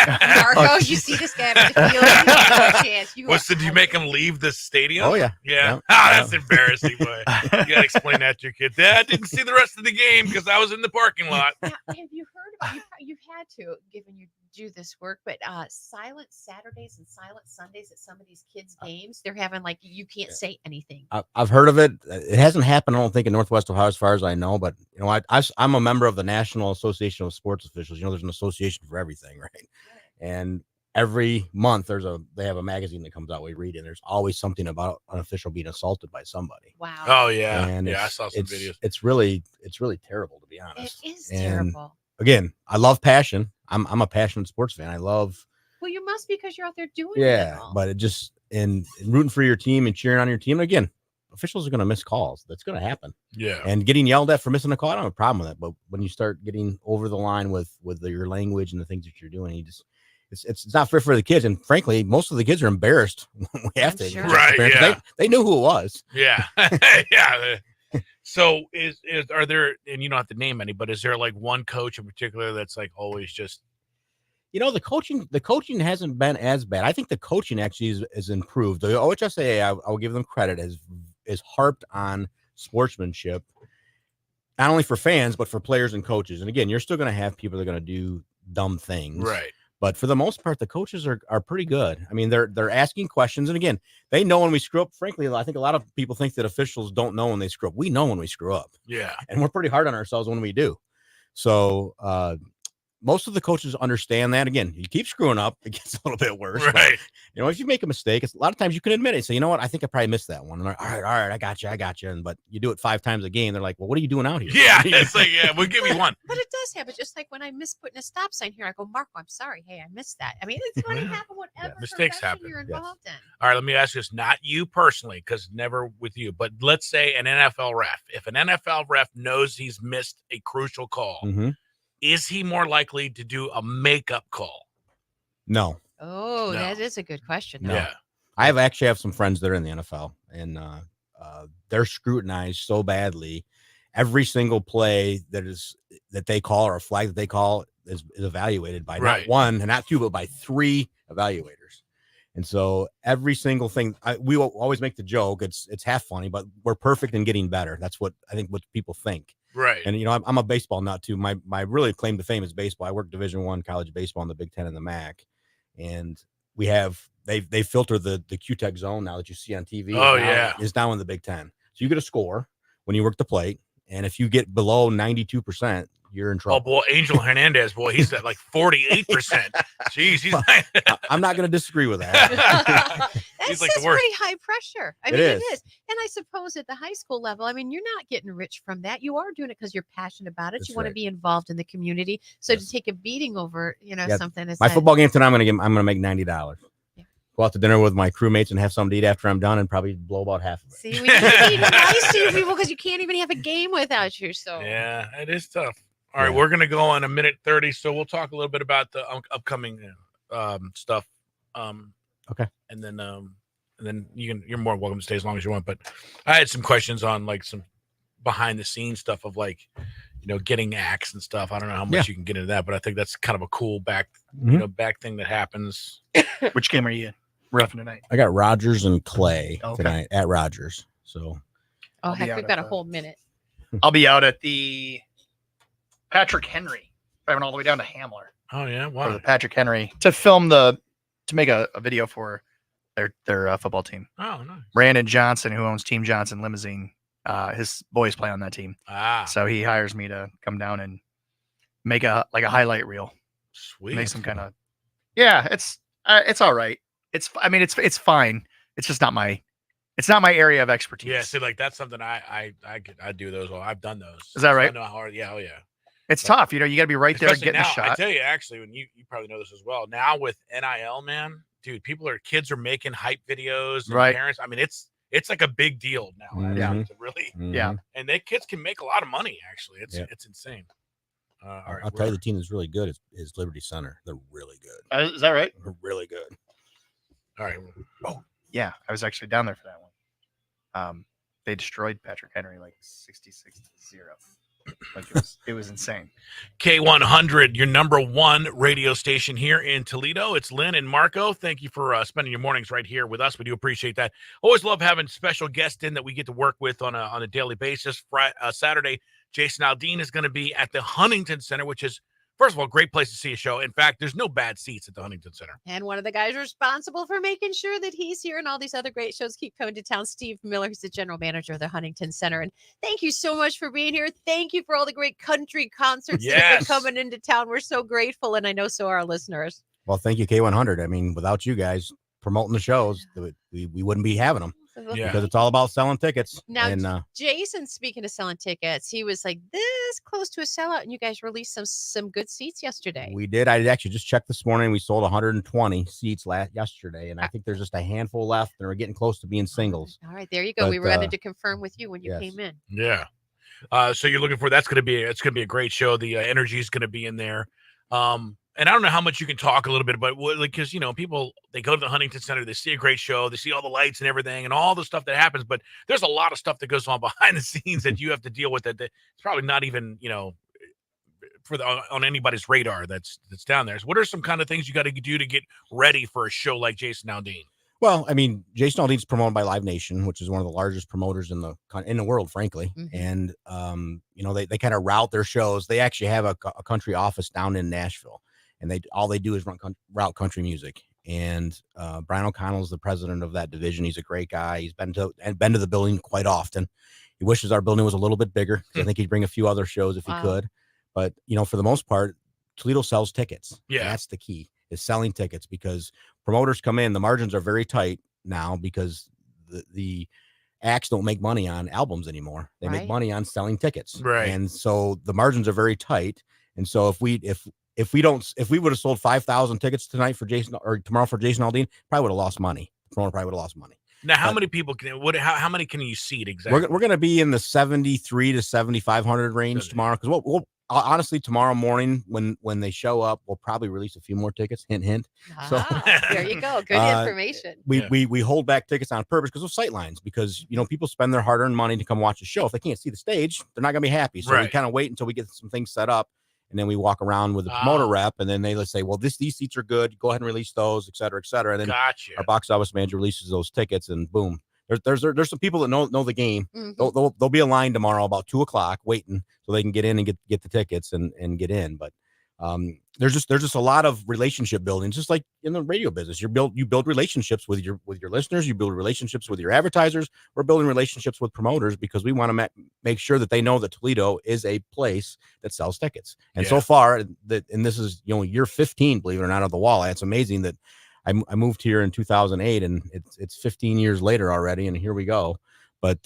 Marco, you see this guy with the feeling. You have no chance. You Did you make them leave the stadium? Oh, yeah. Yeah. Yeah. Ah, that's embarrassing, boy. You gotta explain that to your kid. Dad didn't see the rest of the game because I was in the parking lot. Now, have you heard about? You've had to, given you do this work, but silent Saturdays and silent Sundays at some of these kids' games, they're having like you can't say anything. I've heard of it. It hasn't happened, I don't think, in Northwest Ohio as far as I know. But I'm a member of the National Association of Sports Officials. There's an association for everything, right? And every month they have a magazine that comes out. We read it. And there's always something about an official being assaulted by somebody. Wow. Oh yeah. And Yeah, I it's- saw some it's- videos. It's really terrible, to be It honest. is And terrible. again, I love passion. I'm a passionate sports fan. I love. Well, you must because you're out there doing it. Yeah, all. but it just and rooting for your team and cheering on your team. Again, officials are going to miss calls. That's going to happen. Yeah. And getting yelled at for missing a call, I don't have a problem with that. But when you start getting over the line with your language and the things that you're doing, it's not fair for the kids. And frankly, most of the kids are embarrassed when we have to. sure. Right, yeah. They knew who it was. Yeah. Yeah. So are there, and you don't have to name any, but is there like one coach in particular that's like always just The coaching hasn't been as bad. I think the coaching actually is improved. The OHSAA, I'll give them credit, is harped on sportsmanship, not only for fans, but for players and coaches. And again, you're still going to have people that are going to do dumb things. right? But for the most part, the coaches are pretty good. I mean, they're asking questions. And again, they know when we screw up. Frankly, I think a lot of people think that officials don't know when they screw up. We know when we screw up. Yeah. And we're pretty hard on ourselves when we do. So most of the coaches understand that. Again, you keep screwing up, it gets a little bit worse. Right. But, you know, if you make a mistake, it's a lot of times you can admit it. Say, you know what, I think I probably missed that one. And they're like, all right, I got you. And but you do it 5 times a game. They're like, well, what are you doing out here? Yeah, it's like, yeah, we'll give you one. But it does happen. Just like when I miss putting a stop sign here, I go, Marco, I'm sorry. Hey, I missed that. I mean, it's going to happen whatever Mistakes profession happen. you're involved in. All right, let me ask you this, not you personally, because never with you, but let's say an NFL ref. If an NFL ref knows he's missed a crucial call, is he more likely to do a makeup call? No. Oh, that is a good question. No. Yeah. I actually have some friends that are in the NFL, and they're scrutinized so badly. Every single play that they call, or a flag that they call, is evaluated by not one and not two, but by 3 evaluators. And so every single thing, we will always make the joke. It's half funny, but we're perfect in getting better. That's what I think. What people think. Right. And you know, I'm a baseball nut too. My really claim to fame is baseball. I work Division I college baseball in the Big Ten and the MAC, and we have they filter the Q-Tech zone now that you see on TV. Oh, yeah. Is now in the Big Ten. So you get a score when you work the plate, and if you get below 92%, you're in trouble. Oh boy, Angel Hernandez, boy, he's at like 48%. Jeez, he's I'm not going to disagree with that. That's like the just worst. pretty high pressure. I It mean, it is. is. And I suppose at the high school level, I mean, you're not getting rich from that. You are doing it because you're passionate about it. That's you want to right. be involved in the community. So to take a beating over, Yeah, something is my football game tonight. I'm going to make $90. Go out to dinner with my crewmates and have something to eat after I'm done, and probably blow about half of it. See, we need to be nice to people because you can't even have a game without you. So Yeah, it is tough. All right, we're gonna go on a minute 30, so we'll talk a little bit about the upcoming stuff. Okay, and then you're more welcome to stay as long as you want. But I had some questions on like some behind the scenes stuff of like, getting acts and stuff. I don't know how much you can get into that, but I think that's kind of a cool back thing that happens. Which game are you roughing tonight? I got Rogers and Clay Okay. tonight at Rogers. So heck, we've got a whole minute. I'll be out at the Patrick Henry, driving all the way down to Hamler. Oh yeah, For wow. the Patrick Henry to make a video for their football team. Oh, nice. Brandon Johnson, who owns Team Johnson Limousine, his boys play on that team. So he hires me to come down and make a highlight reel. Sweet. Make some kind of it's all right. It's fine. It's just not my area of expertise. Yeah, see, like that's something I do those. Well, I've done those. Is that So right? I know how hard. Yeah, oh yeah. It's tough. You got to be right there Especially getting now, a shot. I tell you, actually, when you probably know this as well. Now with NIL, man, dude, kids are making hype videos. And Right. Parents. I mean, it's like a big deal now. Mhm. It's really. Yeah. And kids can make a lot of money. Actually, it's insane. All right, I'll tell you, the team that's really good is Liberty Center. They're really good. Is that right? They're really good. All right. Oh, yeah. I was actually down there for that one. They destroyed Patrick Henry like 66-0. Like it was insane. K100, your number one radio station here in Toledo. It's Lynn and Marco. Thank you for spending your mornings right here with us. We do appreciate that. Always love having special guests in that we get to work with on a daily basis. Saturday, Jason Aldean is going to be at the Huntington Center, which is, first of all, a great place to see a show. In fact, there's no bad seats at the Huntington Center. And one of the guys responsible for making sure that he's here and all these other great shows keep coming to town, Steve Miller, who's the general manager of the Huntington Center. And thank you so much for being here. Thank you for all the great country concerts that have been coming into town. We're so grateful, and I know so are our listeners. Well, thank you, K100. I mean, without you guys promoting the shows, we wouldn't be having them. Yeah. Because it's all about selling tickets. Now, And Jason, speaking of selling tickets, he was like this close to a sellout, and you guys released some good seats yesterday. we did. I actually just checked this morning. We sold 120 seats yesterday, and I think there's just a handful left, and we're getting close to being singles. All right, there you go. But, we wanted to confirm with you when you yes. came in. Yeah. So you're looking for it's going to be a great show. The energy is going to be in there. And I don't know how much you can talk a little bit about because people, they go to the Huntington Center, they see a great show, they see all the lights and everything and all the stuff that happens, but there's a lot of stuff that goes on behind the scenes that you have to deal with that it's probably not even on anybody's radar that's down there. So what are some kind of things you got to do to get ready for a show like Jason Aldean? Well, I mean, Jason Aldean's promoted by Live Nation, which is one of the largest promoters in the world, frankly. Mm-hmm. And they kind of route their shows. They actually have a country office down in Nashville, and all they do is route country music. And Brian O'Connell is the president of that division. He's a great guy. He's been to the building quite often. He wishes our building was a little bit bigger, because I think he'd bring a few other shows if he could. But for the most part, Toledo sells tickets. Yeah. And that's the key, is selling tickets, because promoters come in, the margins are very tight now because the acts don't make money on albums anymore. They make money on selling tickets. Right. And so the margins are very tight. And so if we would have sold 5,000 tickets tonight for Jason, or tomorrow for Jason Aldean, probably would have lost money. The promoter probably would have lost money. Now, how many people how many can you seat exactly? We're going to be in the 73 to 7,500 range tomorrow. Cause we'll honestly, tomorrow morning when they show up, we'll probably release a few more tickets. Hint, hint. There you go. Good information. We hold back tickets on purpose because of sight lines, because, people spend their hard-earned money to come watch the show. If they can't see the stage, they're not going to be happy. So we kind of wait until we get some things set up, and then we walk around with the promoter rep, and then let's say, well, these seats are good. Go ahead and release those, et cetera, et cetera. And then our box office manager releases those tickets, and boom. There's some people that know the game. Mm-hmm. There'll be a line tomorrow about 2:00 waiting so they can get in and get the tickets and get in. But there's just a lot of relationship building, just like in the radio business. You build relationships with your listeners. You build relationships with your advertisers. We're building relationships with promoters because we want to make sure that they know that Toledo is a place that sells tickets. And so far, and this is year 15, believe it or not, of the Walleye. It's amazing that I moved here in 2008, and it's 15 years later already, and here we go. But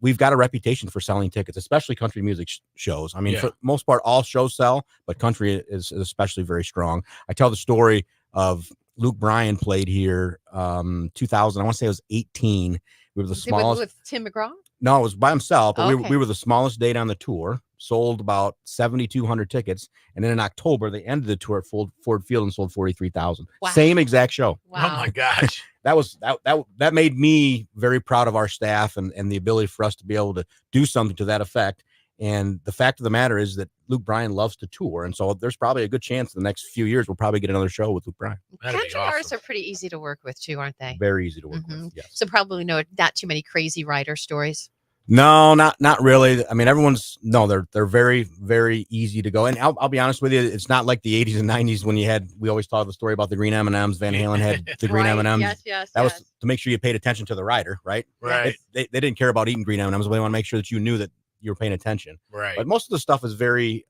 we've got a reputation for selling tickets, especially country music shows. I mean, for the most part, all shows sell, but country is especially very strong. I tell the story of Luke Bryan played here 2000. I want to say it was 18. We were the smallest. With Tim McGraw? No, it was by himself. But Okay. we were the smallest date on the tour. Sold about 7,200 tickets, and then in October they ended the tour at Ford Field and sold 43,000. Wow. Same exact show. Wow. Oh my gosh. That made me very proud of our staff and the ability for us to be able to do something to that effect. And the fact of the matter is that Luke Bryan loves to tour, and so there's probably a good chance in the next few years we'll probably get another show with Luke Bryan. Country artists are pretty easy to work with too, aren't they? Very easy to work with. Yes. So probably not too many crazy writer stories. No, not really. I mean, they're very, very easy to go. And I'll be honest with you, it's not like the 80s and 90s when we always tell the story about the green M&Ms. Van Halen had the green M&Ms. Yes. That was to make sure you paid attention to the rider, right? Right. They didn't care about eating green M&Ms, but they want to make sure that you knew that you were paying attention. Right. But most of the stuff is very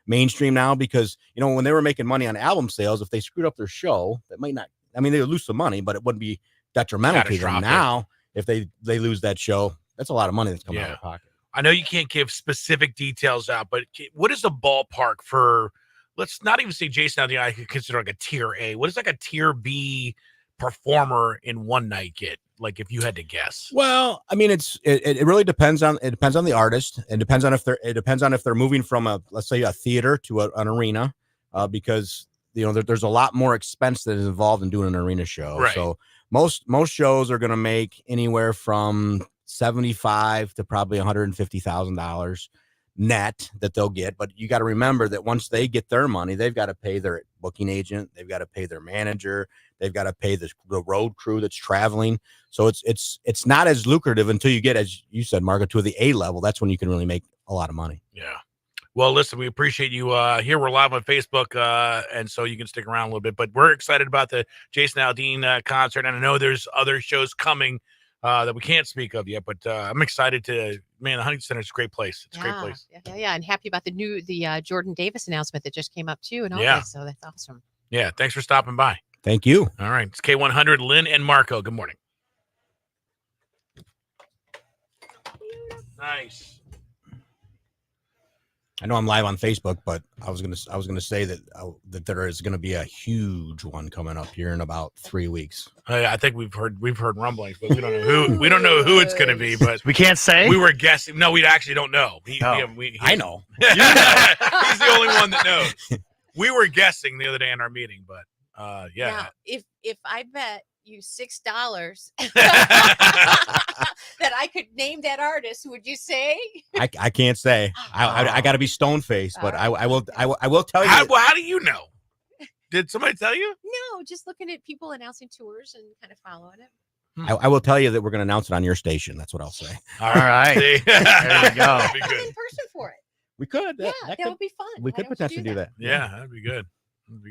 mainstream now because, when they were making money on album sales, if they screwed up their show, that might not, I mean, they would lose some money, but it wouldn't be detrimental to them. Now, if they lose that show, that's a lot of money that's coming out of their pocket. I know you can't give specific details out, but what is the ballpark for, let's not even say Jason Aldean, I could consider like a tier A. What is like a tier B performer in one night get? Like if you had to guess. Well, I mean, it really depends on the artist, and depends on if they're moving from let's say a theater to an arena, because there's a lot more expense that is involved in doing an arena show. Right. So most shows are going to make anywhere from $75,000 to probably $150,000 net that they'll get. But you got to remember that once they get their money, they've got to pay their booking agent, they've got to pay their manager, they've got to pay the road crew that's traveling. So it's not as lucrative until you get, as you said, Margo, to the A level. That's when you can really make a lot of money. Yeah. Well, listen, we appreciate you here. We're live on Facebook, and so you can stick around a little bit. But we're excited about the Jason Aldean concert, and I know there's other shows coming that we can't speak of yet. But I'm excited the Huntington Center is a great place. It's a great place. Yeah, and happy about the Jordan Davis announcement that just came up too, and all Yeah. that. So that's awesome. Yeah, thanks for stopping by. Thank you. All right, it's K100, Lynn and Marco. Good morning. Nice. I know I'm live on Facebook, but I was gonna say that there is gonna be a huge one coming up here in about 3 weeks. I think we've heard rumblings, but we don't know who. We don't know who it's gonna be, but we can't say. We were guessing. No, we actually don't know. I know. He's the only one that knows. We were guessing the other day in our meeting, but yeah. Now, if I bet you $6 that I could name that artist, would you say? I can't say. I got to be stone faced, but I will tell you. How do you know? Did somebody tell you? No, just looking at people announcing tours and kind of following it. I will tell you that we're going to announce it on your station. That's what I'll say. All right. There you go. That'd be Come good. in person for it. We could. Yeah, that would be fun. We Why could don't you potentially do that. Yeah, that'd be good.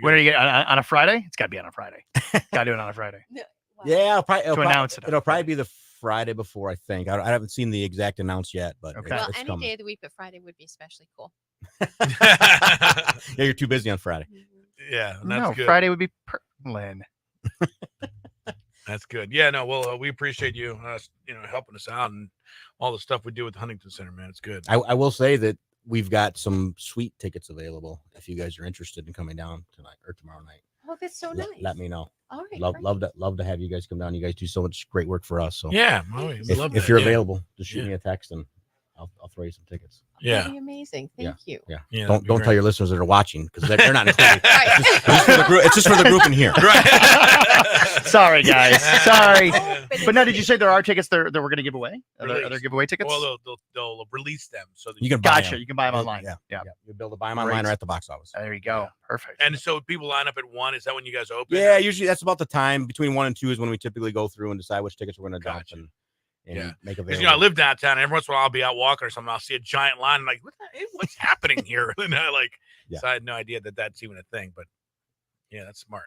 When are you on a Friday? It's got to be on a Friday. Got to do it on a Friday. No, wow. Yeah, it'll probably be the Friday before. I think I haven't seen the exact announce yet, but Okay. Well, it's any coming. day of the week, but Friday would be especially cool. Yeah, you're too busy on Friday. Yeah, that's No, good. Friday would be Lynn. That's good. Yeah, no, well, we appreciate you, helping us out and all the stuff we do with the Huntington Center, man. It's good. I will say that we've got some sweet tickets available if you guys are interested in coming down tonight or tomorrow night. Oh, that's so nice. Let me know. All right. Love to have you guys come down. You guys do so much great work for us. So yeah, if you're available, just shoot me a text and I'll throw you some tickets. Yeah, that'd be amazing. Thank you. Yeah. Don't tell your listeners that are watching because they're not included. It's just for the group in here. Right. Sorry, guys. Sorry. But now, did you say there are tickets that we're going to give away? Are there giveaway tickets? Well, they'll release them so that you can buy them. You can buy them online. Yeah. You'll be able to buy them online or at the box office. There you go. Perfect. And so people line up at 1. Is that when you guys open? Yeah, usually that's about the time between 1 and 2 is when we typically go through and decide which tickets we're going to dump and make available. Because I live downtown, and every once in a while I'll be out walking or something. I'll see a giant line. I'm like, what's happening here? And so I had no idea that that's even a thing. But yeah, that's smart.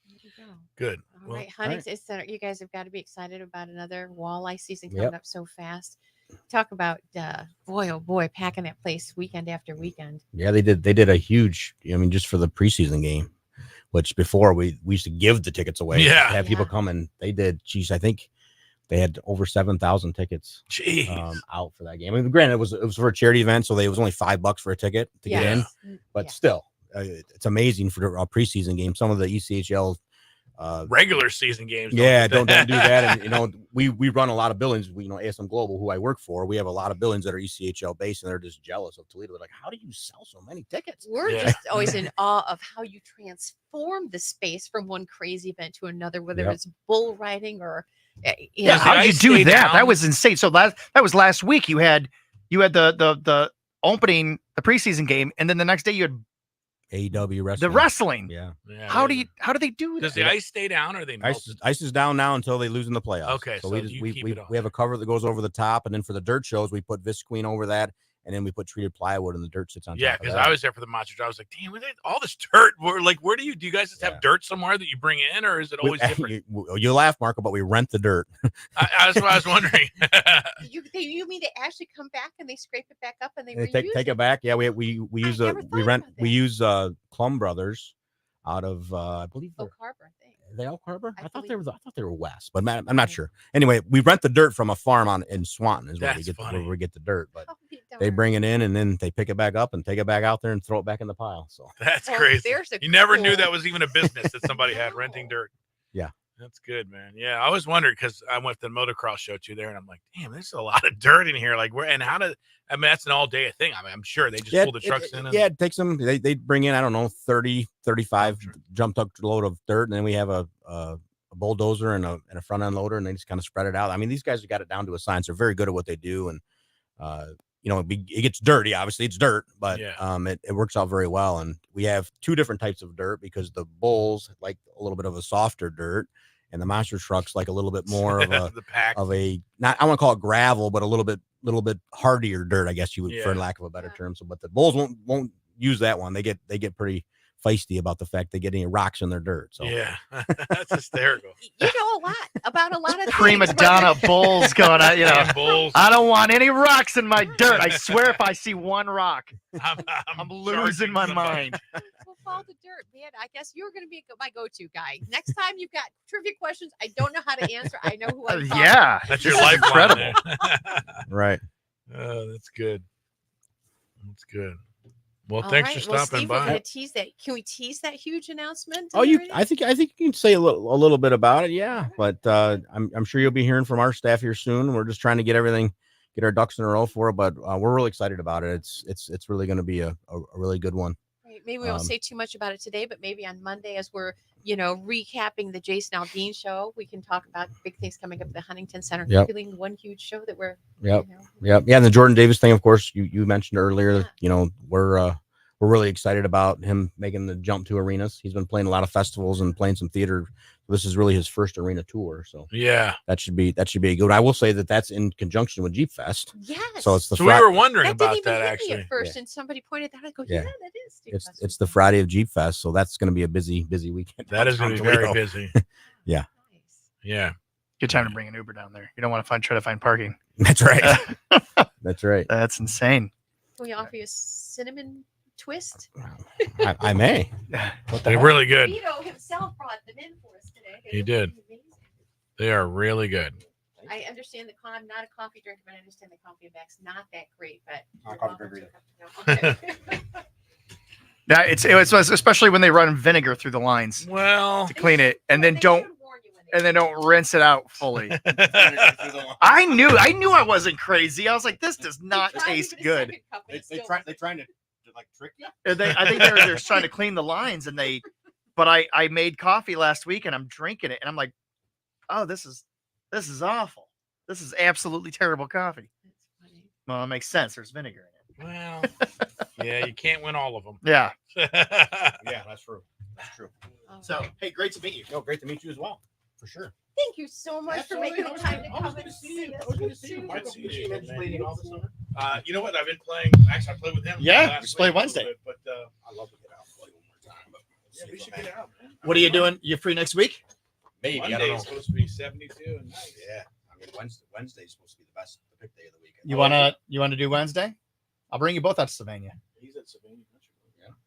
There you go. Good. All right, Huntington Center. You guys have got to be excited about another walleye season coming up so fast. Talk about boy, oh boy, packing that place weekend after weekend. Yeah, they did a huge. Just for the preseason game, which before we used to give the tickets away. Yeah, have people come and they did. Geez, I think they had over 7,000 tickets out for that game. Granted, it was for a charity event, so it was only $5 for a ticket to get in. But still, it's amazing for a preseason game. Some of the ECHL regular season games. Don't do that. And we run a lot of buildings. ASM Global, who I work for, we have a lot of buildings that are ECHL based, and they're just jealous of Toledo. They're like, how do you sell so many tickets? We're just always in awe of how you transform the space from one crazy event to another, whether it's bull riding or how did you do that? That was insane. So that was last week. You had the opening, the preseason game, and then the next day you had AEW wrestling. The wrestling. Yeah. How do they do that? Does the ice stay down or are they melted? Ice is down now until they lose in the playoffs. Okay, so we have a cover that goes over the top, and then for the dirt shows we put visqueen over that, and then we put treated plywood, and the dirt sits on top. Yeah, because I was there for the monster draw. I was like, damn, all this dirt. Where do you guys just have dirt somewhere that you bring in, or is it always different? You laugh, Marco, but we rent the dirt. That's what I was wondering. You mean they actually come back and they scrape it back up and they take it back? Yeah, we use Clum Brothers out of I believe Oak Harbor, I think. Are they Oak Harbor? I thought they were west, but I'm not sure. Anyway, we rent the dirt from a farm in Swanton is where we get the dirt, but they bring it in and then they pick it back up and take it back out there and throw it back in the pile. So that's crazy. You never knew that was even a business that somebody had renting dirt. Yeah. That's good, man. Yeah, I always wondered because I went to the motocross show too there, and I'm like, damn, there's a lot of dirt in here. That's an all day thing. I'm sure they just pull the trucks in. It takes them. They bring in, I don't know, 30, 35 jump truck load of dirt, and then we have a bulldozer and a front end loader, and they just kind of spread it out. These guys have got it down to a science. They're very good at what they do, and it gets dirty. Obviously, it's dirt, but it works out very well. And we have two different types of dirt because the bulls like a little bit of a softer dirt, and the monster trucks like a little bit more of a not, I want to call it gravel, but a little bit hardier dirt, I guess you would, for lack of a better term. So, but the bulls won't use that one. They get pretty feisty about the fact they get any rocks in their dirt. So that's hysterical. You know about a lot of prima donna bulls going on. Bulls. I don't want any rocks in my dirt. I swear, if I see one rock, I'm losing my mind. We'll follow the dirt, man. I guess you're going to be my go-to guy. Next time you've got trivia questions I don't know how to answer, I know who I'm calling. That's your life. Incredible. Right. Oh, that's good. That's good. Well, thanks for stopping Steve, by. We're gonna tease that. Can we tease that huge announcement? I think you can say a little bit about it. Yeah, but I'm sure you'll be hearing from our staff here soon. We're just trying to get our ducks in a row for it, but we're really excited about it. It's really going to be a really good one. Right. Maybe we won't say too much about it today, but maybe on Monday, as we're recapping the Jason Aldean show, we can talk about big things coming up at the Huntington Center. Feeling one huge show that we're. Yeah. And the Jordan Davis thing, of course, you mentioned earlier. We're really excited about him making the jump to arenas. He's been playing a lot of festivals and playing some theater. This is really his first arena tour, so that should be a good. I will say that's in conjunction with Jeep Fest. Yes. So it's we were wondering about that actually at first, and somebody pointed that out. I go, that is Jeep Fest. It's the Friday of Jeep Fest, so that's going to be a busy weekend. That is going to be very busy. Yeah. Yeah. Good time to bring an Uber down there. You don't want to try to find parking. That's right. That's right. That's insane. Can we offer you a cinnamon twist? I may. They're really good. Vito himself brought them in for us today. He did. They are really good. I understand I'm not a coffee drinker, but I understand the coffee back's not that great. But Not a coffee drinker either. Okay. Yeah, it's especially when they run vinegar through the lines. Well, to clean it, and then don't rinse it out fully. I knew I wasn't crazy. I was like, this does not taste good. They're trying to like trick you. I think they're trying to clean the lines, but I made coffee last week and I'm drinking it and I'm like, oh, this is awful. This is absolutely terrible coffee. Well, it makes sense. There's vinegar in it. Well, yeah, you can't win all of them. Yeah. Yeah, that's true. That's true. So, hey, great to meet you. No, great to meet you as well, for sure. Thank you so much for making the time to come and see us. You know what? I've been playing. Actually, I played with him. Yeah, we played Wednesday. But I love to get out and play one more time. But yeah, we should get out, man. What are you doing? You free next week? Maybe. Monday I don't know. is supposed to be 72 and nice. Yeah, I mean Wednesday is supposed to be the pick day of the weekend. You wanna do Wednesday? I'll bring you both out to Sylvania. He's at Sylvania Country.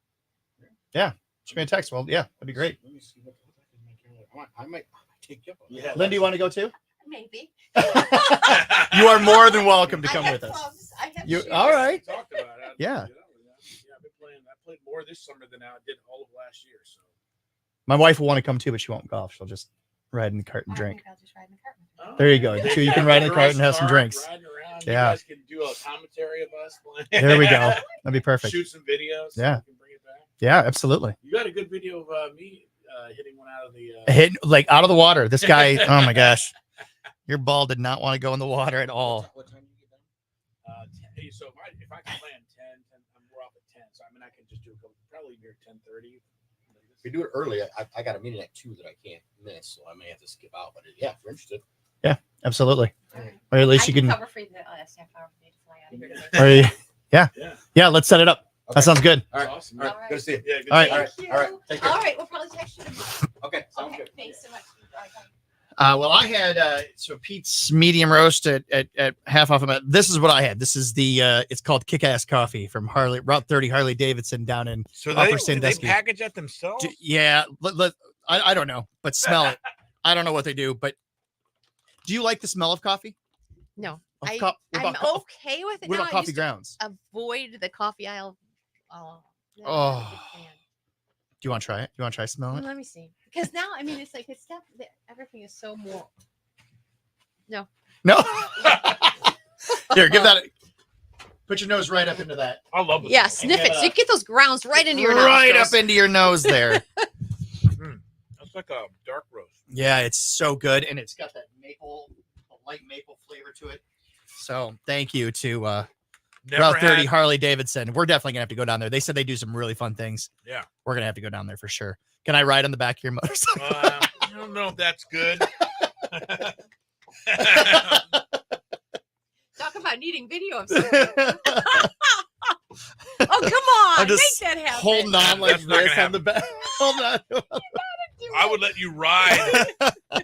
Yeah. Shoot me a text. Well, yeah, that'd be great. Let me see what I might take you up on that. Yeah. Lynn, do you want to go too? Maybe. You are more than welcome to come with us. Clubs. I have You shoes. all right? We talked about it. Yeah. I've been playing. I played more this summer than I did all of last year. So My wife will want to come too, but she won't golf. She'll just ride in the cart and I drink. think I'll just ride in the cart with you. There you go. So you can ride in the cart and have some drinks. Riding around. Yeah. You guys can do a commentary of us playing. There we go. That'd be perfect. Shoot some videos. Yeah. So we can bring it back. Yeah, absolutely. You got a good video of me hitting one out of the. Hit like out of the water. This guy, oh my gosh. Your ball did not want to go in the water at all. What time do you get done? 10. So if I can plan 10, we're off at 10. So I mean, I can just do a couple, probably near 10:30. If we do it early, I got a meeting at 2 that I can't miss, so I may have to skip out. But yeah, if you're interested. Yeah, absolutely. Or at least I you can. cover for the last half hour for me to fly out of here today. Yeah. Let's set it up. Okay. That sounds good. All right. Awesome. All right. Good to see you. Yeah, good All to right. see you. All right. Take care. All right, we'll probably text you tomorrow. Okay. Sounds Okay, good. thanks so much. All right, bye. Well, I had so Pete's medium roast at half off. This is what I had. This is the it's called Kick-Ass Coffee from Route 30 Harley Davidson down in So Upper do they Sandusky. package that themselves? Yeah, I don't know, but smell it. I don't know what they do, but do you like the smell of coffee? No, Of I'm okay with it. What now. about I coffee used to grounds? avoid the coffee aisle. Oh. No, Oh. I'm not a big fan. Do you want to try it? You want to try smelling it? Let me see. Because now, I mean, it's like it's stuff that everything is so more. No. No. Here, give that. Put your nose right up into that. I love it. Yeah, sniff it. So you get those grounds right into your right nostrils. up into your nose there. That's like a dark roast. Yeah, it's so good, and it's got that light maple flavor to it. So thank you to Never Route 30 had- Harley Davidson. We're definitely gonna have to go down there. They said they do some really fun things. Yeah. We're gonna have to go down there for sure. Can I ride on the back of your motorcycle? I don't know if that's good. Talk about needing video of something. Oh, come on. I'm just Make that happen. holding on like That's not this gonna on the back. Hold on. I would let you ride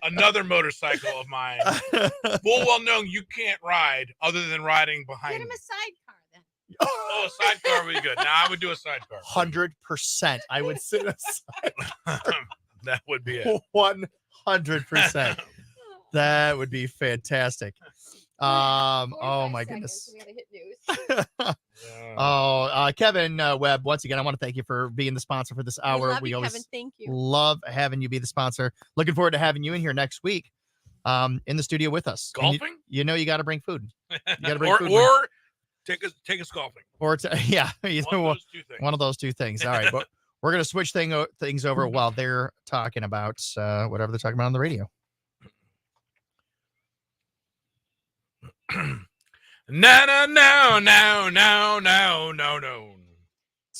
another motorcycle of mine. Full well knowing you can't ride other than riding Get behind him me. a sidecar then. Oh, a sidecar would be good. Now I would do a sidecar. 100%. I would sit aside. That would be it. 100%. That would be fantastic. Oh my goodness. We gotta hit news. Kevin Webb, once again, I want to thank you for being the sponsor for this hour. Love We you, always Kevin. Thank you. love having you be the sponsor. Looking forward to having you in here next week, in the studio with us. And Golfing? You know, you got to bring food. You got to bring or food. or take us golfing. Yeah, either One of those two things. one of those two things. All right, but we're gonna switch things over while they're talking about whatever they're talking about on the radio. No.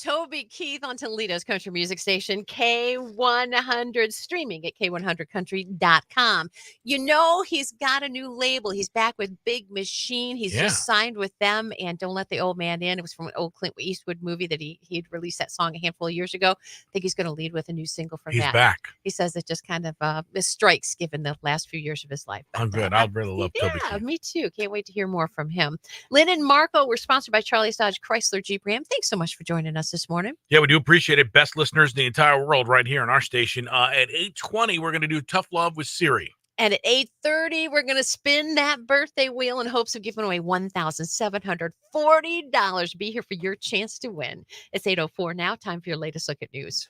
Toby Keith on Toledo's country music station, K100, streaming at K100country.com. You know, he's got a new label. He's back with Big Machine. He's just signed with them, and Don't Let the Old Man In. It was from an old Clint Eastwood movie that he'd released that song a handful of years ago. I think he's going to lead with a new single from that. He's back. He says it just kind of strikes given the last few years of his life. I'm good. I'd really love Toby Yeah, Keith. me too. Can't wait to hear more from him. Lynn and Marco, we're sponsored by Charlie's Dodge Chrysler Jeep Ram. Thanks so much for joining us this morning. Yeah, we do appreciate it. Best listeners in the entire world right here on our station. At 8:20, we're going to do Tough Love with Siri. And at 8:30, we're going to spin that birthday wheel in hopes of giving away $1,740. Be here for your chance to win. It's 8:04 now. Time for your latest look at news.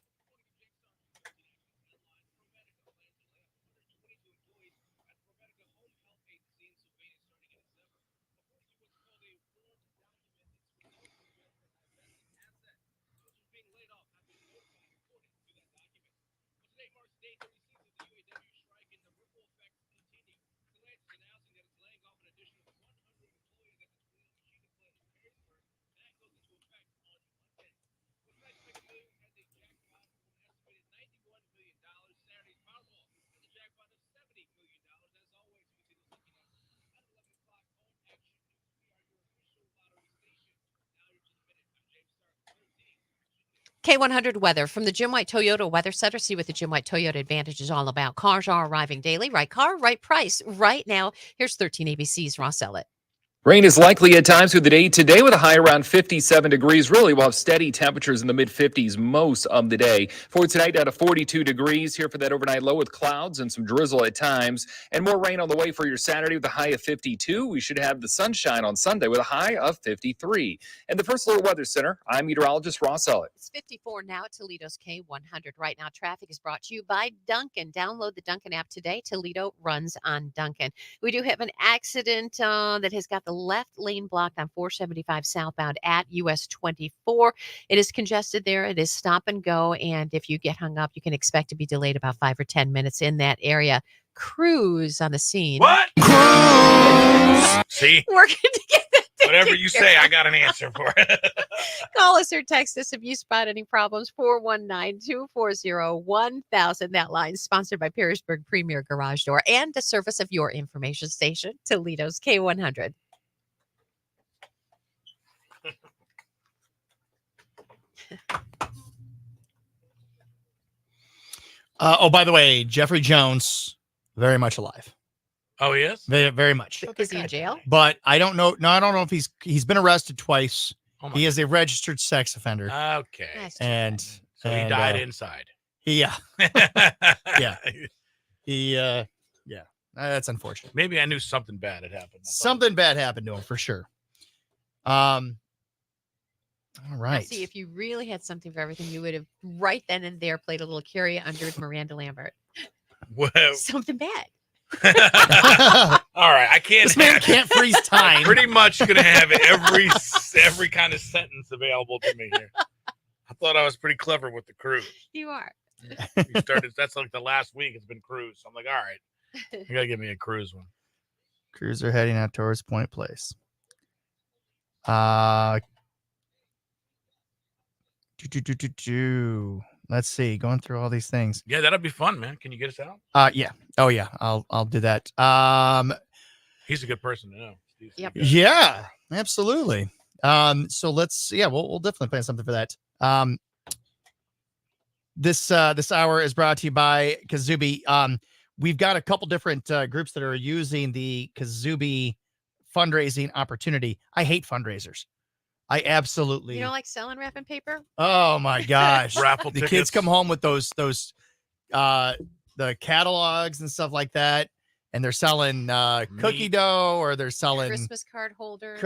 K100 weather from the Jim White Toyota Weather Center. See what the Jim White Toyota Advantage is all about. Cars are arriving daily. Right car, right price. Right now, here's 13 ABC's Ross Ellett. Rain is likely at times through the day today with a high around 57 degrees. Really, we'll have steady temperatures in the mid-50s most of the day. For tonight, down to 42 degrees here for that overnight low with clouds and some drizzle at times. And more rain on the way for your Saturday with a high of 52. We should have the sunshine on Sunday with a high of 53. And the First Alert Weather Center, I'm meteorologist Ross Ellett. It's 54 now at Toledo's K100. Right now, traffic is brought to you by Duncan. Download the Duncan app today. Toledo runs on Duncan. We do have an accident that has got the left lane blocked on 475 southbound at US 24. It is congested there. It is stop and go. And if you get hung up, you can expect to be delayed about 5 or 10 minutes in that area. Crews on the scene. What? Crews! See? Working to get that Whatever you say, I got an answer for it. Call us or text us if you spot any problems. 419-240-1000. That line is sponsored by Perrysburg Premier Garage Door and the service of your information station, Toledo's K100. Oh, by the way, Jeffrey Jones, very much alive. Oh, he is? Very, very much. Is he in jail? But I don't know. No, I don't know if he's been arrested twice. Oh he is a registered sex offender. Okay. And so he died inside. Yeah. Yeah. Yeah. That's unfortunate. Maybe I knew something bad had happened. Something bad happened to him for sure. All right. See, if you really had something for everything, you would have right then and there played a little Carrie Underwood, Miranda Lambert. Whoa. Something bad. All right, I can't. This man can't freeze time. I'm pretty much gonna have every kind of sentence available to me here. I thought I was pretty clever with the cruise. You are. You started. That's like the last week. It's been cruise. So I'm like, all right, you gotta give me a cruise one. Crews are heading out towards Point Place. Let's see. Going through all these things. Yeah, that'd be fun, man. Can you get us out? Yeah. Oh yeah. I'll do that. He's a good person to know. Yep. Yeah, absolutely. So we'll definitely plan something for that. This hour is brought to you by KaZooby. We've got a couple different groups that are using the KaZooby fundraising opportunity. I hate fundraisers. I absolutely. You don't like selling wrapping paper? Oh my gosh. Raffle the tickets. kids come home with those the catalogs and stuff like that, and they're selling cookie dough, or they're selling Christmas card holder.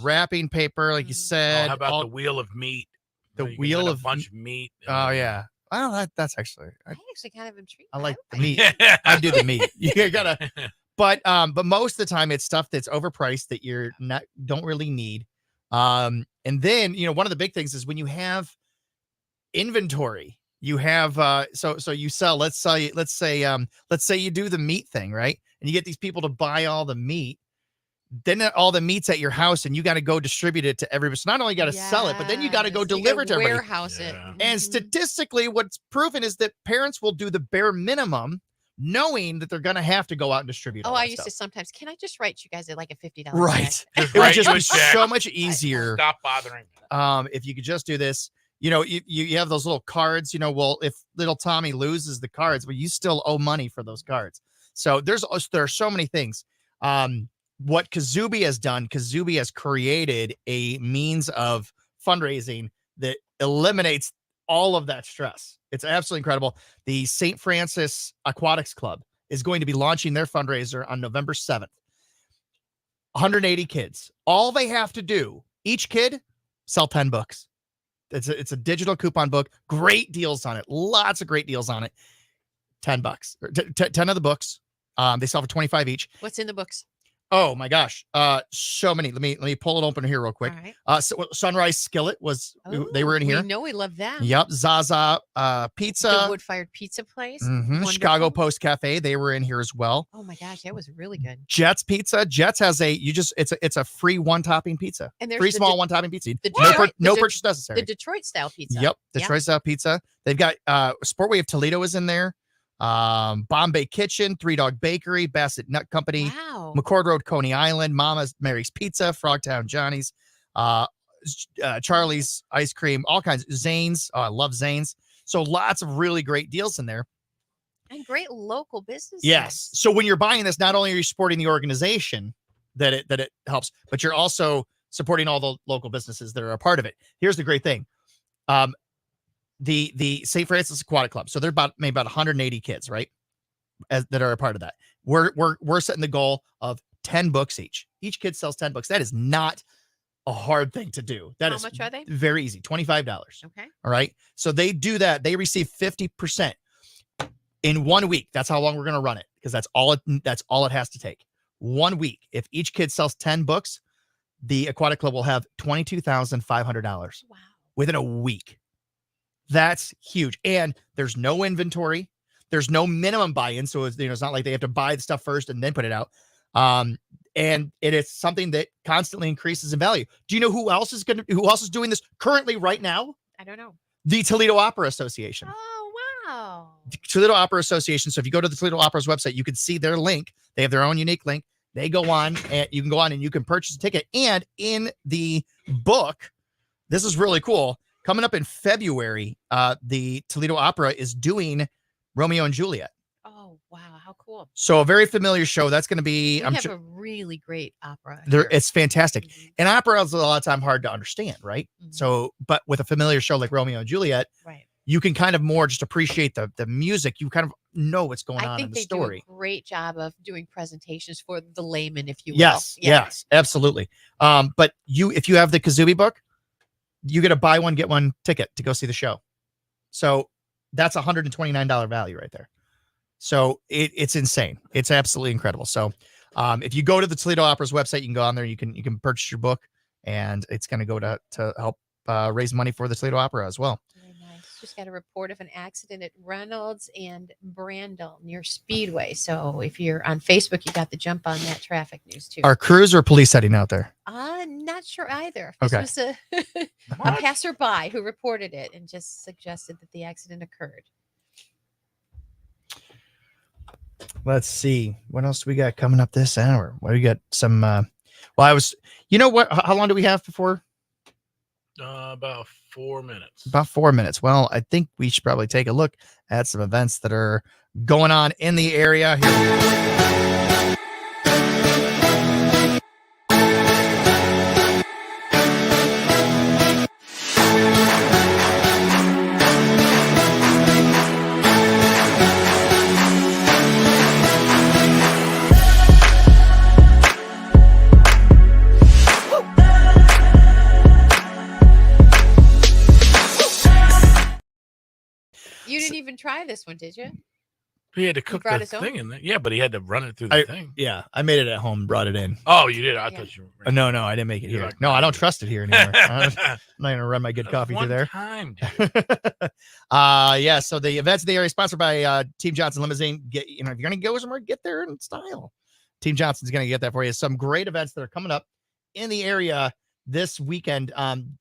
Wrapping paper, like you said. How about the wheel of meat? The You can wheel win a of bunch of meat. Oh yeah. Well, that's actually. I actually kind of intrigued. I like the meat. I do the meat. You gotta. But most of the time it's stuff that's overpriced that don't really need. And then one of the big things is when you have inventory, you have so you sell. Let's say you do the meat thing, right? And you get these people to buy all the meat. then all the meat's at your house and you got to go distribute it to everybody. So not only got to sell it, but then you got to go deliver it to everybody. Warehouse it. And statistically, what's proven is that parents will do the bare minimum, knowing that they're going to have to go out and distribute. Oh, I used to sometimes. Can I just write you guys like a $50? Right. Check? It would just be so much easier. Stop bothering. If you could just do this. You know, you have those little cards. You know, well, if little Tommy loses the cards, but you still owe money for those cards. So there are so many things. What KaZooby has done, KaZooby has created a means of fundraising that eliminates all of that stress. It's absolutely incredible. The St. Francis Aquatics Club is going to be launching their fundraiser on November 7th. 180 kids. All they have to do, each kid, sell 10 books. It's a digital coupon book. Great deals on it. Lots of great deals on it. $10. 10 of the books. They sell for 25 each. What's in the books? Oh my gosh. So many. Let me pull it open here real quick. All right. So Sunrise Skillet they were in here. We know we love them. Yep. Zaza Pizza. The wood-fired pizza place. Chicago Post Cafe. They were in here as well. Oh my gosh, that was really good. Jets Pizza. Jets has it's a free one-topping pizza. And there's free small one-topping pizza. No purchase necessary. The Detroit style pizza. Yep. Detroit style pizza. They've got Sportway of Toledo is in there. Bombay Kitchen, Three Dog Bakery, Bassett Nut Company, McCord Road, Coney Island, Mama's Mary's Pizza, Frogtown Johnny's, Charlie's Ice Cream, all kinds. Zane's. Oh, I love Zane's. So lots of really great deals in there. And great local businesses. Yes. So when you're buying this, not only are you supporting the organization that it helps, but you're also supporting all the local businesses that are a part of it. Here's the great thing. The St. Francis Aquatic Club. So they're maybe about 180 kids, right? That are a part of that. We're setting the goal of 10 books each. Each kid sells 10 books. That is not a hard thing to do. How much are they? Very easy. $25. Okay. All right. So they do that. They receive 50% in 1 week. That's how long we're going to run it, because that's all it has to take. 1 week. If each kid sells 10 books, the Aquatic Club will have $22,500. Wow. Within a week. That's huge. And there's no inventory. There's no minimum buy-in. So it's not like they have to buy the stuff first and then put it out. And it is something that constantly increases in value. Do you know who else is doing this currently right now? I don't know. The Toledo Opera Association. Oh, wow. The Toledo Opera Association. So if you go to the Toledo Opera's website, you can see their link. They have their own unique link. They go on and you can go on and you can purchase a ticket. And in the book, this is really cool. Coming up in February, the Toledo Opera is doing Romeo and Juliet. Oh, wow. How cool. So a very familiar show. That's going to be, We have a really great opera. it's fantastic. And opera is a lot of time hard to understand, right? So, but with a familiar show like Romeo and Juliet, right, you can kind of more just appreciate the music. You kind of know what's going on in the story. I think they do a great job of doing presentations for the layman, if you will. Yes, absolutely. But if you have the KaZooby book, you get a buy one, get one ticket to go see the show. So that's $129 value right there. So it's insane. It's absolutely incredible. So if you go to the Toledo Opera's website, you can go on there, you can purchase your book, and it's going to go to help raise money for the Toledo Opera as well. Very nice. Just got a report of an accident at Reynolds and Brandel near Speedway. So if you're on Facebook, you got the jump on that traffic news too. Are crews or police heading out there? Not sure either. Okay. This was a passerby who reported it and just suggested that the accident occurred. Let's see. What else do we got coming up this hour? Well, we got some, you know what? How long do we have before? About 4 minutes. About 4 minutes. Well, I think we should probably take a look at some events that are going on in the area here. You didn't even try this one, did you? He had to cook the thing in there. Yeah, but he had to run it through the thing. Yeah, I made it at home, brought it in. Oh, you did? I thought you were. No, I didn't make it here. No, I don't trust it here anymore. I'm not going to run my good coffee through there. Time, yeah, so the events of the area sponsored by Team Johnson Limousine. If you're going to go somewhere, get there in style. Team Johnson's going to get that for you. Some great events that are coming up in the area this weekend.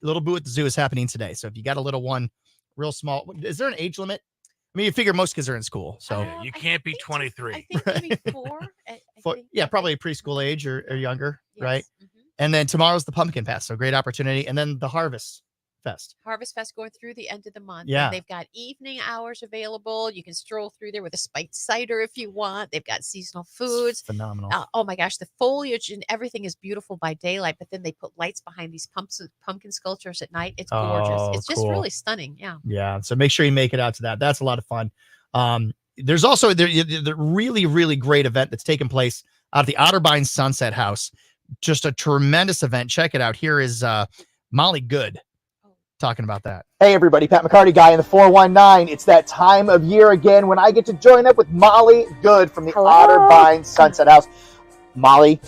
Little Boo at the Zoo is happening today. So if you got a little one, real small, is there an age limit? I mean, you figure most kids are in school, so Yeah, you can't be 23. I think maybe 4. yeah, probably preschool age or younger, Yes. right? And then tomorrow's the Pumpkin Fest, so great opportunity. And then the Harvest Fest. Harvest Fest going through the end of the month. Yeah. And they've got evening hours available. You can stroll through there with a spiked cider if you want. They've got seasonal foods. Phenomenal. Oh my gosh, the foliage and everything is beautiful by daylight, but then they put lights behind these pumpkin sculptures at night. It's gorgeous. Oh, It's just cool. really stunning. Yeah. Yeah, so make sure you make it out to that. That's a lot of fun. There's also the really, really great event that's taking place out at the Otterbein Sunset House. Just a tremendous event. Check it out. Here is Molly Good talking about that. Hey everybody, Pat McCarty guy in the 419. It's that time of year again when I get to join up with Molly Good from the Otterbein Sunset House. Molly,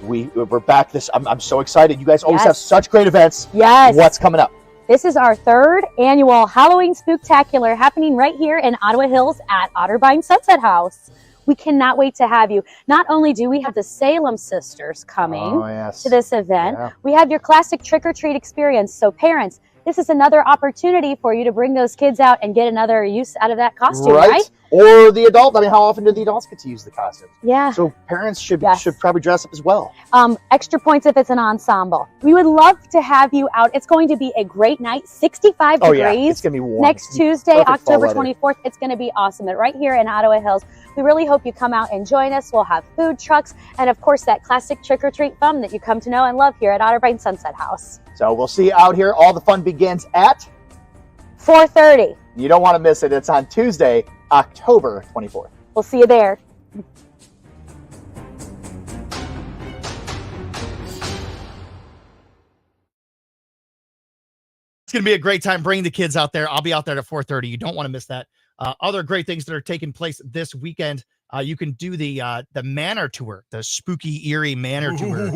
we're back. I'm so excited. You guys always have such great events. Yes. What's coming up? This is our 3rd annual Halloween Spooktacular happening right here in Ottawa Hills at Otterbein Sunset House. We cannot wait to have you. Not only do we have the Salem sisters coming to this event, we have your classic trick-or-treat experience. So parents, this is another opportunity for you to bring those kids out and get another use out of that costume, right? Or the adult. I mean, how often do the adults get to use the costumes? Yeah. So parents should probably dress up as well. Extra points if it's an ensemble. We would love to have you out. It's going to be a great night, 65 degrees. Yeah, it's going to be warm. Next Tuesday, Perfect fall October weather. 24th. It's going to be awesome. And right here in Ottawa Hills, we really hope you come out and join us. We'll have food trucks and, of course, that classic trick-or-treat fun that you come to know and love here at Otterbein Sunset House. So we'll see you out here. All the fun begins at 4:30. You don't want to miss it. It's on Tuesday, October 24th. We'll see you there. It's going to be a great time. Bring the kids out there. I'll be out there at 4:30. You don't want to miss that. Other great things that are taking place this weekend. You can do the Manor Tour, the spooky, eerie Manor Tour.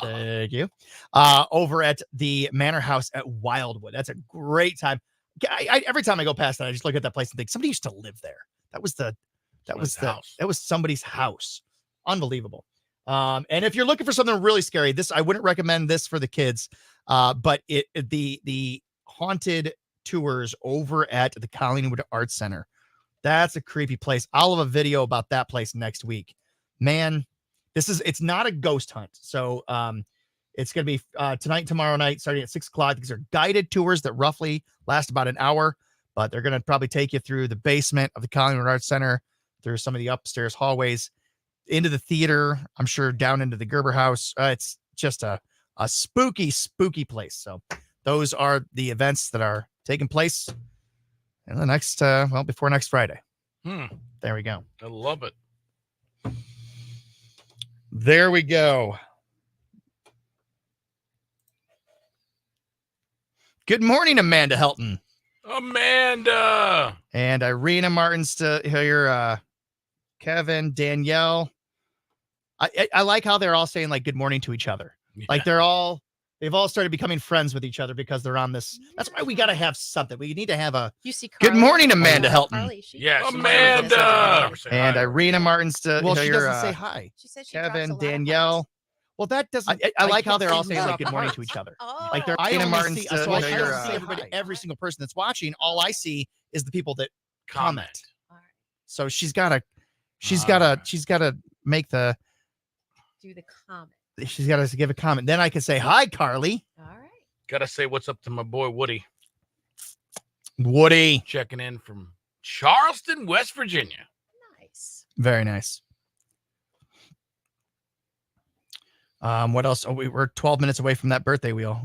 Thank you. Over at the Manor House at Wildwood. That's a great time. Every time I go past that, I just look at that place and think somebody used to live there. That was somebody's house. Unbelievable. And if you're looking for something really scary, I wouldn't recommend this for the kids. But the haunted tours over at the Collingwood Arts Center. That's a creepy place. I'll have a video about that place next week. Man, it's not a ghost hunt. So it's going to be tonight, tomorrow night, starting at 6 o'clock. These are guided tours that roughly last about an hour, but they're going to probably take you through the basement of the Collingwood Arts Center, through some of the upstairs hallways, into the theater, I'm sure down into the Gerber House. It's just a spooky, spooky place. So those are the events that are taking place in the next, before next Friday. There we go. I love it. There we go. Good morning, Amanda Helton. Amanda. And Irina Martin's here. Kevin, Danielle. I like how they're all saying like good morning to each other. Yeah. Like they've all started becoming friends with each other because they're on this. That's why we got to have something. We need to have a good morning, Amanda Helton. Yes, Amanda. And hi. Irina Martin's she doesn't say hi. She said she Kevin, Danielle. Well, that doesn't. I like how they're all saying like good morning to each other. Like they're Irina Martin's. I don't see everybody, every single person that's watching. All I see is the people that comment. So she's got to make the. Do the comment. She's got to give a comment. Then I can say, hi, Carly. All right. Gotta say what's up to my boy Woody. Woody. Checking in from Charleston, West Virginia. Nice. Very nice. What else? Oh, we're 12 minutes away from that birthday wheel.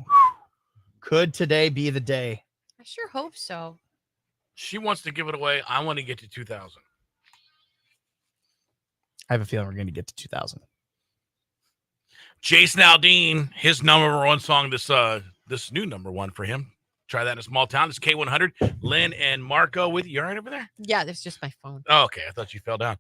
Could today be the day? I sure hope so. She wants to give it away. I want to get to 2,000. I have a feeling we're going to get to 2,000. Jason Aldean, his number one song, this new number one for him. Try that in a small town. It's K100. Lynn and Marco with you. All right over there? Yeah, that's just my phone. Oh, okay. I thought you fell down.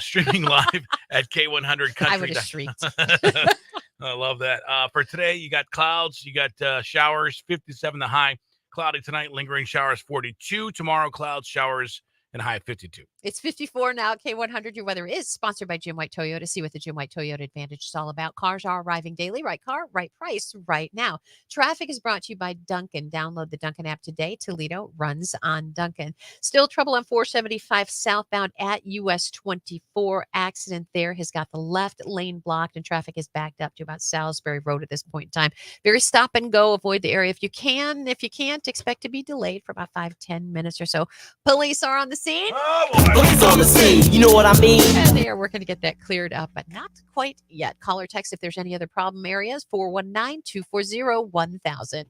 Streaming live at K100 Country. I would have shrieked. I love that. For today, you got clouds. You got showers, 57 the high. Cloudy tonight, lingering showers, 42. Tomorrow, clouds, showers, and a high of 52. It's 54 now at K100. Your weather is sponsored by Jim White Toyota. See what the Jim White Toyota Advantage is all about. Cars are arriving daily. Right car, right price, right now. Traffic is brought to you by Duncan. Download the Duncan app today. Toledo runs on Duncan. Still trouble on 475 southbound at US 24. Accident there has got the left lane blocked and traffic is backed up to about Salisbury Road at this point in time. Very stop and go. Avoid the area if you can. If you can't, expect to be delayed for about 5-10 minutes or so. Police are on the scene. Police on the scene, you know what I mean? And they are working to get that cleared up, but not quite yet. Call or text if there's any other problem areas, 419-240-1000.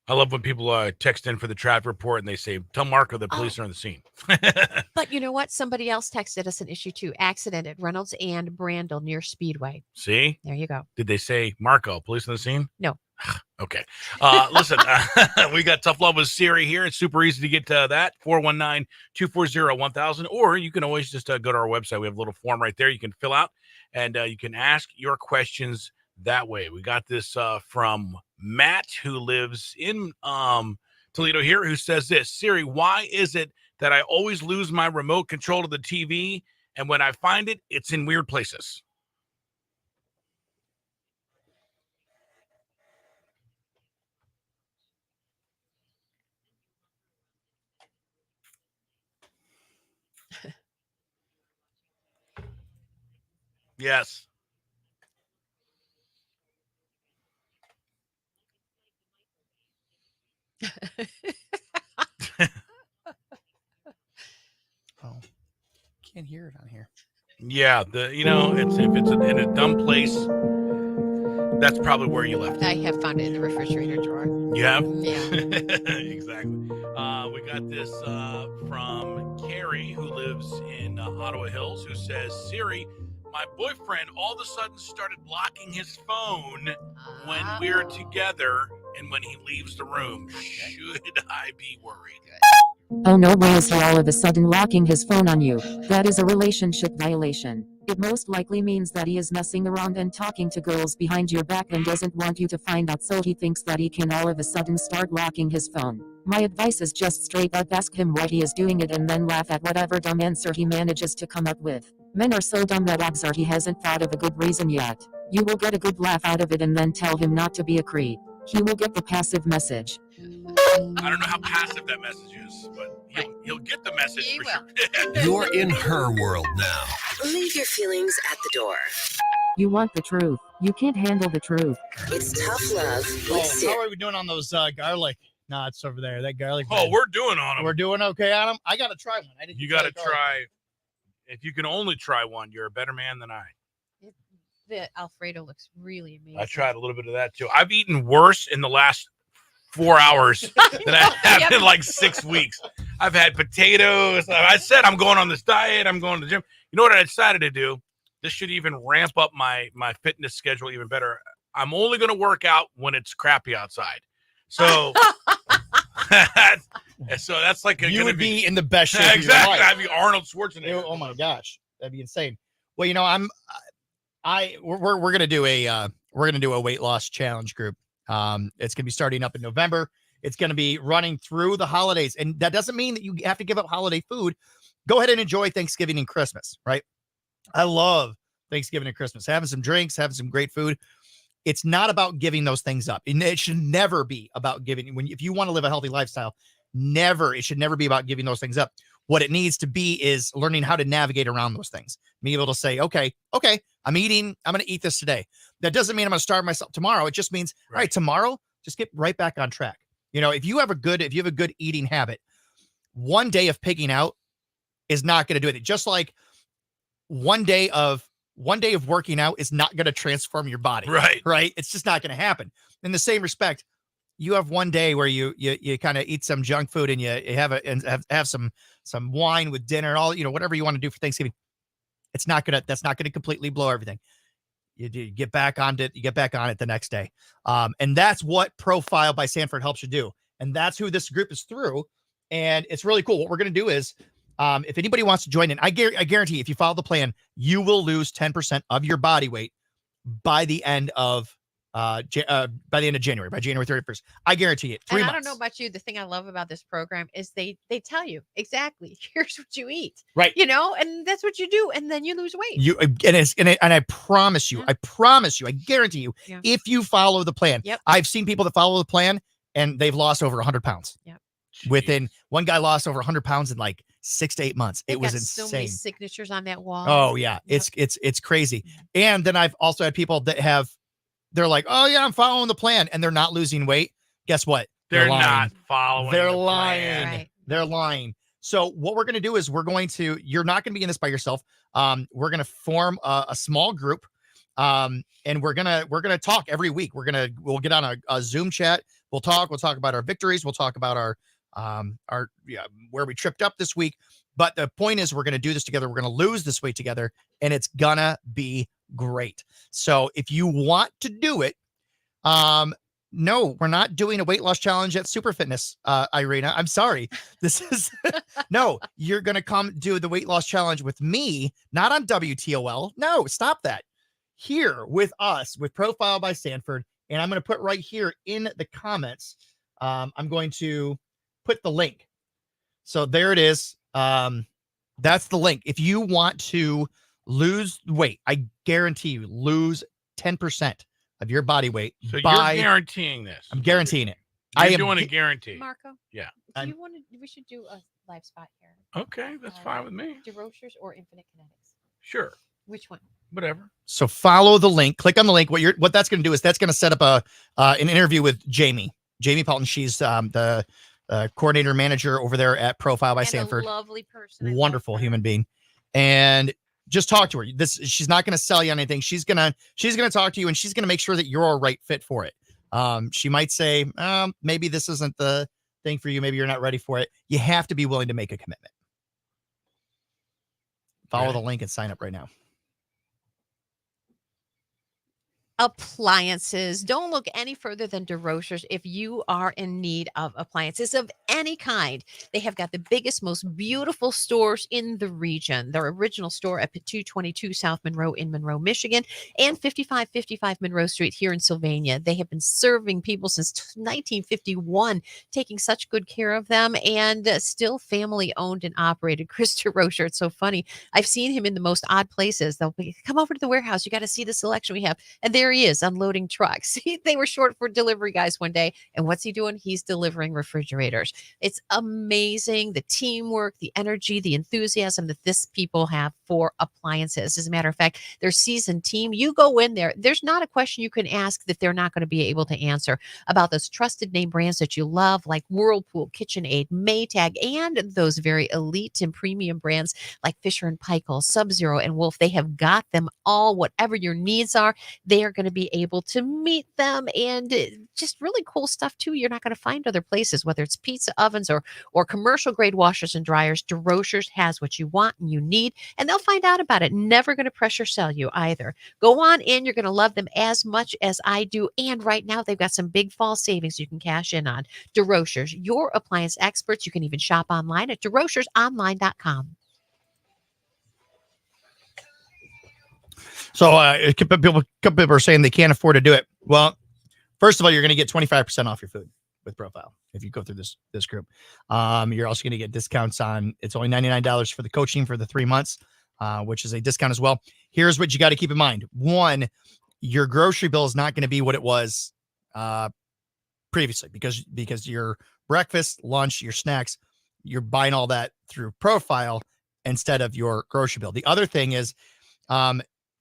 I love when people text in for the traffic report and they say, tell Marco the police are on the scene. But you know what? Somebody else texted us an issue too. Accident at Reynolds and Brandel near Speedway. See? There you go. Did they say, Marco, police on the scene? No. Okay. Listen, we got Tough Love with Siri here. It's super easy to get to that, 419-240-1000. Or you can always just go to our website. We have a little form right there you can fill out, and you can ask your questions that way. We got this from Matt, who lives in Toledo here, who says this: Siri, why is it that I always lose my remote control to the TV, and when I find it, it's in weird places? Yes. Oh, can't hear it on here. Yeah, it's if it's in a dumb place, that's probably where you left it. I have found it in the refrigerator drawer. You have? Yeah. Exactly. We got this from Carrie, who lives in Ottawa Hills, who says, Siri, my boyfriend all of a sudden started locking his phone when we're together and when he leaves the room. Should I be worried? Oh no, why is he all of a sudden locking his phone on you? That is a relationship violation. It most likely means that he is messing around and talking to girls behind your back and doesn't want you to find out, so he thinks that he can all of a sudden start locking his phone. My advice is just straight up ask him why he is doing it and then laugh at whatever dumb answer he manages to come up with. Men are so dumb that odds are he hasn't thought of a good reason yet. You will get a good laugh out of it and then tell him not to be a creep. He will get the passive message. I don't know how passive that message is, but he'll get the message for sure. You're in her world now. Leave your feelings at the door. You want the truth. You can't handle the truth. It's Tough Love. How are we doing on those garlic knots over there? That garlic. Oh, we're doing on them. We're doing okay on them. I got to try one. You got to try. If you can only try one, you're a better man than I. The Alfredo looks really amazing. I tried a little bit of that too. I've eaten worse in the last 4 hours than I have in like 6 weeks. I've had potatoes. I said I'm going on this diet. I'm going to the gym. You know what I decided to do? This should even ramp up my fitness schedule even better. I'm only going to work out when it's crappy outside. So, so that's like you would be in the best shape. Exactly. Of your life. I'd be Arnold Schwarzenegger. Oh my gosh, that'd be insane. Well, we're gonna do a weight loss challenge group. It's gonna be starting up in November. It's gonna be running through the holidays, and that doesn't mean that you have to give up holiday food. Go ahead and enjoy Thanksgiving and Christmas, right? I love Thanksgiving and Christmas, having some drinks, having some great food. It's not about giving those things up. And it should never be about giving. If you want to live a healthy lifestyle, it should never be about giving those things up. What it needs to be is learning how to navigate around those things. Being able to say, okay, I'm going to eat this today. That doesn't mean I'm going to starve myself tomorrow. It just means, all right, tomorrow, just get right back on track. If you have a good eating habit, one day of pigging out is not going to do it. Just like one day of working out is not going to transform your body. Right. It's just not going to happen. In the same respect, you have one day where you kind of eat some junk food and you have some wine with dinner and all, whatever you want to do for Thanksgiving. That's not going to completely blow everything. You get back on it. You get back on it the next day. And that's what Profile by Sanford helps you do. And that's who this group is through. And it's really cool. What we're going to do is, if anybody wants to join in, I guarantee if you follow the plan, you will lose 10% of your body weight by the end of January, by January 31st. I guarantee it. 3 And months. I don't know about you. The thing I love about this program is they tell you exactly, here's what you eat. Right. And that's what you do. And then you lose weight. And I promise you, I guarantee you, Yeah. if you follow the plan, Yep. I've seen people that follow the plan and they've lost over 100 pounds. Yep. Within one guy lost over 100 pounds in like 6 to 8 months. They've It was got insane. so many signatures on that wall. Oh yeah. It's crazy. And then I've also had people that they're like, oh yeah, I'm following the plan, and they're not losing weight. Guess what? They're lying. not following. They're the lying. plan. Right. They're lying. So what we're going to do is you're not going to be in this by yourself. We're going to form a small group. And we're going to talk every week. We'll get on a Zoom chat. We'll talk about our victories. We'll talk about our where we tripped up this week. But the point is, we're going to do this together. We're going to lose this weight together, and it's gonna be great. So if you want to do it, no, we're not doing a weight loss challenge at Super Fitness, Irina. I'm sorry. This is no, you're going to come do the weight loss challenge with me, not on WTOL. No, stop that. Here with us, with Profile by Sanford. And I'm going to put right here in the comments. I'm going to put the link. So there it is. That's the link. If you want to lose weight, I guarantee you lose 10% of your body weight. So you're guaranteeing this. I'm guaranteeing it. You're doing a guarantee. Marco. Yeah. Do you want to? We should do a live spot here. Okay, that's fine with me. DeRochers or Infinite Kinetics? Sure. Which one? Whatever. So follow the link. Click on the link. What that's going to do is that's going to set up an interview with Jamie Paulton. She's the coordinator manager over there at Profile by Sanford. A lovely person. Wonderful human being. And just talk to her. She's not going to sell you on anything. She's going to talk to you, and she's going to make sure that you're a right fit for it. She might say, maybe this isn't the thing for you. Maybe you're not ready for it. You have to be willing to make a commitment. Follow the link and sign up right now. Appliances. Don't look any further than DeRochers if you are in need of appliances of any kind. They have got the biggest, most beautiful stores in the region. Their original store at 222 South Monroe in Monroe, Michigan, and 5555 Monroe Street here in Sylvania. They have been serving people since 1951, taking such good care of them, and still family owned and operated. Chris DeRocher, it's so funny. I've seen him in the most odd places. They'll be, come over to the warehouse. You got to see the selection we have. And there he is unloading trucks. They were short for delivery guys one day. And what's he doing? He's delivering refrigerators. It's amazing. The teamwork, the energy, the enthusiasm that this people have for appliances. As a matter of fact, their seasoned team, you go in there, there's not a question you can ask that they're not going to be able to answer about those trusted name brands that you love, like Whirlpool, KitchenAid, Maytag, and those very elite and premium brands like Fisher & Paykel, Sub-Zero, and Wolf. They have got them all. Whatever your needs are, they are going to be able to meet them, and just really cool stuff too. You're not going to find other places, whether it's pizza ovens or commercial grade washers and dryers. DeRochers has what you want and you need, and they'll find out about it. Never going to pressure sell you either. Go on in. You're going to love them as much as I do. And right now they've got some big fall savings you can cash in on. DeRochers, your appliance experts. You can even shop online at DeRochersOnline.com. So a couple people are saying they can't afford to do it. Well, first of all, you're going to get 25% off your food with Profile if you go through this group. You're also going to get discounts on. It's only $99 for the coaching for the 3 months, which is a discount as well. Here's what you got to keep in mind. One, your grocery bill is not going to be what it was previously because your breakfast, lunch, your snacks, you're buying all that through Profile instead of your grocery bill. The other thing is,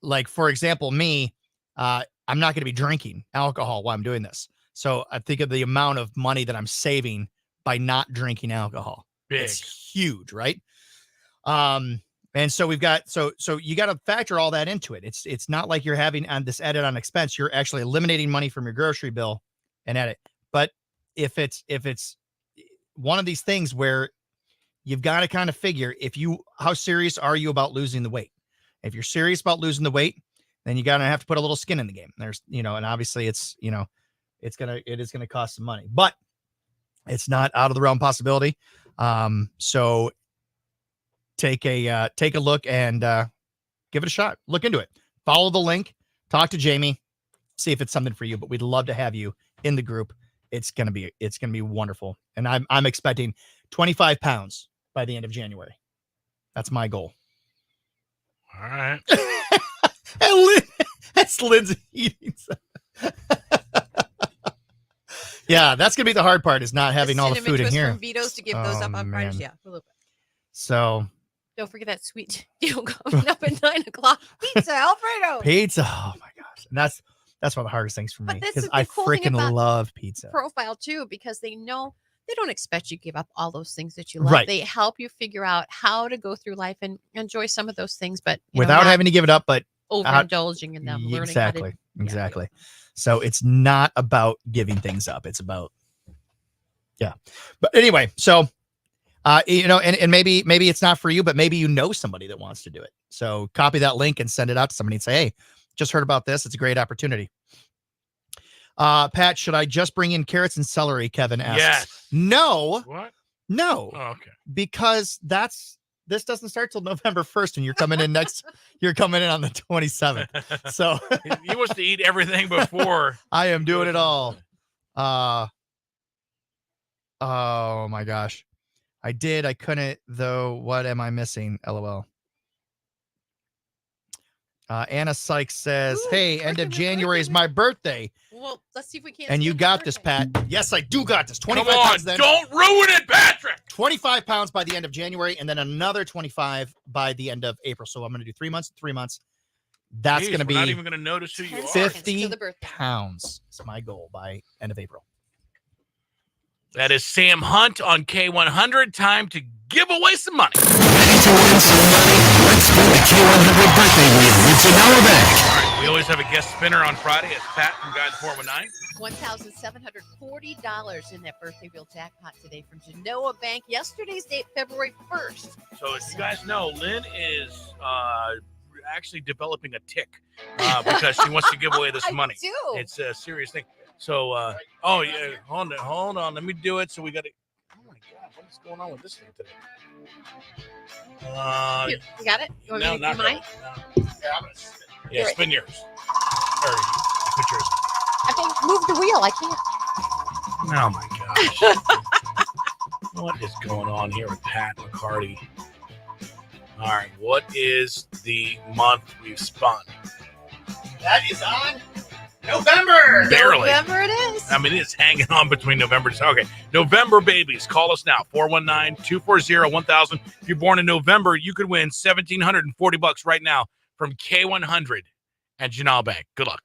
like, for example, me, I'm not going to be drinking alcohol while I'm doing this. So I think of the amount of money that I'm saving by not drinking alcohol. Big. It's huge, right? And so we've got, so you got to factor all that into it. It's not like you're having on this added on expense. You're actually eliminating money from your grocery bill and add it. But if it's one of these things where you've got to kind of figure how serious are you about losing the weight? If you're serious about losing the weight, then you gotta have to put a little skin in the game. There's, and obviously it is gonna cost some money, but it's not out of the realm of possibility. So take a look and give it a shot. Look into it. Follow the link. talk to Jamie, see if it's something for you. But we'd love to have you in the group. It's gonna be wonderful, and I'm expecting 25 pounds by the end of January. That's my goal. All right. That's Lindsay eating. Yeah, that's gonna be the hard part is not having all the food in here. From Vito's to give those up on Fridays. Yeah. So Don't forget that sweet deal coming up at 9 o'clock. Pizza Alfredo. pizza. Oh my gosh, and that's one of the hardest things for me But that's because the I cool thing freaking about love pizza. Profile too, because they know they don't expect you to give up all those things that you love. Right. They help you figure out how to go through life and enjoy some of those things, but Without having to give it up, but overindulging in them. Learning exactly, how to, exactly. So it's not about giving things up. It's about But anyway, so and maybe it's not for you, but maybe you know somebody that wants to do it. So copy that link and send it out to somebody and say, hey, just heard about this. It's a great opportunity. Pat, should I just bring in carrots and celery? Kevin asks. Yes. No. What? No. Oh, okay. Because this doesn't start till November 1st, and you're coming in you're coming in on the 27th. So He wants to eat everything before. I am doing it all. Oh my gosh. I couldn't though. What am I missing? LOL. Anna Sykes says, hey, end of January is my birthday. Well, let's see if we can't. And you got this, Pat. Yes, I do got this. 25 Come on, pounds then. don't ruin it, Patrick. 25 pounds by the end of January, and then another 25 by the end of April. So I'm going to do 3 months, 3 months. That's Jeez, going to be we're not even going to notice who you are. 50 pounds is my goal by end of April. That is Sam Hunt on K100. Time to give away some money. Ready to win some money? Let's do the K100 birthday wheel. It's an hour back. All right, we always have a guest spinner on Friday. It's Pat from Guide 419. $1,740 in that birthday wheel jackpot today from Genoa Bank. Yesterday's date, February 1st. So as you guys know, Lynn is actually developing a tick because she wants to give away this money. do. It's a serious thing. So, oh yeah, hold on. Let me do it. So we got to. Oh my God, what is going on with this thing today? Here, you got it? You want No, me to not do mine? really. No. Yeah, I'm gonna spin. Yeah, Here. spin yours. Or you put yours. I think move the wheel. I can't. Oh my gosh. What is going on here with Pat McCarty? All right, what is the month we've spun? That is on November. Barely. November it is. I mean, it's hanging on between November. Okay, November babies. Call us now, 419-240-1000. If you're born in November, you could win $1,740 right now from K100 at Janelle Bank. Good luck.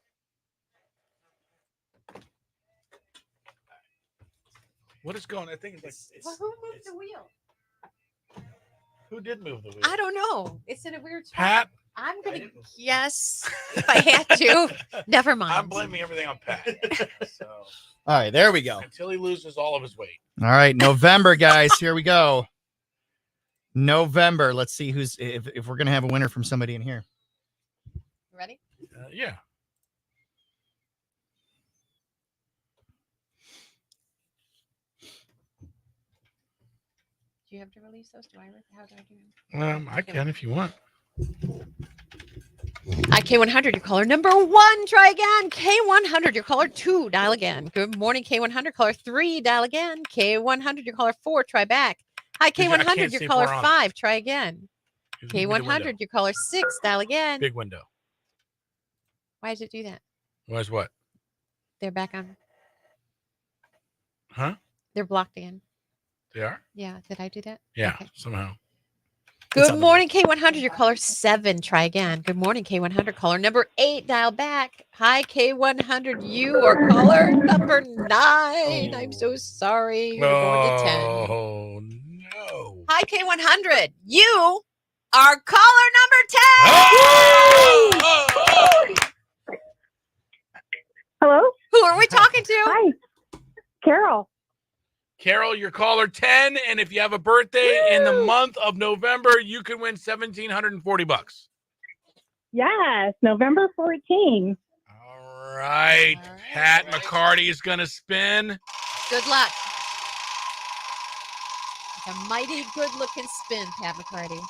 What is going on? I think it's Well, who moved the wheel? who did move the wheel? I don't know. It's in a weird spot. Pat? I'm going to guess if I had to. Never mind. I'm blaming everything on Pat. So All right, there we go. until he loses all of his weight. All right, November, guys. Here we go. November. Let's see if we're gonna have a winner from somebody in here. Ready? Yeah. Do you have to release those? How do I do it? I can if you want. Hi, K100, your caller number 1. Try again. K100, your caller 2. Dial again. Good morning, K100, caller 3. Dial again. K100, your caller 4. Try back. Hi, I can't K100, see your caller if we're on. 5. Try again. Give me the window. K100, your caller 6. Dial again. Big window. Why does it do that? Was what? They're back on. Huh? They're blocked again. They are? Yeah. Did I do that? Yeah, Okay. somehow. Good morning, K100. Your caller 7. Try again. Good morning, K100. Caller number 8. Dial back. Hi, K100. You are caller number 9. I'm so sorry. You're going to 10. Oh, no. Hi, K100. You are caller number 10. Hello? Who are we talking to? Hi. Carol. Carol, you're caller 10, and if you have a birthday in the month of November, you can win $1,740. Yes, November 14. All right. Pat McCarty is going to spin. Good luck. It's a mighty good-looking spin, Pat McCarty.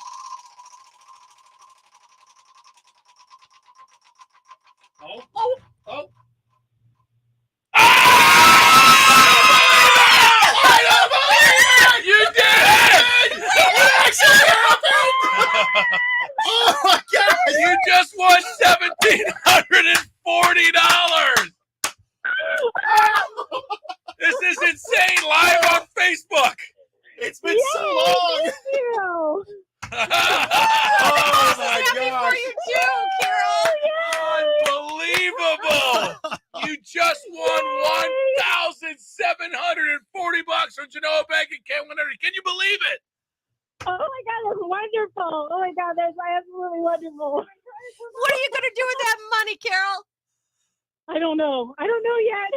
waited so long. Thank you. Oh my Happy gosh. for you too, Carol. Unbelievable! You just won $1,740 from Genoa Bank and K100. Can you believe it? Oh my God, that's wonderful. Oh my God, that's absolutely wonderful. What are you going to do with that money, Carol? I don't know. I don't know yet.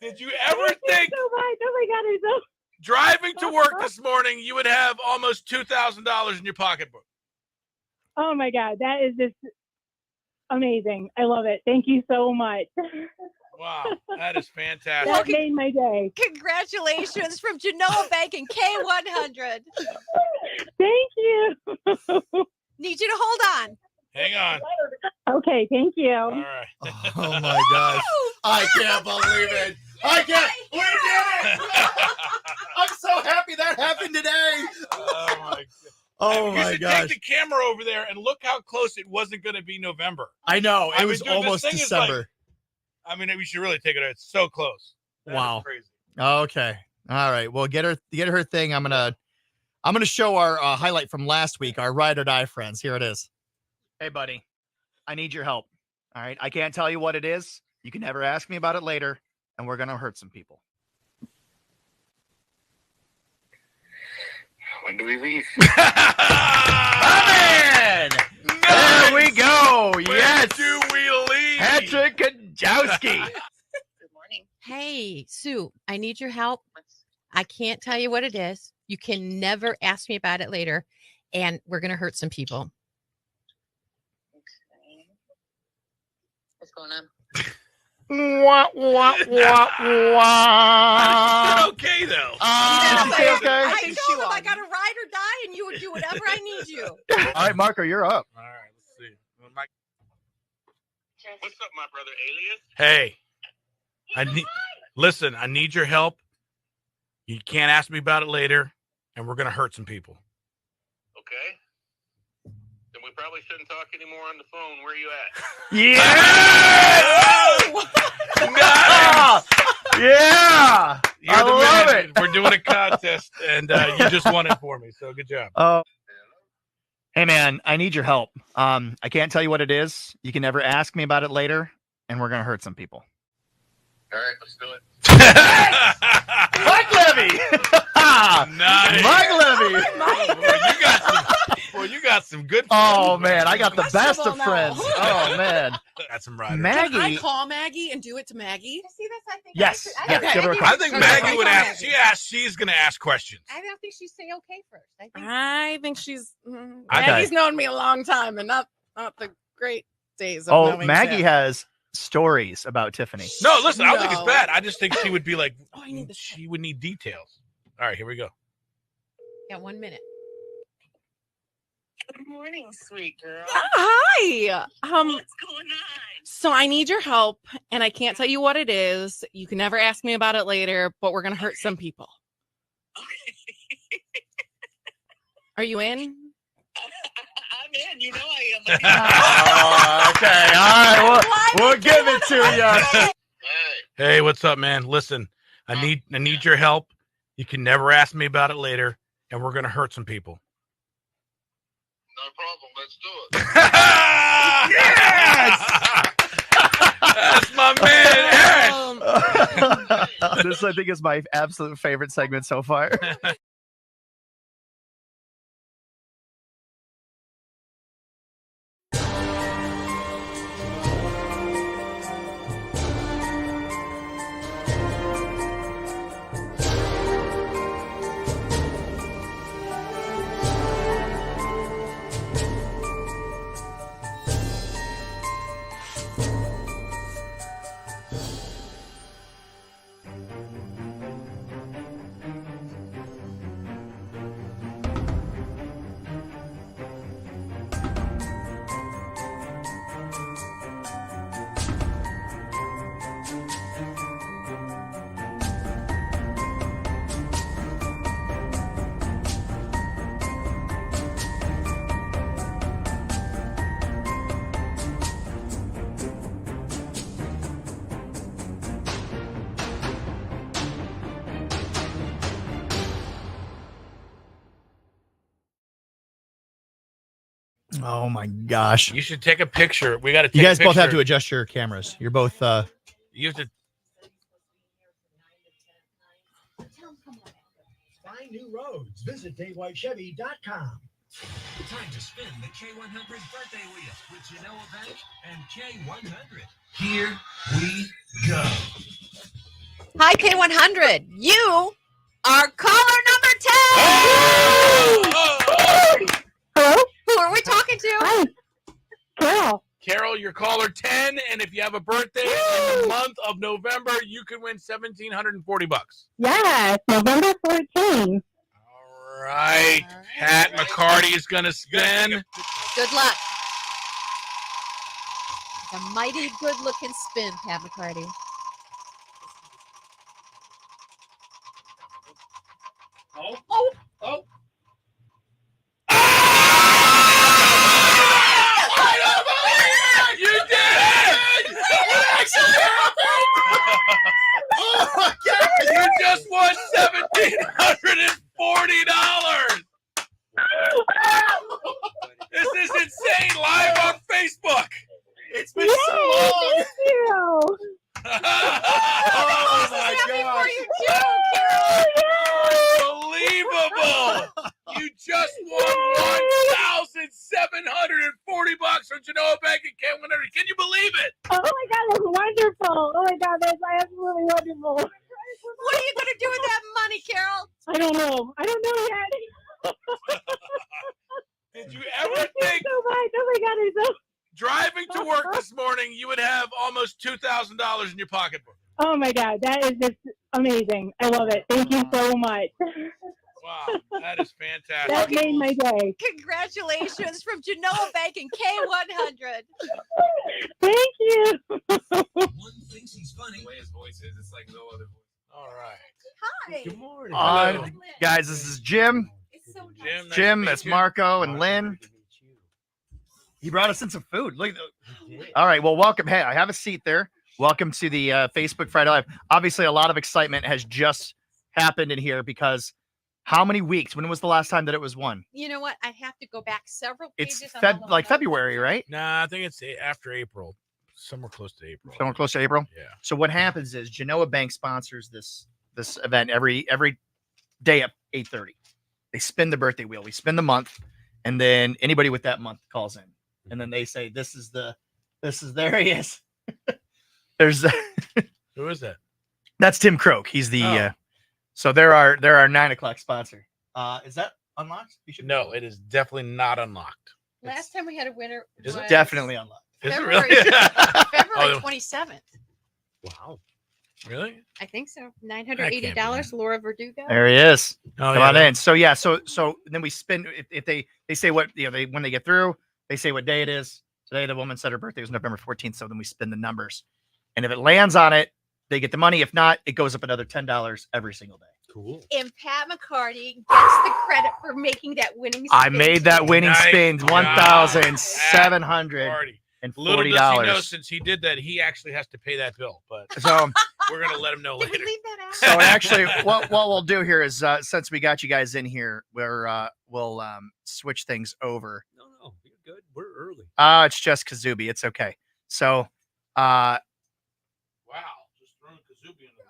Did you ever think so much. Oh my God, I'm so... driving to work this morning you would have almost $2,000 in your pocketbook? Oh my God, that is just amazing. I love it. Thank you so much. Wow, that is fantastic. That made my day. Congratulations from Genoa Bank and K100. Thank you. Need you to hold on. Hang on. Okay, thank you. All right. Oh my gosh. I can't believe it. I can't. We did it. I'm so happy that happened today. Oh my God. Oh You my should gosh. take the camera over there and look how close it wasn't going to be November. I know. It I mean, was dude, this almost thing is December. we should really take it. It's so close. That is Wow. crazy. Okay. All right. Well, get her thing. I'm gonna show our highlight from last week. Our ride or die friends. Here it is. Hey, buddy. I need your help. All right. I can't tell you what it is. You can never ask me about it later, and we're gonna hurt some people. When do we leave? Man! There we go. Yes. Do we leave? Patrick Kajowski. Hey, Sue, I need your help. I can't tell you what it is. You can never ask me about it later, and we're going to hurt some people. What's going on? Wah, wah, wah, wah. Okay, though. Did you say okay? I told him I got to ride or die, and you would do whatever I need you. All right, Marco, you're up. All right, let's see. What's up, my brother Alias? Hey, listen, I need your help. You can't ask me about it later, and we're going to hurt some people. Okay. Then we probably shouldn't talk anymore on the phone. Where are you at? Yeah! Nice! Yeah! You're I the love man. it. We're doing a contest, and you just won it for me, so good job. Oh. Hey, man, I need your help. I can't tell you what it is. You can never ask me about it later, and we're going to hurt some people. All right, let's do it. Mike Levy! Nice. Mike Levy! Boy, you got some good friends. Oh, man, I got the best of friends. Oh, man. Got some riders. Maggie. Can I call Maggie and do it to Maggie? See this? I think Yes. I Yes. Give her a call. I think Maggie would ask. She's going to ask questions. I don't think she'd say okay first. I think she's Okay. Maggie's known me a long time and not the great days of Oh, knowing Maggie Tiff. has stories about Tiffany. No, listen, I don't think it's No. bad. I just think she would be like, Oh, I need this. she would need details. All right, here we go. Got 1 minute. Good morning, sweet girl. Hi. What's going on? So I need your help, and I can't tell you what it is. You can never ask me about it later, but we're gonna hurt some people. Are you in? I'm in. You know I am. Oh, okay. All right. We'll give it to you. Hey, what's up, man? Listen, I need your help. You can never ask me about it later, and we're going to hurt some people. No problem. Let's do it. Yes! That's my man, Eric. This, I think, is my absolute favorite segment so far. Oh my gosh. You should take a picture. We got to take You guys a picture. both have to adjust your cameras. You're both You have to. Find new roads. Visit DaveWhiteChevy.com. Time to spin the K100 birthday wheel with Genoa Bank and K100. Here we go. Hi, K100. You are caller number 10. Hello? Who are we talking to? Hi. Carol. Carol, you're caller 10, and if you have a birthday in the month of November, you can win $1,740. Yes, November 14. All right. Pat McCarty is going to spin. Good luck. A mighty good-looking spin, Pat McCarty. Oh. You did it! Oh my God! You just won $1,740. This is insane! Live on Facebook. It's been so long. Thank you. Oh my God. Unbelievable! You just won $1,740 from Genoa Bank and K100. Can you believe it? Oh my God, that's wonderful. Oh my God, that's absolutely wonderful. What are you going to do with that money, Carol? I don't know. I don't know yet. Did you ever Thank you think so much. Oh my God, I'm so... driving to work this morning you would have almost $2,000 in your pocketbook? Oh my God, that is just amazing. I love it. Thank you so much. Wow, that is fantastic. That made my day. Congratulations from Genoa Bank and K100. Thank you. One thinks he's funny. The way his voice is, it's like no other voice. All right. Hi. Good morning. Guys, this is Jim. Jim, nice Jim, to that's meet you. Marco and Lynn. He brought us in some food. Look. All right. Well, welcome. Hey, I have a seat there. Welcome to the Facebook Friday Live. Obviously, a lot of excitement has just happened in here because how many weeks? When was the last time that it was won? You know what? I have to go back several pages. It's on all of like them. February, right? Nah, I think it's after April. Somewhere close to April. Somewhere close to April. Yeah. So what happens is Genoa Bank sponsors this event every day at 8:30. They spin the birthday wheel. We spin the month, and then anybody with that month calls in, and then they say, "This is there he is." There's Who is that? That's Tim Croak. He's the so they're our 9:00 sponsor. Is that unlocked? You should No, it is definitely not unlocked. Last time we had a winner It's was definitely unlocked. Is it February, really? February Oh. 27th. Wow. Really? I think so. $980. Laura Verdugo. There he is. Oh, Come on in. So yeah, so then we spin. If they say what when they get through, they say what day it is. Today the woman said her birthday was November 14th. So then we spin the numbers, and if it lands on it, they get the money. If not, it goes up another $10 every single day. Cool. And Pat McCarty gets the credit for making that winning spin. I made that winning Nice spin, job, $1,740. Little does he know, since he did that, he actually has to pay that bill. But So we're gonna let him know later. So actually, what we'll do here is since we got you guys in here, we'll switch things over. No, you're good. We're early. It's just KaZooby. It's okay. So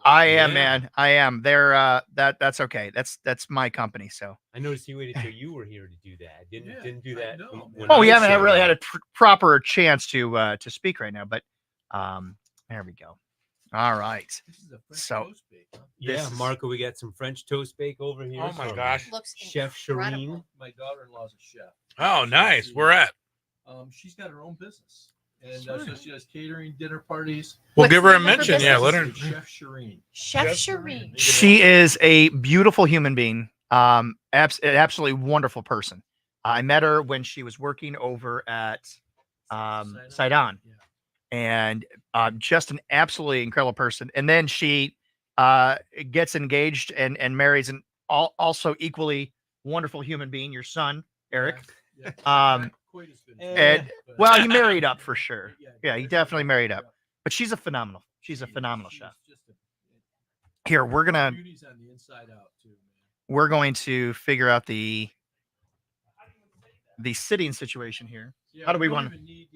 I am, man. I am. They're that's okay. That's my company. So I noticed you waited till you were here to do that. Didn't do that. we haven't really had a proper chance to speak right now, but there we go. All right. So Yeah, Marco, we got some French toast bake over here. Oh my from gosh. Looks Chef Shireen. My daughter-in-law's a chef. Oh, nice. Where at? She's got her own business, and so she does catering, dinner parties. We'll give her a mention. Yeah, let her. Chef Shireen. Chef Shireen. she is a beautiful human being. Absolutely wonderful person. I met her when she was working over at Sidon. And just an absolutely incredible person. And then she gets engaged and marries an also equally wonderful human being, your son, Eric. And well, he married up for sure. Yeah, he definitely married up. But she's a phenomenal chef. Here, we're going to figure out the the sitting situation here. Yeah, How do we don't want? even need,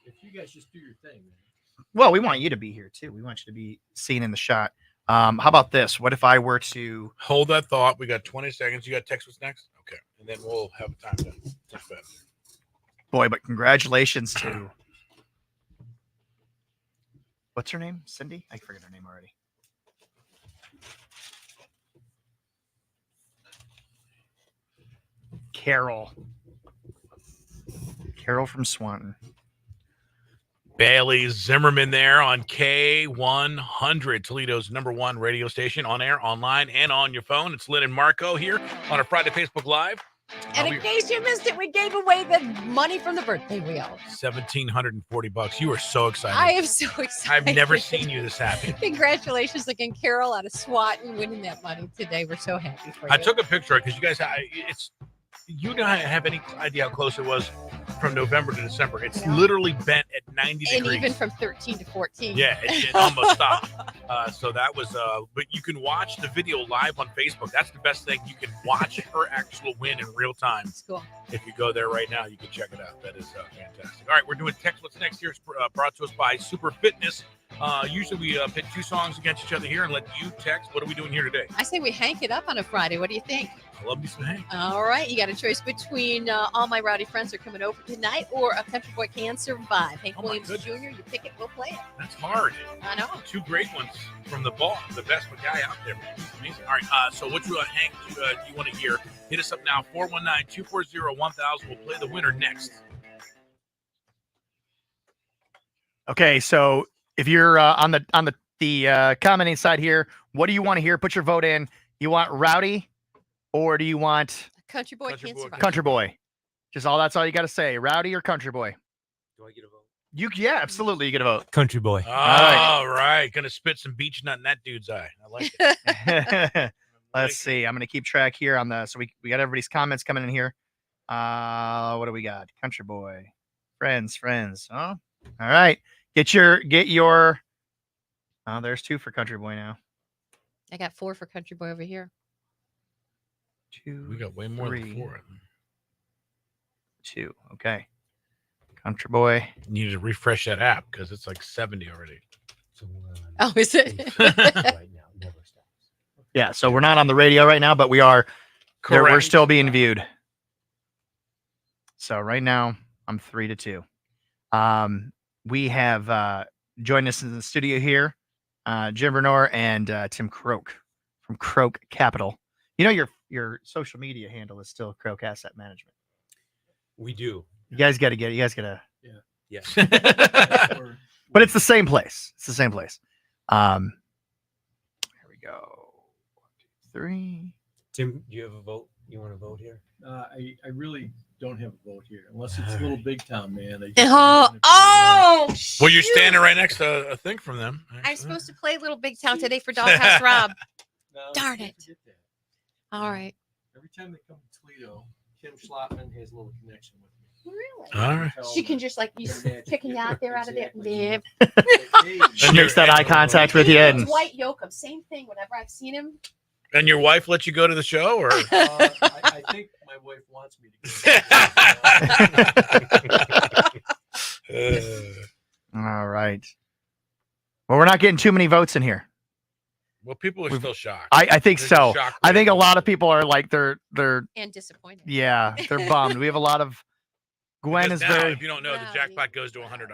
if you guys just do your thing, man. Well, we want you to be here too. We want you to be seen in the shot. How about this? What if I were to hold that thought? We got 20 seconds. You got text what's next? Okay. And then we'll have time to touch that. Boy, but congratulations to what's her name? Cindy? I forget her name already. Carol from Swanton. Bailey Zimmerman there on K100, Toledo's #1 radio station, on air, online, and on your phone. It's Lynn and Marco here on a Friday Facebook Live. And in case you missed it, we gave away the money from the birthday wheel. $1,740. You are so excited. I am so excited. I've never seen you this happy. Congratulations again, Carol, out of Swanton, winning that money today. We're so happy for you. I took a picture because you guys, you don't have any idea how close it was from November to December. It's literally bent at 90 and degrees. even from 13 to 14. Yeah, it almost stopped. So that was, but you can watch the video live on Facebook. That's the best thing. You can watch her actual win in real time. That's cool. If you go there right now, you can check it out. That is fantastic. All right, we're doing Text What's Next here. It's brought to us by Super Fitness. Usually we pit two songs against each other here and let you text. What are we doing here today? I say we hank it up on a Friday. What do you think? I love me some Hank. All right, you got a choice between All My Rowdy Friends Are Coming Over Tonight or A Country Boy Can Survive. Hank Williams Jr., you pick it, we'll play it. That's hard. I know. Two great ones from the best guy out there. He's amazing. All right, so which Hank you want to hear? Hit us up now, 419-240-1000. We'll play the winner next. Okay, so if you're on the commenting side here, what do you want to hear? Put your vote in. You want Rowdy, or do you want Country Boy Can Survive? Country Boy? That's all you got to say. Rowdy or Country Boy? Do I get a vote? Yeah, absolutely. You get a vote. Country Boy. All right. Gonna spit some beach nut in that dude's eye. I like it. Let's see. I'm gonna keep track here on the. So we got everybody's comments coming in here. What do we got? Country Boy, friends. Oh, all right. Get your. Oh, there's 2 for Country Boy now. I got 4 for Country Boy over here. 2. We got way more 3, than 4. 2. Okay. Country Boy. You need to refresh that app because it's like 70 already. Oh, is it? Yeah. So we're not on the radio right now, but we are. We're Correct. still being viewed. So right now I'm 3-2. We have joined us in the studio here, Jim Brunor and Tim Croak from Croak Capital. You know your social media handle is still Croak Asset Management. We do. You guys got to get it. You guys got to. Yeah. But it's the same place. Here we go. 1, 2, 3. Tim, do you have a vote? You want to vote here? I really don't have a vote here, unless it's a little big town, man. Oh, Well, you're standing right next to a thing from them. I'm supposed to play Little Big Town today for Doghouse Rob. Darn it. All right. Every time they come to Toledo, Kim Schlotman has a little connection with me. Really? All right. She can just like you picking you out there out of there. Yeah. She makes that eye contact with you. And Dwight Yoakam, same thing. Whenever I've seen him. And your wife let you go to the show, or? I think my wife wants me to go. all right. Well, we're not getting too many votes in here. Well, people are still shocked. I think There's so. a shock I rate. think a lot of people are like they're And disappointed. yeah, they're bummed. We have a lot of Gwen Because is now, very if you don't know, the jackpot goes to $100.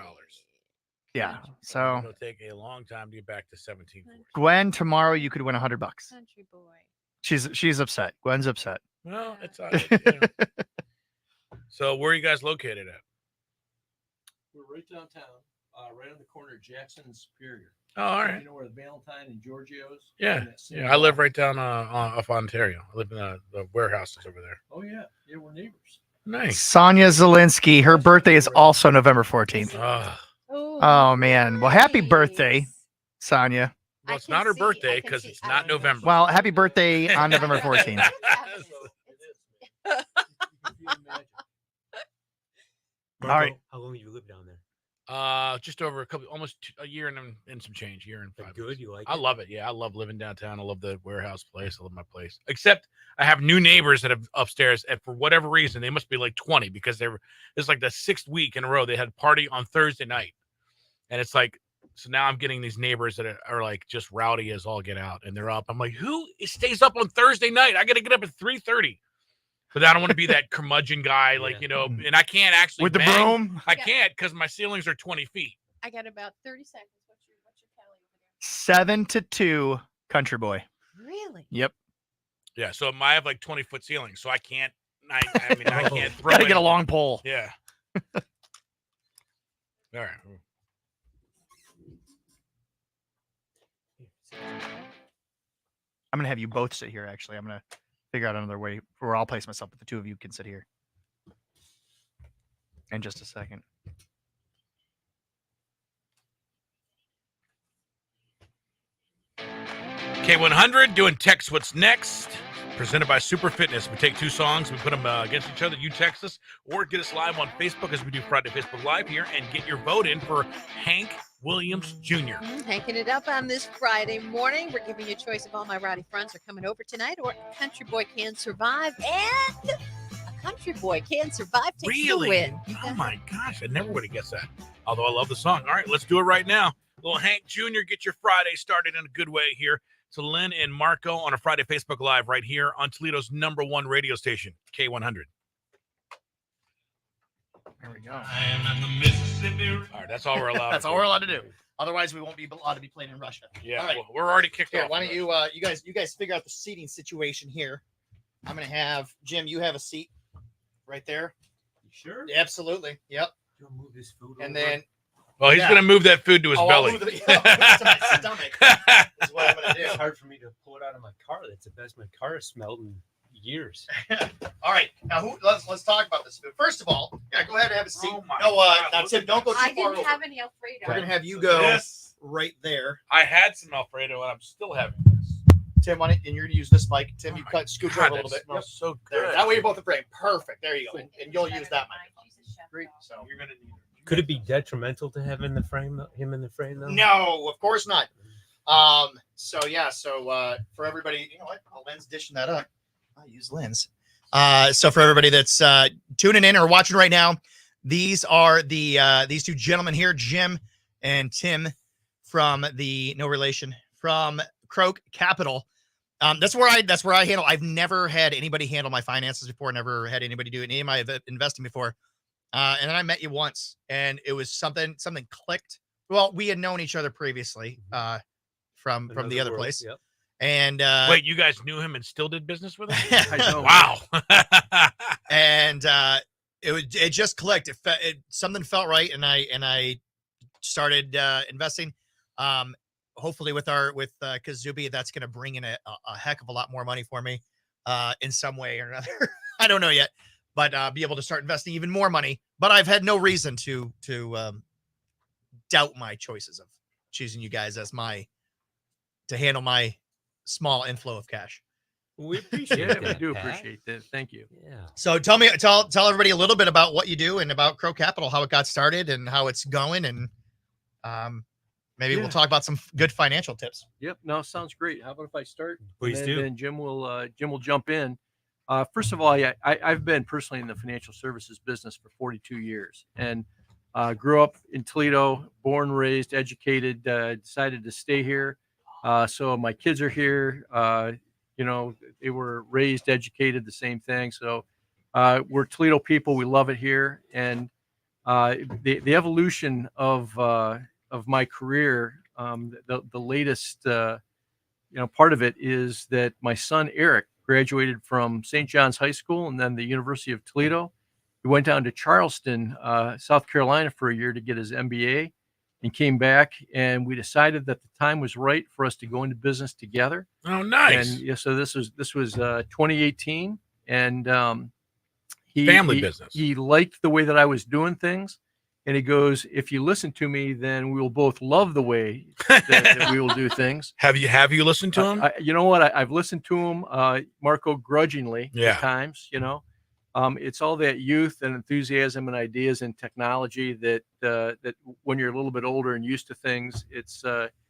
yeah. So It'll take a long time to get back to 17. Gwen, tomorrow you could win $100. Country Boy. She's upset. Gwen's upset. Well, it's all right. You know. So where are you guys located at? We're right downtown, right on the corner of Jackson and Superior. Oh, all right. You know where the Valentine and Giorgio's? Yeah, I live right down off Ontario. I live in the warehouses over there. Oh yeah, we're neighbors. Nice. Sonia Zielinski, her birthday is also November 14th. Oh man. Well, happy birthday, Sonia. Well, it's not her birthday because it's not November. Well, happy birthday on November 14th. All right. How long have you lived down there? Just over almost a year and some change. Year and 5 Good. months. You like I it? love it. Yeah, I love living downtown. I love the warehouse place. I love my place. Except I have new neighbors that have upstairs, and for whatever reason, they must be like 20 because it's like the 6th week in a row they had a party on Thursday night, and it's like, so now I'm getting these neighbors that are like just rowdy as all get out, and they're up. I'm like, who stays up on Thursday night? I got to get up at 3:30, but I don't want to be that curmudgeon guy, like, and I can't actually with the bang. broom. I can't because my ceilings are 20 feet. I got about 30 seconds. What's your tally over 7-2 Country Boy. there? Really? Yep. Yeah, so I have like 20-foot ceilings, so I can't. I can't throw. Gotta get a anything. long pole. Yeah. All right. I'm gonna have you both sit here. Actually, I'm gonna figure out another way where I'll place myself, but the two of you can sit here. In just a second. K100 doing Text What's Next, presented by Super Fitness. We take 2 songs, we put them against each other. You text us or get us live on Facebook as we do Friday Facebook Live here, and get your vote in for Hank Williams Jr. Hanking it up on this Friday morning. We're giving you a choice of All My Rowdy Friends Are Coming Over Tonight, or Country Boy Can Survive, and A Country Boy Can Survive takes Really? the win. Oh my gosh, I never would have guessed that. Although I love the song. All right, let's do it right now. Little Hank Jr., get your Friday started in a good way here. To Lynn and Marco on a Friday Facebook Live right here on Toledo's #1 radio station, K100. There we go. All right, that's all we're allowed. That's all we're allowed to do. Otherwise, we won't be allowed to be playing in Russia. Yeah, All right. well, we're already kicked Here, off. why don't you you guys figure out the seating situation here? I'm gonna have Jim. You have a seat right there. You sure? Absolutely. Yep. You wanna move this food And over? then. Well, he's going to move that food to his I'll belly. move to my stomach. Is what I'm gonna do. It's hard for me to pull it out of my car. That's the best my car has smelled in years. All right. Now, let's talk about this food. First of all, yeah, go ahead and have a seat. Oh my no, God, now look Tim, at don't go too I far didn't over. have any Alfredo. We're gonna have you go right there. I had some Alfredo, and I'm still having this. Tim, why don't, and you're gonna use this mic. Tim, you scooch God, over a little that bit. smells so There, good. that way you're both in frame. Perfect. There you go. And you'll use that mic. Great. So you're gonna need. Could it be detrimental to have him in the frame though? No, of course not. So yeah, for everybody, you know what? Lynn's dishing that up. I'll use Lynn's. So for everybody that's tuning in or watching right now, these are these two gentlemen here, Jim and Tim, from from Croak Capital. That's where I handle. I've never had anybody handle my finances before. Never had anybody do any of my investing before. And then I met you once, and it was something clicked. Well, we had known each other previously from the other place. Yep. And Wait, you guys knew him and still did business with him? I know. Wow. and it just clicked. Something felt right, and I started investing. Hopefully with KaZooby, that's going to bring in a heck of a lot more money for me in some way or another. I don't know yet. But be able to start investing even more money. But I've had no reason to doubt my choices of choosing you guys as to handle my small inflow of cash. We appreciate it. We do appreciate that. Thank you. Yeah. So tell everybody a little bit about what you do and about Croak Capital, how it got started and how it's going, and maybe we'll talk about some good financial tips. Yep. No, sounds great. How about if I start? Please do. Then Jim will jump in. First of all, I've been personally in the financial services business for 42 years, and grew up in Toledo, born, raised, educated, decided to stay here. So my kids are here. They were raised, educated, the same thing. So we're Toledo people. We love it here. And the evolution of my career, the latest, part of it is that my son, Eric, graduated from St. John's High School and then the University of Toledo. He went down to Charleston, South Carolina for a year to get his MBA, and came back, and we decided that the time was right for us to go into business together. Oh, nice. And yeah, so this was 2018, and Family business. He liked the way that I was doing things, and he goes, "If you listen to me, then we will both love the way that we will do things." Have you listened to him? You know what? I've listened to him, Marco, grudgingly at times. It's all that youth and enthusiasm and ideas and technology that when you're a little bit older and used to things, it's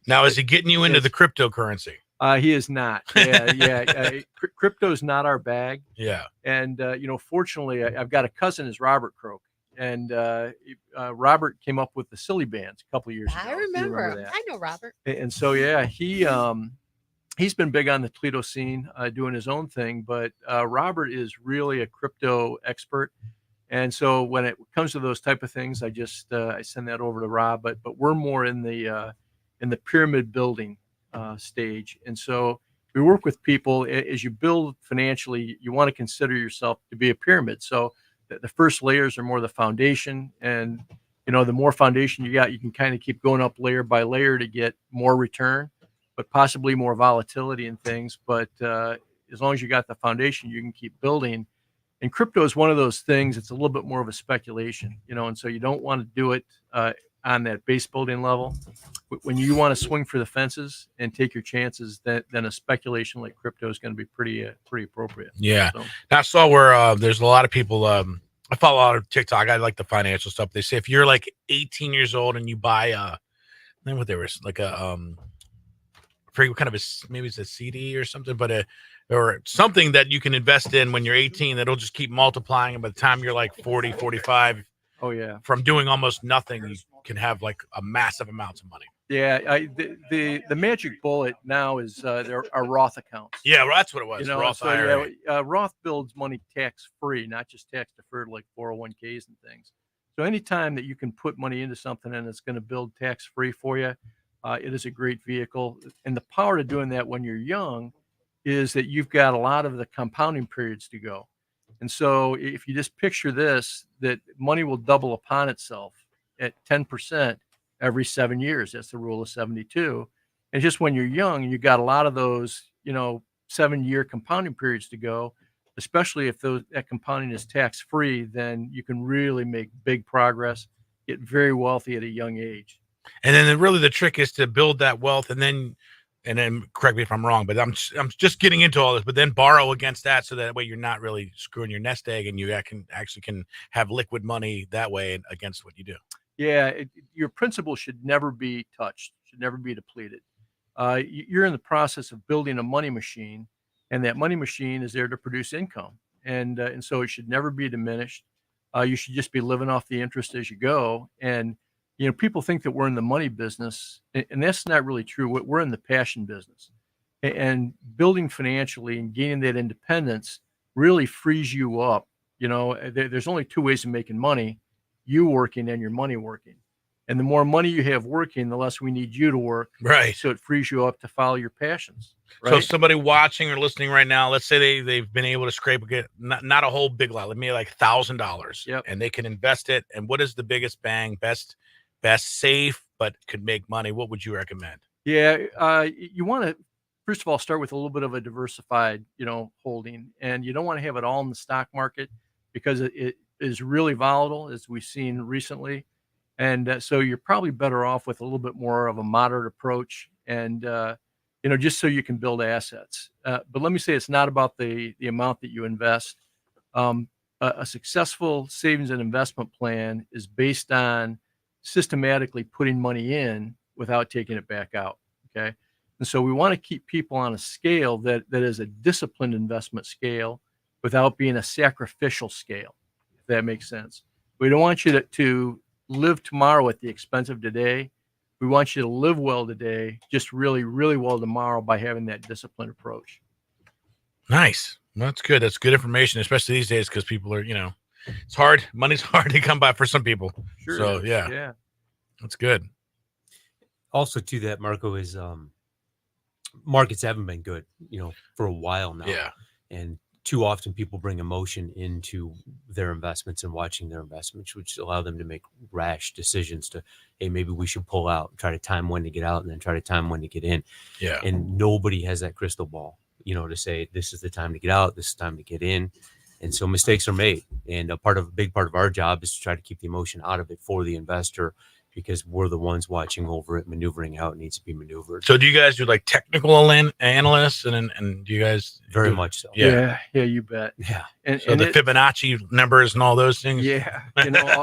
now, is he getting you into the cryptocurrency? He is not. Yeah. Crypto's not our bag. Yeah. And, fortunately, I've got a cousin is Robert Croak. And Robert came up with the Silly Bands a couple of years ago. I if you remember. that. I know Robert. And so, yeah, he's been big on the Toledo scene, doing his own thing. But Robert is really a crypto expert. And so when it comes to those type of things, I just I send that over to Rob. But we're more in the pyramid building stage. And so we work with people as you build financially. You want to consider yourself to be a pyramid. So the first layers are more the foundation, and the more foundation you got, you can kind of keep going up layer by layer to get more return, but possibly more volatility in things. But as long as you got the foundation, you can keep building. And crypto is one of those things. It's a little bit more of a speculation, and so you don't want to do it on that base building level. When you want to swing for the fences and take your chances, then a speculation like crypto is going to be pretty appropriate. Yeah. So. I saw where there's a lot of people. I follow a lot of TikTok. I like the financial stuff. They say if you're like 18 years old and you buy I don't know what they were like I forget what kind of maybe it's a CD or something, but or something that you can invest in when you're 18 that'll just keep multiplying, and by the time you're like 40, 45, oh yeah, from doing almost nothing, you can have like a massive amounts of money. Yeah, the magic bullet now is there are Roth accounts. Yeah, that's what it was. Roth IRA. Roth builds money tax free, not just tax deferred like 401ks and things. So anytime that you can put money into something and it's going to build tax free for you, it is a great vehicle. And the power to doing that when you're young is that you've got a lot of the compounding periods to go. And so if you just picture this, that money will double upon itself at 10% every 7 years. That's the rule of 72. And just when you're young, you got a lot of those, 7-year compounding periods to go, especially if that compounding is tax free, then you can really make big progress, get very wealthy at a young age. And then really the trick is to build that wealth, and then correct me if I'm wrong, but I'm just getting into all this, but then borrow against that, so that way you're not really screwing your nest egg, and you can have liquid money that way against what you do. Yeah, your principal should never be touched, should never be depleted. You're in the process of building a money machine, and that money machine is there to produce income, and so it should never be diminished. You should just be living off the interest as you go. And people think that we're in the money business, and that's not really true. We're in the passion business, and building financially and gaining that independence really frees you up. There's only two ways of making money: you working and your money working. And the more money you have working, the less we need you to work. Right. So it frees you up to follow your passions. Right? So somebody watching or listening right now, let's say they've been able to scrape not a whole big lot, maybe like $1,000. Yep. And they can invest it. And what is the biggest bang, best safe, but could make money? What would you recommend? Yeah, you want to first of all start with a little bit of a diversified, holding, and you don't want to have it all in the stock market because it is really volatile, as we've seen recently. And so you're probably better off with a little bit more of a moderate approach, and just so you can build assets. But let me say, it's not about the amount that you invest. A successful savings and investment plan is based on systematically putting money in without taking it back out. Okay. And so we want to keep people on a scale that is a disciplined investment scale without being a sacrificial scale, if that makes sense. We don't want you to live tomorrow at the expense of today. We want you to live well today, just really, really well tomorrow, by having that disciplined approach. Nice. Well, that's good. That's good information, especially these days, because people are, it's hard. Money's hard to come by for some people. Sure. So yeah, that's good. Also to that, Marco, is markets haven't been good, for a while now. Yeah. And too often people bring emotion into their investments and watching their investments, which allow them to make rash decisions to, hey, maybe we should pull out, try to time when to get out, and then try to time when to get in. Yeah. And nobody has that crystal ball, to say this is the time to get out, this is the time to get in. And so mistakes are made. And a big part of our job is to try to keep the emotion out of it for the investor, because we're the ones watching over it, maneuvering how it needs to be maneuvered. So do you guys do like technical analysts, and do you guys very much so? Yeah, you bet. Yeah. And so the Fibonacci numbers and all those things. Yeah,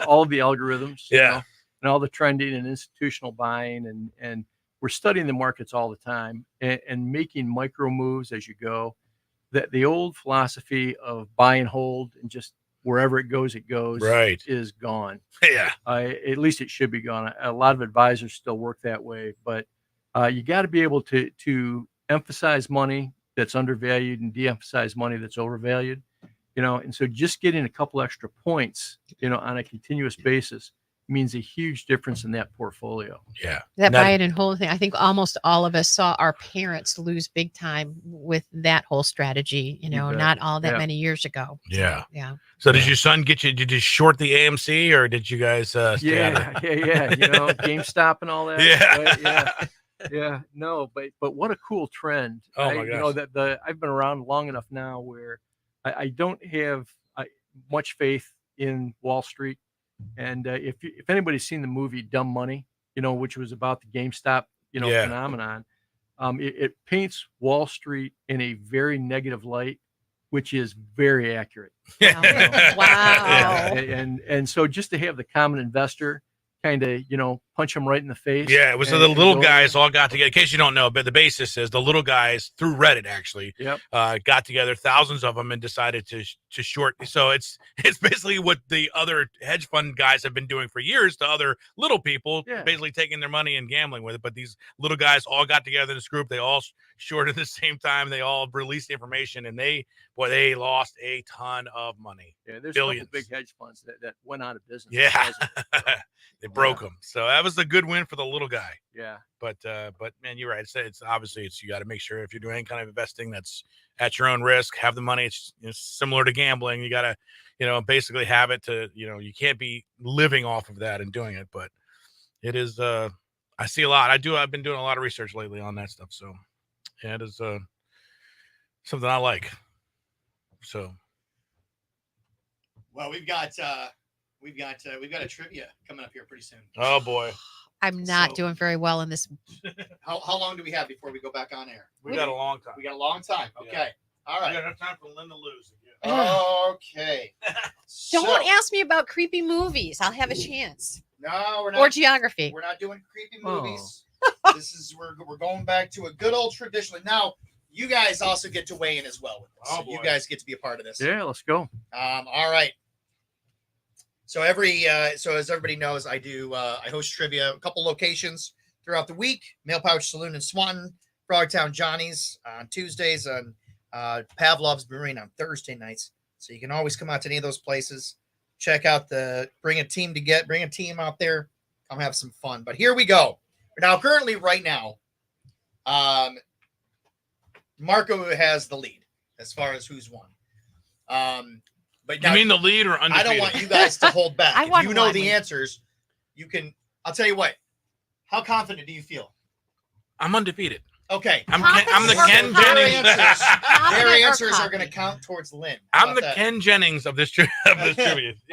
all the algorithms. Yeah. And all the trending and institutional buying, and we're studying the markets all the time and making micro moves as you go. That the old philosophy of buy and hold and just wherever it goes, Right. is gone. Yeah. At least it should be gone. A lot of advisors still work that way, but you got to be able to emphasize money that's undervalued and de-emphasize money that's overvalued. And so just getting a couple extra points, on a continuous basis means a huge difference in that portfolio. Yeah. That buy it and hold thing. I think almost all of us saw our parents lose big time with that whole strategy, bet. not all that Yeah. many years ago. Yeah. Yeah. So did your son did you short the AMC or did you guys stay out of it? Yeah. GameStop and all that. Yeah. Right? Yeah. No, but what a cool trend. Oh my gosh. I've been around long enough now where I don't have much faith in Wall Street. And if anybody's seen the movie Dumb Money, which was about the GameStop, phenomenon, it paints Wall Street in a very negative light, which is very accurate. Wow. And so just to have the common investor kind of, punch them right in the face. Yeah, it was and- the and little go- guys all got together. In case you don't know, but the basis is the little guys through Reddit actually got together, thousands of them, and decided to short. So it's basically what the other hedge fund guys have been doing for years to other little people, basically taking their money and gambling with it. But these little guys all got together in this group. They all shorted at the same time. They all released the information, and they lost a ton of money. Yeah, there's billions. a couple big hedge funds that went out of business. Yeah. because of it. So, They broke them. So that was a good win for the little guy. Yeah. But man, you're right. It's obviously you got to make sure if you're doing any kind of investing that's at your own risk, have the money. It's similar to gambling. You got to, basically have it to, you can't be living off of that and doing it. But it is, I see a lot. I've been doing a lot of research lately on that stuff. So yeah, it is something I like. So. Well, we've got a trivia coming up here pretty soon. Oh boy. I'm not doing very well in this. How long do we have before we go back on air? We got a long time. We got a long time. Okay. Yeah. All right. We got enough time for Lynn to lose. Okay. Don't ask me about creepy movies. I'll have a chance. No, we're not. Or geography. We're not doing creepy movies. We're going back to a good old tradition. Now, you guys also get to weigh in as well with us. Oh, So you boy. guys get to be a part of this. Yeah, let's go. All right. So as everybody knows, I host trivia a couple locations throughout the week. Mail Pouch Saloon in Swanton, Frogtown Johnny's on Tuesdays, and Pavlov's Brewing on Thursday nights. So you can always come out to any of those places. Check out bring a team out there, come have some fun. But here we go. Now, currently, right now, Marco has the lead as far as who's won. But You mean the lead or undefeated? I don't want you guys to hold back. I If want you know one. the answers, you can. I'll tell you what. How confident do you feel? I'm undefeated. Okay. I'm the Ken Their Jennings. Their answers are going to count towards Lynn. How I'm about the that? Ken Jennings of this trivia. All right.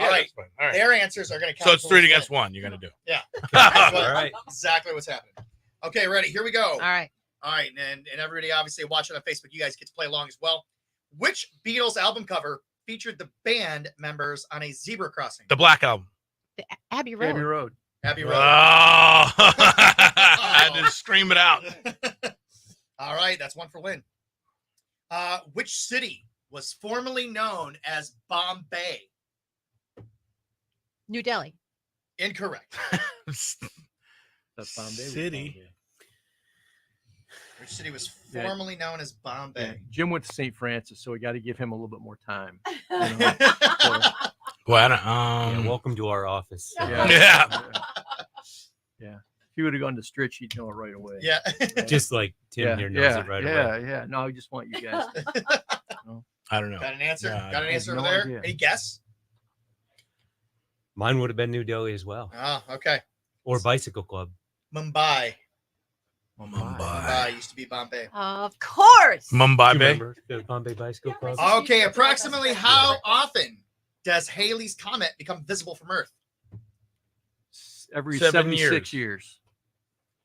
That's fine. All right. Their answers are going to count. So it's 3 towards against Lynn. 1. You're gonna do. Yeah. All right. Exactly what's happening. Okay, ready? Here we go. All right. All right, and everybody obviously watching on Facebook, you guys get to play along as well. Which Beatles album cover featured the band members on a zebra crossing? The Black Album. Abbey Road. Abbey Road. Abbey Oh, Road. I had to scream it out. All right, that's one for Lynn. Which city was formerly known as Bombay? New Delhi. Incorrect. That's Bombay. City. Which city was formerly known as Bombay? Yeah. Jim went to St. Francis, so we got to give him a little bit more time. So, Well, I don't, Yeah, welcome to our office. Yeah. yeah. If he would have gone to Stritch, he'd know it right away. Yeah. Just like Tim here knows it right away. Yeah. No, I just want you guys. I don't know. Got an answer? No, Got an I answer have over no there? idea. Any guess? Mine would have been New Delhi as well, Oh, okay. or Bicycle Club. Mumbai. Mumbai. Used to be Bombay. Of course. Mumbai Do you Bay. remember the Bombay Bicycle Club? Okay, approximately how often does Halley's Comet become visible from Earth? Every 7 76 years.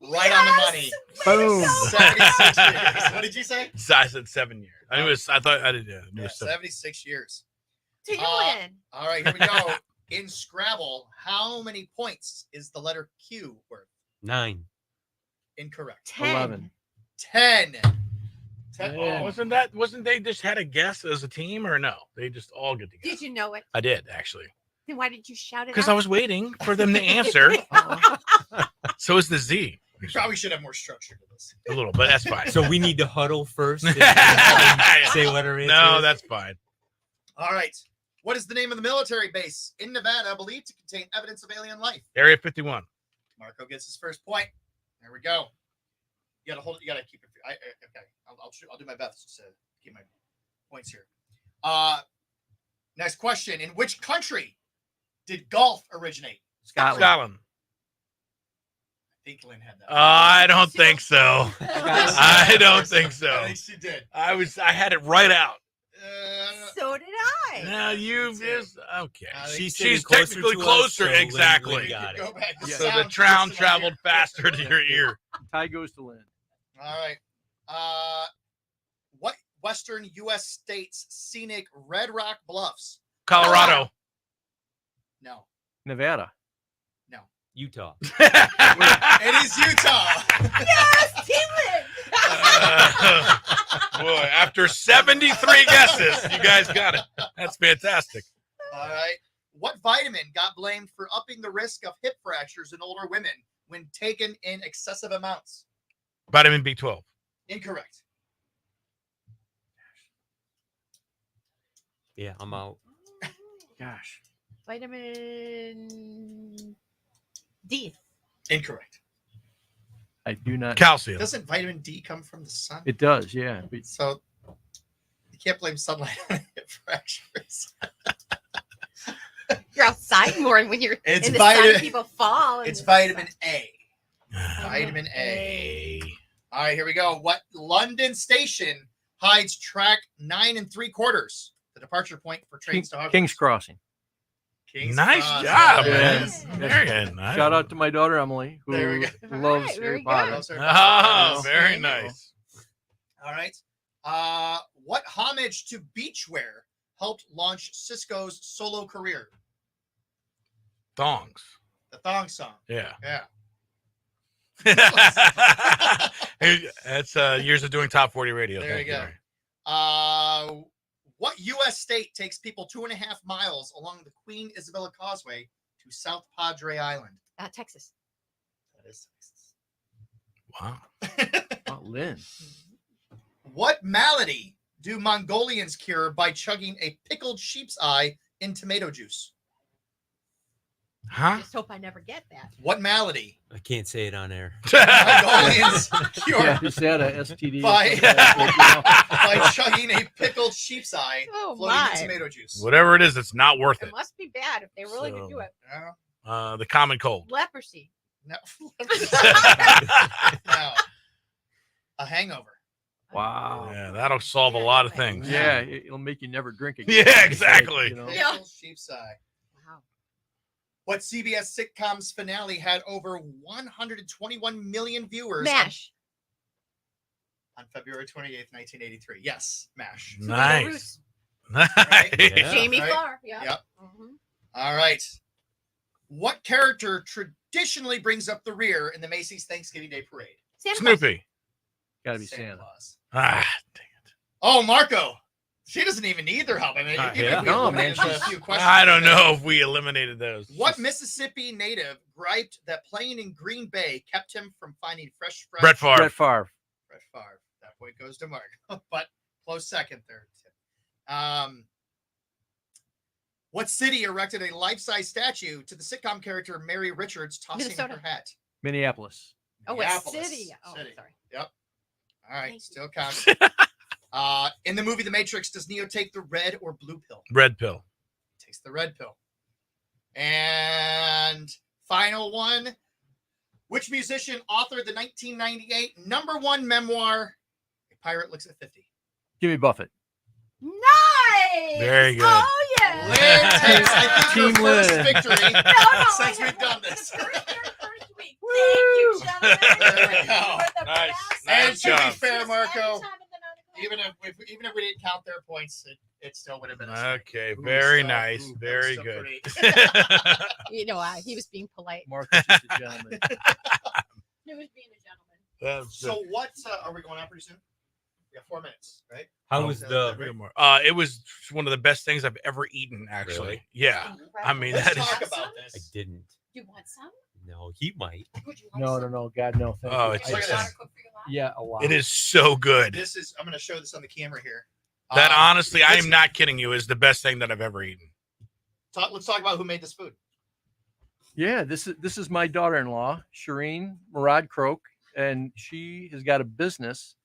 Right on the money. Boom. 76 years. What did you say? So I said 7 years. I thought I did. Yeah, it Yeah, was 7. 76 years. So you win. All right, here we go. In Scrabble, how many points is the letter Q worth? 9. Incorrect. 10. 11. 10. Oh, wasn't they just had a guess as a team or no? They just all get together. Did you know it? I did actually. Then why did you shout it out? Because I was waiting for them to answer. So is the Z. We probably should have more structure to this. A little, but that's fine. So we need to huddle first and say what our answer No, is? that's fine. All right. What is the name of the military base in Nevada believed to contain evidence of alien life? Area 51. Marco gets his first point. There we go. You gotta hold it. You gotta keep it. Okay. I'll do my best to keep my points here. Next question. In which country did golf originate? Scotland. I think Lynn had that. I don't think so. I don't think so. I think she did. I had it right out. So did I. Now you just okay. She's She's closer technically to us, closer, so Lynn exactly. got it. Go back. So the sound traveled faster to your ear. Tie goes to Lynn. All right. What western U.S. state's scenic Red Rock Bluffs? Colorado. No. Nevada. No. Utah. It is Utah. Yes, Team Boy, after 73 guesses, you guys got it. That's fantastic. All right. What vitamin got blamed for upping the risk of hip fractures in older women when taken in excessive amounts? Vitamin B12. Incorrect. Yeah, I'm out. Gosh. Vitamin D. Incorrect. I do not. Calcium. Doesn't vitamin D come from the sun? It does, yeah. But So you can't blame sunlight on hip fractures. You're outside more when you're It's in the vitamin- sun. People fall. It's vitamin A. Vitamin A. All right, here we go. What London station hides track 9 3/4, the departure point for trains to Hogwarts? King's Crossing. King's Nice Crossing. job, Yes. man. Very nice. Shout out to my daughter Emily, who There we go. loves Alright, Harry very Potter. good. Oh, very nice. All right. What homage to beachwear helped launch Cisco's solo career? Thongs. The thong song. Yeah. Yeah. That's years of doing top 40 radio. There Thank you go. Mary. What U.S. state takes people 2.5 miles along the Queen Isabella Causeway to South Padre Island? Texas. That is Texas. Wow. Oh, Lynn. What malady do Mongolians cure by chugging a pickled sheep's eye in tomato juice? Huh? Just hope I never get that. What malady? I can't say it on air. Mongolians cure Yeah, just had a STD. by chugging a pickled sheep's eye Oh, floating my. in tomato juice. Whatever it is, it's not worth It it. must be bad if they really could do it. The common cold. Leprosy. No. No. A hangover. Wow. Yeah, that'll solve a lot of things. Yeah, it'll make you never drink again. Yeah, exactly. You know? Pickled sheep's eye. Wow. What CBS sitcom's finale had over 121 million viewers MASH. on February 28th, 1983? Yes, MASH. Nice. Right? Yeah. Jamie Right? Farr. Yeah. Yep. Mhm. All right. What character traditionally brings up the rear in the Macy's Thanksgiving Day Parade? Santa Claus. Snoopy. Got to be Santa. Claus. Ah, Oh, Marco. She doesn't even need their help. I mean, even yeah. if we No, man, eliminated a few questions. I don't know if we eliminated those. What Mississippi native griped that playing in Green Bay kept him from finding fresh Brett Favre. Brett Favre. Brett Favre. That point goes to Mark, but close second there. What city erected a life-size statue to the sitcom character Mary Richards tossing Minnesota. her hat? Minneapolis. Oh, it's Minneapolis city. Oh, City. sorry. Yep. All right, Thank still counts. In the movie The Matrix, does Neo take the red or blue pill? Red pill. Takes the red pill. And final one. Which musician authored the 1998 #1 memoir, A Pirate Looks at 50? Jimmy Buffett. Nice. Very good. Oh yeah. Lynn takes, I think, Team her first Lynn. victory No, since I we've done this. First week. Thank you, gentlemen. There we go. You're the Nice. best. And Nice to be job. fair, Marco, Every time in the 9 o'clock even if we didn't count their points, it still would have been a strike. Okay, very So, nice. that was Very still good. You know, he was being polite. Mark is just a gentleman. He was being a gentleman. So what are we going out pretty soon? We got 4 minutes, right? How was the? It was one of the best things I've ever eaten. Actually, Really? yeah. I mean, Let's that is. talk about I this. didn't. You want some? No, he might. Would you like some? No, God, no. Thank Oh, you. it's Look at this. Yeah, a lot. It is so good. This is. I'm going to show this on the camera here. That honestly, I let's- am not kidding you, is the best thing that I've ever eaten. Let's talk about who made this food. Yeah, this is my daughter-in-law, Shireen Murad Croak, and she has got a business.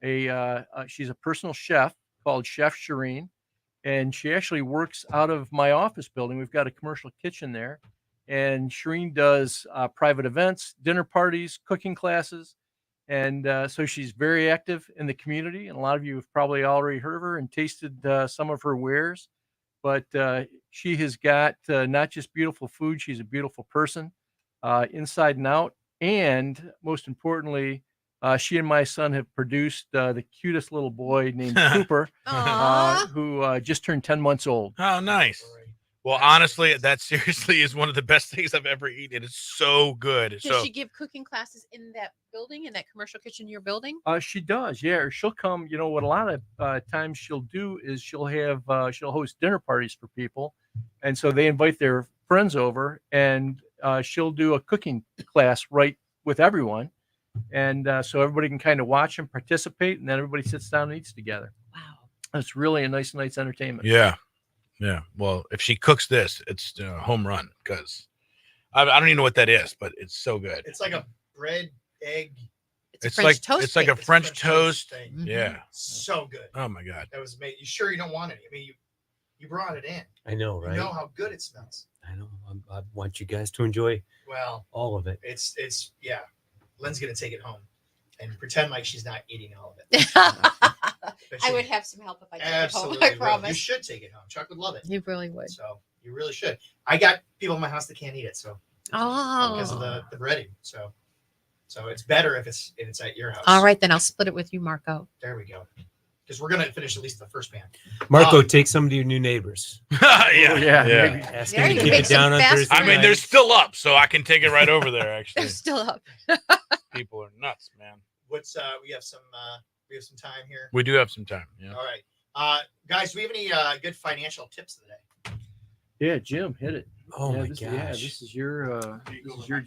She's a personal chef called Chef Shireen, and she actually works out of my office building. We've got a commercial kitchen there, and Shireen does private events, dinner parties, cooking classes, and so she's very active in the community. And a lot of you have probably already heard of her and tasted some of her wares. But she has got not just beautiful food; she's a beautiful person, inside and out. And most importantly, she and my son have produced the cutest little boy named Cooper, who just turned 10 months old. Oh, nice. Well, honestly, that seriously is one of the best things I've ever eaten. It's so good. Does she give cooking classes in that building, in that commercial kitchen you're building? She does, yeah. Or she'll come. You know what? A lot of times she'll do is she'll host dinner parties for people, and so they invite their friends over, and she'll do a cooking class right with everyone, and so everybody can kind of watch and participate, and then everybody sits down and eats together. Wow, it's really a nice night's entertainment. Yeah. Yeah. Well, if she cooks this, it's a home run because I don't even know what that is, but it's so good. It's like a bread, egg. It's like it's like a French toast. thing. Yeah. So good. Oh my God. That was amazing. You sure you don't want any? I mean, you brought it in. I know, right? You know how good it smells. I know. I want you guys to enjoy Well, all of it. it's yeah. Lynn's gonna take it home and pretend like she's not eating all of it. I would have some help if I took Absolutely it home. I will. promise. You should take it home. Chuck would love it. You really would. So you really should. I got people in my house that can't eat it, so because of Oh. the breading. So it's better if it's at your house. All right, then I'll split it with you, Marco. There we go. Because we're gonna finish at least the first pan. Marco, take some to your new neighbors. Yeah. maybe. Ask There them you to keep make it down some on fast Thursday. I mean, they're still up, so I can take it right over there. Actually, They're still up. people are nuts, man. What's we have some time here. We do have some time. Yeah. All right, guys. Do we have any good financial tips today? Yeah, Jim, hit it. Oh my Yeah, gosh. this is your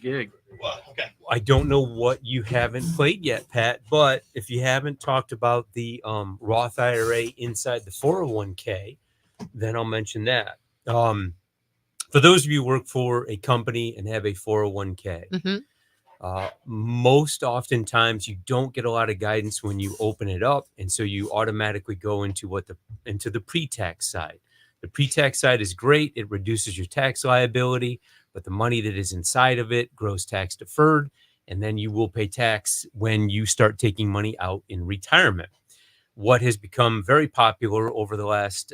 gig. Well, okay. I don't know what you haven't played yet, Pat, but if you haven't talked about the Roth IRA inside the 401k, then I'll mention that. For those of you who work for a company and have a 401k, most oftentimes you don't get a lot of guidance when you open it up, and so you automatically go into the pre-tax side. The pre-tax side is great. It reduces your tax liability, but the money that is inside of it grows tax deferred, and then you will pay tax when you start taking money out in retirement. What has become very popular over the last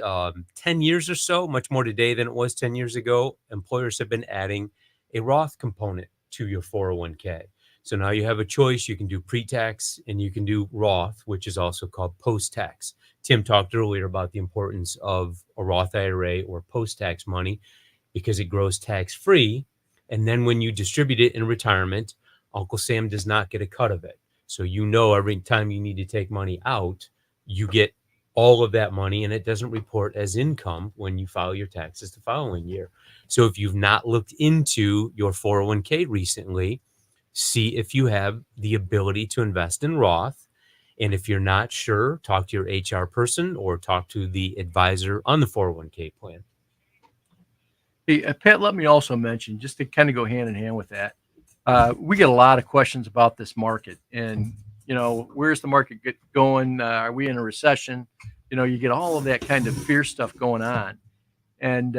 10 years or so, much more today than it was 10 years ago, employers have been adding a Roth component to your 401k. So now you have a choice. You can do pre-tax and you can do Roth, which is also called post-tax. Tim talked earlier about the importance of a Roth IRA or post-tax money because it grows tax-free. And then when you distribute it in retirement, Uncle Sam does not get a cut of it. So you know every time you need to take money out, you get all of that money and it doesn't report as income when you file your taxes the following year. So if you've not looked into your 401k recently, see if you have the ability to invest in Roth. And if you're not sure, talk to your HR person or talk to the advisor on the 401k plan. Hey, Pat, let me also mention, just to kind of go hand in hand with that, we get a lot of questions about this market and, you know, where's the market going? Are we in a recession? You know, you get all of that kind of fear stuff going on. And,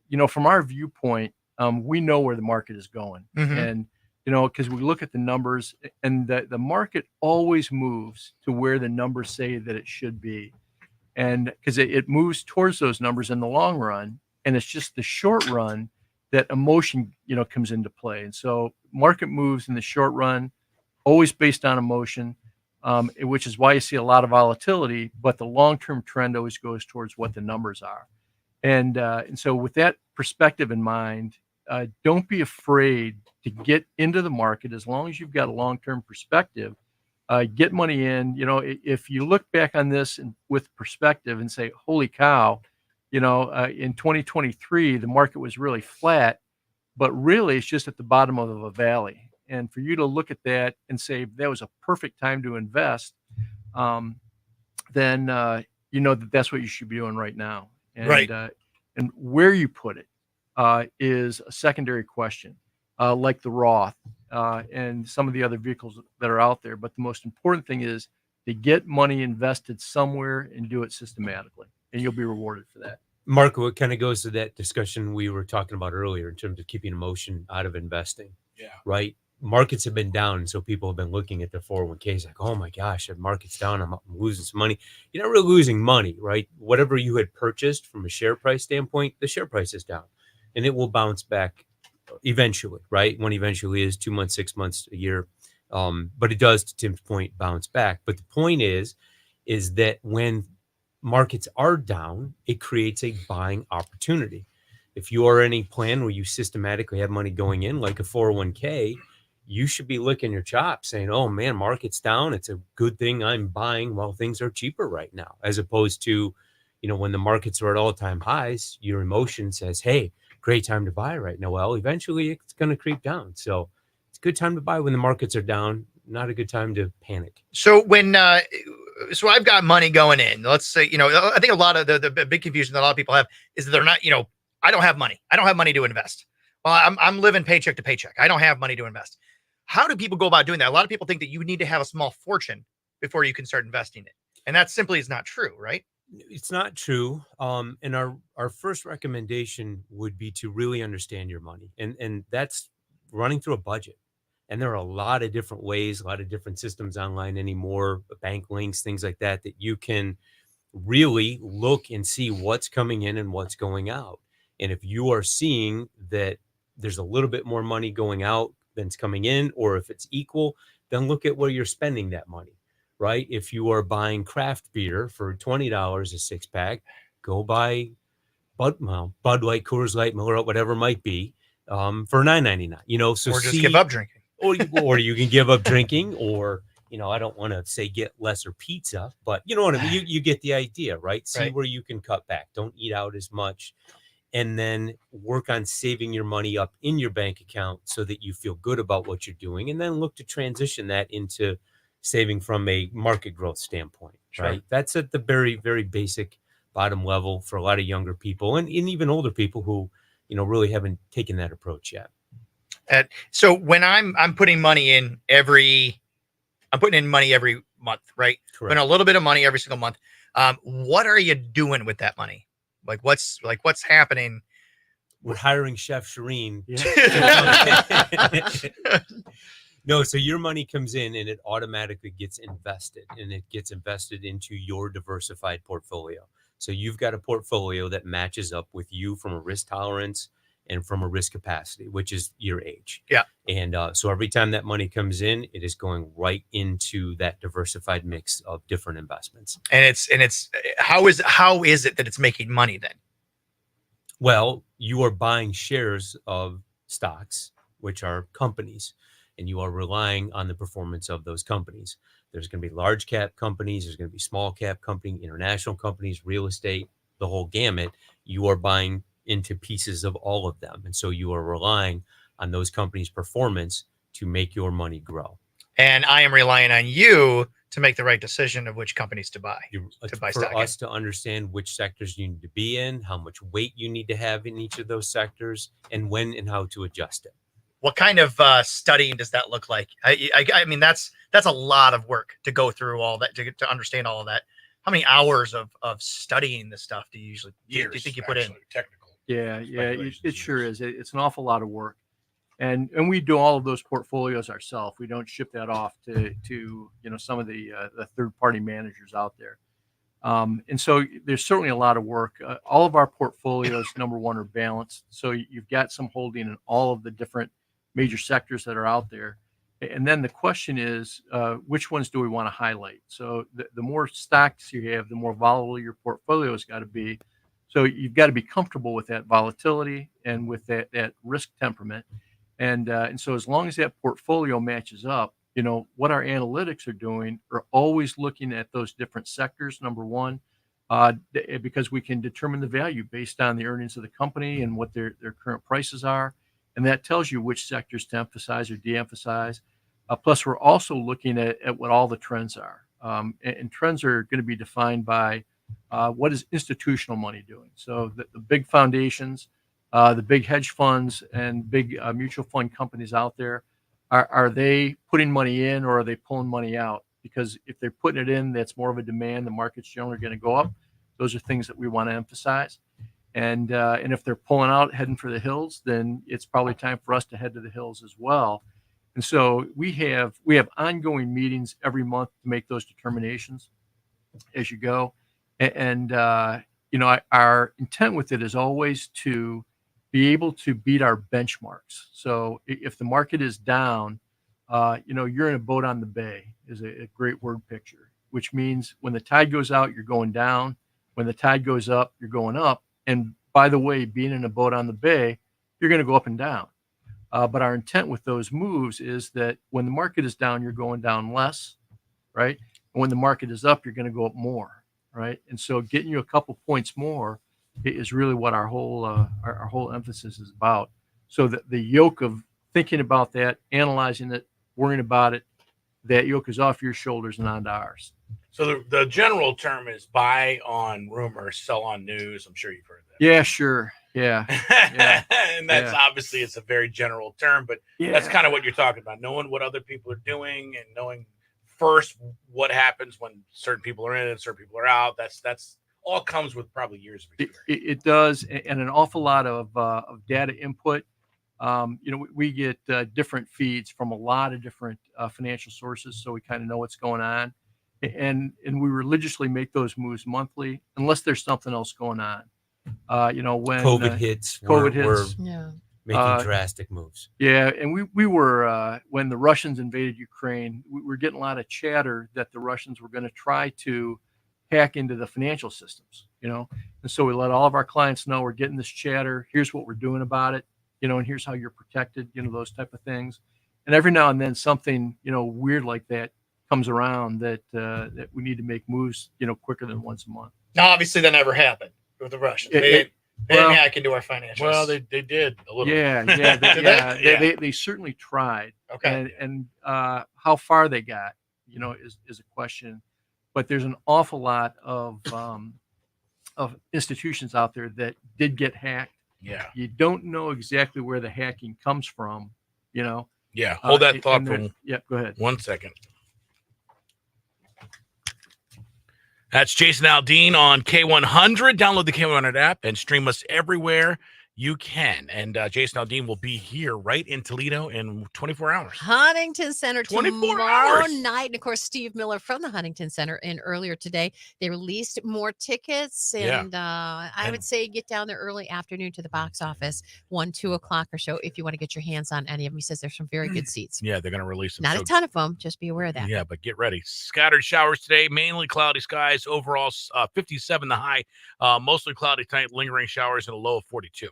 you know, from our viewpoint, we know where the market is going. And, you know, because we look at the numbers and the market always moves to where the numbers say that it should be. And because it moves towards those numbers in the long run. And it's just the short run that emotion, you know, comes into play. And so market moves in the short run, always based on emotion, which is why you see a lot of volatility. But the long-term trend always goes towards what the numbers are. And so with that perspective in mind, don't be afraid to get into the market as long as you've got a long-term perspective. Get money in. If you look back on this with perspective and say, holy cow, in 2023, the market was really flat, but really it's just at the bottom of a valley. And for you to look at that and say that was a perfect time to invest, then that's what you should be doing right now. And, Right. And where you put it is a secondary question, like the Roth and some of the other vehicles that are out there. But the most important thing is to get money invested somewhere and do it systematically, and you'll be rewarded for that. Mark, what kind of goes to that discussion we were talking about earlier in terms of keeping emotion out of investing? Yeah. Right. Markets have been down, so people have been looking at their 401ks like, oh my gosh, the market's down, I'm losing some money. You're not really losing money, right? Whatever you had purchased from a share price standpoint, the share price is down, and it will bounce back eventually, right? When eventually is 2 months, 6 months, a year. But it does, to Tim's point, bounce back. But the point is that when markets are down, it creates a buying opportunity. If you are in a plan where you systematically have money going in, like a 401k, you should be licking your chops saying, oh man, market's down. It's a good thing I'm buying while things are cheaper right now, as opposed to, when the markets are at all-time highs, your emotion says, hey, great time to buy right now. Well, eventually it's going to creep down. So it's a good time to buy when the markets are down, not a good time to panic. So so I've got money going in. Let's say, I think a lot of the big confusion that a lot of people have is that they're not, I don't have money. I don't have money to invest. Well, I'm living paycheck to paycheck. I don't have money to invest. How do people go about doing that? A lot of people think that you need to have a small fortune before you can start investing it. And that simply is not true, right? It's not true. And our first recommendation would be to really understand your money. And that's running through a budget. And there are a lot of different ways, a lot of different systems online anymore, bank links, things like that you can really look and see what's coming in and what's going out. And if you are seeing that there's a little bit more money going out than's coming in, or if it's equal, then look at where you're spending that money, right? If you are buying craft beer for $20 a six pack, go buy Bud Light, Coors Light, Miller, whatever it might be, for $9.99. So or just give up drinking. or you can give up drinking, or I don't want to say get lesser pizza, but you know what I mean. You get the idea, right? See Right. where you can cut back. Don't eat out as much, and then work on saving your money up in your bank account so that you feel good about what you're doing, and then look to transition that into saving from a market growth standpoint. Sure. Right? That's at the very, very basic bottom level for a lot of younger people and even older people who really haven't taken that approach yet. So when I'm putting money in every month, right? Correct. Putting a little bit of money every single month. What are you doing with that money? What's happening? We're hiring Chef Shireen. No, so your money comes in and it automatically gets invested, and it gets invested into your diversified portfolio. So you've got a portfolio that matches up with you from a risk tolerance and from a risk capacity, which is your age. Yeah. And so every time that money comes in, it is going right into that diversified mix of different investments. And it's how is it that it's making money then? Well, you are buying shares of stocks, which are companies, and you are relying on the performance of those companies. There's going to be large cap companies, there's going to be small cap companies, international companies, real estate, the whole gamut. You are buying into pieces of all of them. And so you are relying on those companies' performance to make your money grow. And I am relying on you to make the right decision of which companies to buy. For us to understand which sectors you need to be in, how much weight you need to have in each of those sectors, and when and how to adjust it. What kind of studying does that look like? I mean, that's a lot of work to go through all that, to understand all of that. How many hours of studying this stuff do you think you put in? Technical. Yeah, it sure is. It's an awful lot of work. And we do all of those portfolios ourselves. We don't ship that off to some of the third-party managers out there. And so there's certainly a lot of work. All of our portfolios, number one, are balanced. So you've got some holding in all of the different major sectors that are out there. And then the question is, which ones do we want to highlight? So the more stocks you have, the more volatile your portfolio has got to be. So you've got to be comfortable with that volatility and with that risk temperament. And so as long as that portfolio matches up, what our analytics are doing are always looking at those different sectors, number one, because we can determine the value based on the earnings of the company and what their current prices are. And that tells you which sectors to emphasize or de-emphasize. Plus, we're also looking at what all the trends are. And trends are going to be defined by what is institutional money doing. So the big foundations, the big hedge funds and big mutual fund companies out there, are they putting money in or are they pulling money out? Because if they're putting it in, that's more of a demand. The market's generally going to go up. Those are things that we want to emphasize. And if they're pulling out, heading for the hills, then it's probably time for us to head to the hills as well. And so we have ongoing meetings every month to make those determinations as you go. And our intent with it is always to be able to beat our benchmarks. So if the market is down, you're in a boat on the bay is a great word picture, which means when the tide goes out, you're going down. When the tide goes up, you're going up. And by the way, being in a boat on the bay, you're going to go up and down. But our intent with those moves is that when the market is down, you're going down less, right? And when the market is up, you're going to go up more, right? And so getting you a couple points more is really what our whole emphasis is about. So that the yoke of thinking about that, analyzing it, worrying about it, that yoke is off your shoulders and onto ours. So the general term is buy on rumor, sell on news. I'm sure you've heard that. Yeah, sure. Yeah. And that's obviously it's a very general term, but that's kind of what you're talking about. Knowing what other people are doing and knowing first what happens when certain people are in and certain people are out. That's all comes with probably years of experience. It does, and an awful lot of data input. We get different feeds from a lot of different financial sources, so we kind of know what's going on, and we religiously make those moves monthly, unless there's something else going on. When COVID hits, we're making drastic moves. Yeah, and we were when the Russians invaded Ukraine, we were getting a lot of chatter that the Russians were going to try to hack into the financial systems. And so we let all of our clients know we're getting this chatter. Here's what we're doing about it. And here's how you're protected, those type of things. And every now and then something, weird like that comes around that we need to make moves, quicker than once a month. Now, obviously that never happened with the Russians. They didn't hack into our financials. Well, they did a little. They certainly tried. Okay. And how far they got, is a question. But there's an awful lot of institutions out there that did get hacked. Yeah. You don't know exactly where the hacking comes from, Yeah. Hold that thought for go ahead. 1 second. That's Jason Aldean on K100. Download the K100 app and stream us everywhere you can. And Jason Aldean will be here right in Toledo in 24 hours. Huntington Center 24 tomorrow hours. night. And of course, Steve Miller from the Huntington Center. And earlier today, they released more tickets. And I would say get down there early afternoon to the box office, 1, 2 o'clock or so, if you want to get your hands on any of them. He says there's some very good seats. Yeah, they're going to release them. Not a ton of them. Just be aware of that. Yeah, but get ready. Scattered showers today, mainly cloudy skies. Overall, 57 the high. Mostly cloudy tonight, lingering showers and a low of 42.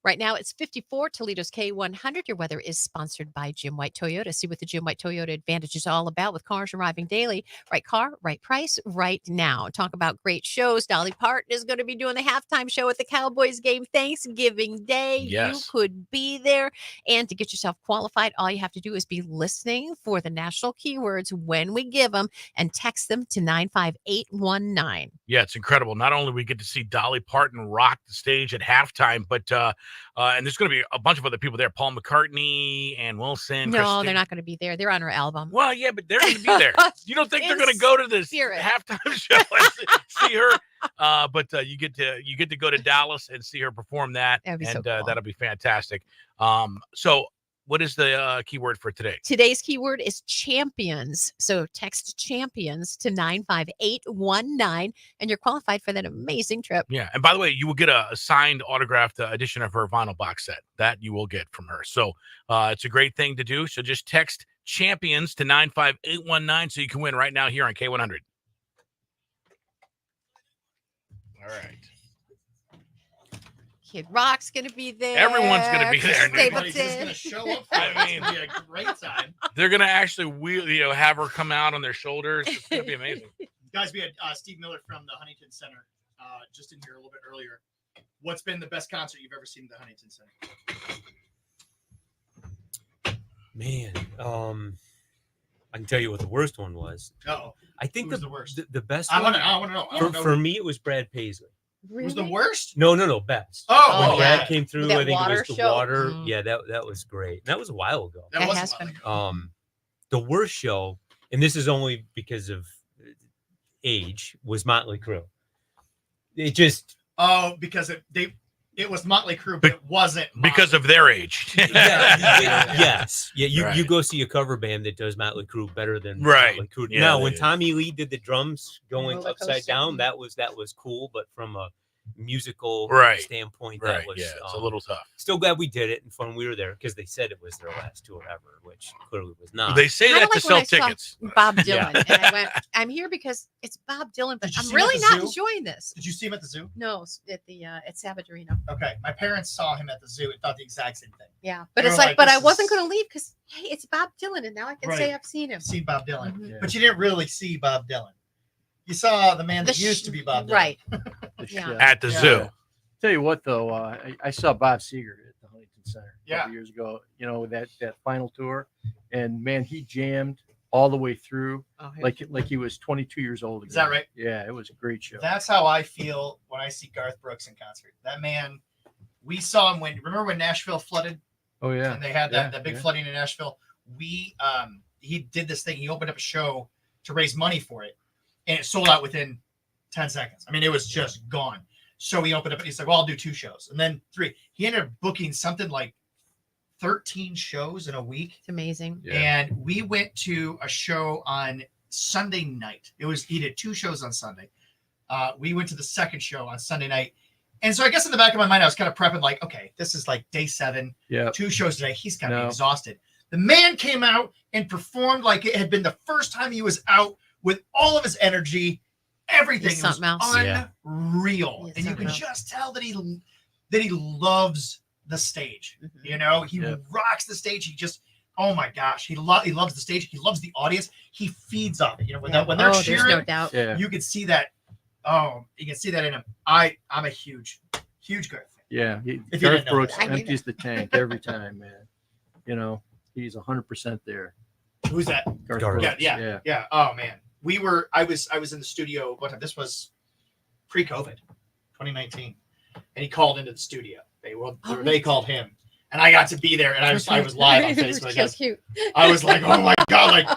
Right now, it's 54, Toledo's K100. Your weather is sponsored by Jim White Toyota. See what the Jim White Toyota Advantage is all about with cars arriving daily. Right car, right price, right now. Talk about great shows. Dolly Parton is going to be doing the halftime show at the Cowboys game Thanksgiving Day. Yes. You could be there. And to get yourself qualified, all you have to do is be listening for the national keywords when we give them and text them to 95819. Yeah, it's incredible. Not only we get to see Dolly Parton rock the stage at halftime, but and there's going to be a bunch of other people there. Paul McCartney and Wilson. No, they're not going to be there. They're on her album. Well, yeah, but they're going to be there. You don't think they're going to go to this halftime show and see her? But you get to go to Dallas and see her perform that, That'd be and so cool. that'll be fantastic. So what is the keyword for today? Today's keyword is champions. So text champions to 95819 and you're qualified for that amazing trip. Yeah. And by the way, you will get a signed autographed edition of her vinyl box set that you will get from her. So it's a great thing to do. So just text champions to 95819 so you can win right now here on K100. All right. Kid Rock's gonna be there. Everyone's gonna be there. Everybody's just Stapleton. gonna show up. I mean, it's gonna be a great time. They're gonna actually have her come out on their shoulders. It's gonna be amazing. Guys, we had Steve Miller from the Huntington Center just in here a little bit earlier. What's been the best concert you've ever seen at the Huntington Center? Man, I can tell you what the worst one was. Oh, I think the worst. The best. I one, want to know. For me, it was Brad Paisley. It was the worst? No, best. Oh, when Brad yeah. came through, That I think it water was the show? water. Mm. Yeah, that was great. That was a while ago. That was has a while been. ago. The worst show, and this is only because of age, was Motley Crue. It just because it was Motley Crue, but it wasn't because of their age. yes. Yeah, you Right. go see a cover band that does Motley Crue better than Right. Motley Crue. Yeah, now, they when do. Tommy Lee did the drums going Roller upside coaster. down, that was cool, but from a musical Right. standpoint, Right. that was Yeah, it's a little tough. Still glad we did it and fun we were there because they said it was their last tour ever, which clearly was not. They say Kinda that to like sell when I saw tickets. Bob Yeah. Dylan, and I went, I'm here because it's Bob Dylan, but Did you I'm see him at really the not zoo? enjoying this. Did you see him at the zoo? No, at the at Sabadorino. Okay, my parents saw him at the zoo and thought the exact same thing. Yeah, but They it's were like, but I "This wasn't is- going to leave because hey, it's Bob Dylan, and now I can say Right. I've seen him. seen Bob Dylan, Mhm. but you didn't really see Bob Dylan. You saw the man that The used to be Bob Dylan. Right. The Yeah. show. At the Yeah. zoo. Tell you what, though, I saw Bob Seger at the Huntington Center a Yeah. couple years ago. You know, that final tour, and man, he jammed all the way through, Oh, yeah. like he was 22 years old. Again. Is that right? Yeah, it was a great show. That's how I feel when I see Garth Brooks in concert. That man, we saw him remember when Nashville flooded Oh yeah, and they had yeah, that big yeah. flooding in Nashville. He did this thing. He opened up a show to raise money for it, and it sold out within 10 seconds. I mean, it was just gone. So he opened up. He's like, "Well, I'll do 2 shows, and then 3." He ended up booking something like 13 shows in a week. It's amazing. And we went to a show on Sunday night. He did 2 shows on Sunday. We went to the second show on Sunday night. And so I guess in the back of my mind, I was kind of prepping like, okay, this is like day 7, Yeah. 2 shows today. He's got to be No. exhausted. The man came out and performed like it had been the first time he was out with all of his energy, everything. He's It was something else. Yeah. unreal. He's And you can something else. just tell that he loves the stage. Mhm. You know, he Yeah. rocks the stage. He just, oh my gosh, he loves the stage. He loves the audience. He feeds off it. You know, when they're There's cheering, no doubt. Yeah, you can see that. Oh, you can see that in him. I'm a huge Garth fan. yeah. If you Garth didn't know Brooks that. I mean empties the tank every time, man. You know, he's 100% there. Who's that? Garth Garth. Brooks. Yeah. Oh man, I was in the studio. What time? This was pre-COVID, 2019, and he called into the studio. They called him, and I got to be there, and I was live on Facebook. That's cute. I was like, oh my god, like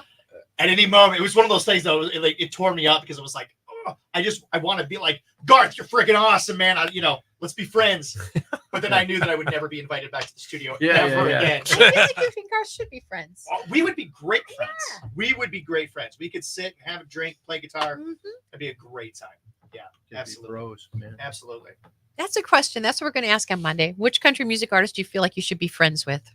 at any moment. It was one of those things though. It tore me up because it was like, oh, I want to be like Garth. You're freaking awesome, man. Let's be friends. But then I knew that I would never be invited back to the studio ever again. I feel like you and Garth should be friends. We would be great friends. We would be great friends. We could sit and have a drink, play guitar. Mhm. It'd be a great time. Yeah, absolutely. Bros, man. Absolutely. That's a question. That's what we're going to ask on Monday. Which country music artist do you feel like you should be friends with?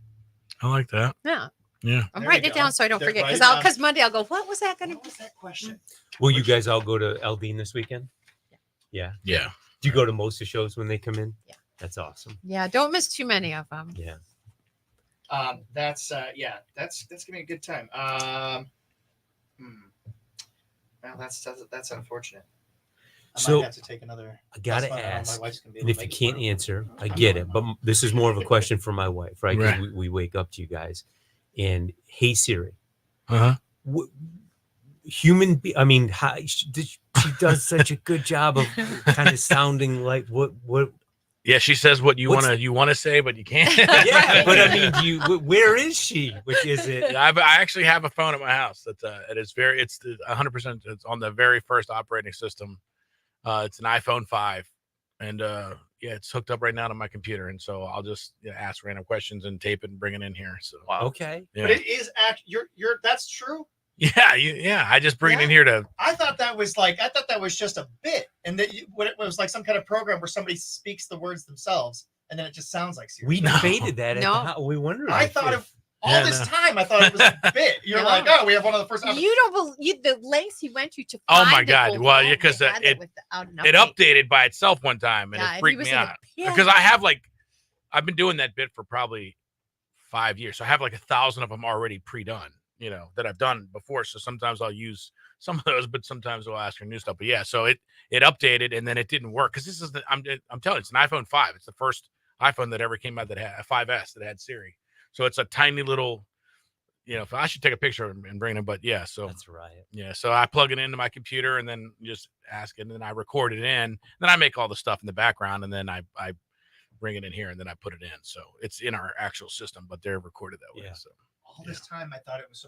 I like that. Yeah. Yeah. I'm There writing you it go. down so I don't There- forget. write it down. Because Monday I'll go, what was that going to What be? was that question? Will you guys all go to Eldine this weekend? Yeah. Yeah. Do you go to most of the shows when they come in? Yeah. That's awesome. Yeah. Don't miss too many of them. Yeah. That's gonna be a good time. Well, that's unfortunate. I So, might have to take another. I gotta that's fine. ask, My wife's gonna be and able if to you make it can't tomorrow. answer, I get it. But this is more of a question for my wife, right? 'Cause Right. we wake up to you guys, and hey Siri, Uh-huh. I mean, she does such a good job of kind of sounding like what. Yeah, she says what you What's- want to say, but you can't. Yeah, but I mean, where is she? Which is it? I actually have a phone at my house. It's 100%. It's on the very first operating system. It's an iPhone 5, and it's hooked up right now to my computer. And so I'll just ask random questions and tape it and bring it in here. So Okay. But it is you're that's true. Yeah. I just bring it in here to. I thought that was just a bit, and that it was like some kind of program where somebody speaks the words themselves, and then it just sounds like Siri. We debated that. No. We wondered. I thought All this time, I thought it was a bit. You're No. like, oh, we have one of the first. You don't believe the lengths he went to Oh find my it God! over- Well, oh, yeah, because they had it without an it update. updated by itself one time, and Yeah, it he freaked was me in a out panic. because I have I've been doing that bit for probably 5 years, so I have 1,000 of them already pre-done, that I've done before. So sometimes I'll use some of those, but sometimes I'll ask for new stuff. But yeah, so it updated and then it didn't work because this is I'm telling you, it's an iPhone 5. It's the first iPhone that ever came out that had a 5S that had Siri. So it's a tiny little. I should take a picture and bring it, but yeah, so that's right. Yeah, so I plug it into my computer and then just ask it, and then I record it in. Then I make all the stuff in the background, and then I bring it in here, and then I put it in. So it's in our actual system, but they're recorded that way. So All this time, I thought it was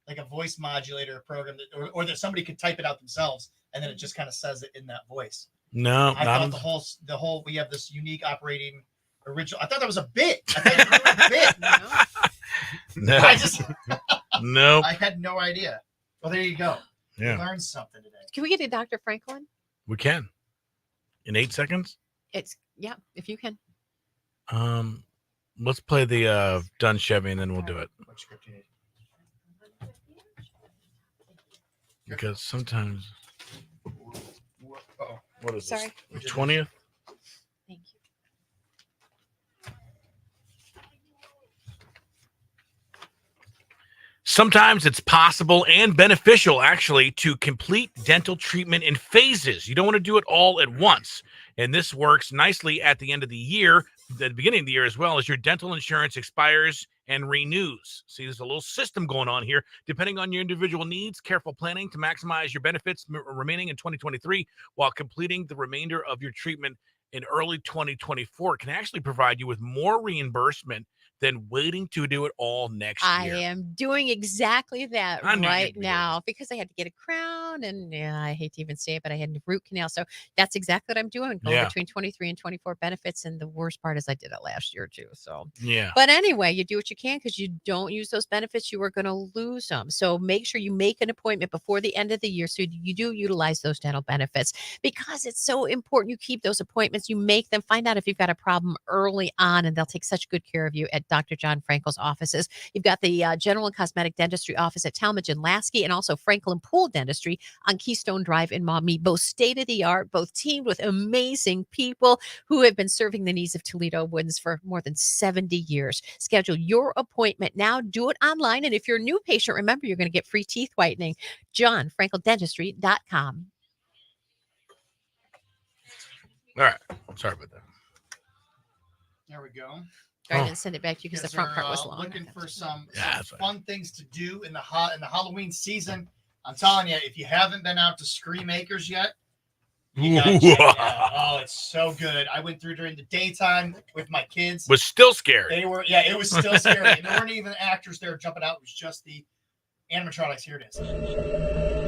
like a voice modulator program, or that somebody could type it out themselves, and then it just kind of says it in that voice. No, I not thought the whole we have this unique operating original. I thought that was a bit. I thought you were a bit. No. I just Nope. I had no idea. Well, there you go. Yeah. You learned something today. Can we get a Dr. Franklin? we can in 8 seconds. It's if you can. Let's play the Done Chevy, and then we'll do it. What script you need? Because sometimes. Uh-oh. What is Sorry. this? 20th? Thank you. Sometimes it's possible and beneficial, actually, to complete dental treatment in phases. You don't want to do it all at once. And this works nicely at the end of the year, the beginning of the year, as well as your dental insurance expires and renews. See, there's a little system going on here. Depending on your individual needs, careful planning to maximize your benefits remaining in 2023 while completing the remainder of your treatment in early 2024 can actually provide you with more reimbursement than waiting to do it all next I year. am doing exactly that I knew you'd right be now because I had to get a crown, and I hate to even say it, but I had a root canal. So that's exactly what I'm doing. Going Yeah. between 23 and 24 benefits. And the worst part is I did it last year too. So Yeah. But anyway, you do what you can because you don't use those benefits, you are going to lose them. So make sure you make an appointment before the end of the year so you do utilize those dental benefits because it's so important. You keep those appointments, you make them, find out if you've got a problem early on, and they'll take such good care of you at Dr. John Frankel's offices. You've got the General and Cosmetic Dentistry office at Talmadge and Lasky, and also Franklin Pool Dentistry on Keystone Drive in Maumee. Both state-of-the-art, both teamed with amazing people who have been serving the needs of Toledo Woodens for more than 70 years. Schedule your appointment now. Do it online. And if you're a new patient, remember, you're going to get free teeth whitening. JohnFrankelDentistry.com. All right. Sorry about that. There we go. I didn't send it back to you because the front part was long. Looking for some that's fun things to do in the Halloween season. I'm telling you, if you haven't been out to Scream Acres yet, you gotta check it out. Oh, it's so good. I went through during the daytime with my kids. Was still scary. They were, yeah, it was still scary. And there weren't even actors there jumping out. It was just the animatronics. Here it is.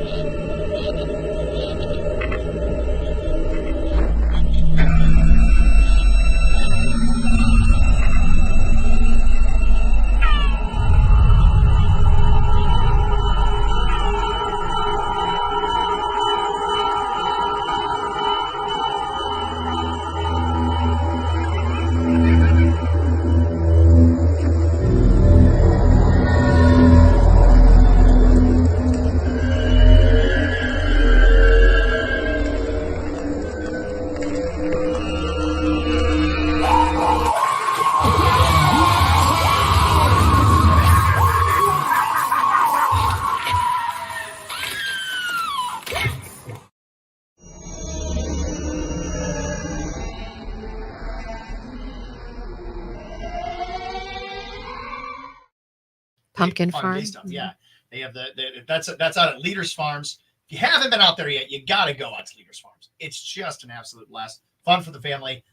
Pumpkin Fun Farm. day stuff. Yeah, they have that's out at Leaders Farms. If you haven't been out there yet, you got to go out to Leaders Farms. It's just an absolute blast. Fun for the family.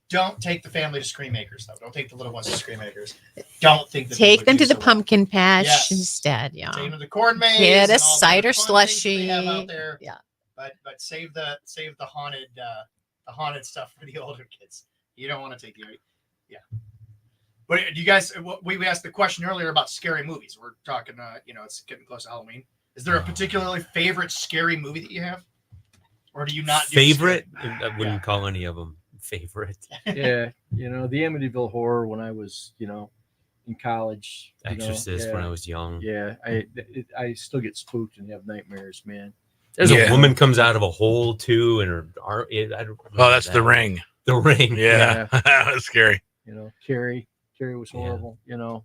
Don't take the family to Scream Acres, though. Don't take the little ones to Scream Acres. Don't think that Take they them would to do the so well. pumpkin patch Yes. instead. Yeah. Take them to the corn maze. Get a and all the cider fun things slushy. they have out there. Yeah. But save the haunted stuff for the older kids. You don't want to take the But do you guys? We asked the question earlier about scary movies. We're talking. It's getting close to Halloween. Is there a particularly favorite scary movie that you have, or do you not? Do Favorite? scary? I wouldn't call any of them favorite. Yeah, the Amityville Horror when I was, in college. you know, Exorcist when yeah. I was young. Yeah, I still get spooked and have nightmares, man. There's a woman comes out of a hole too, and her arm. I don't Oh, that's The Ring. The Ring. Yeah, that's scary. You know, Carrie was horrible. You know.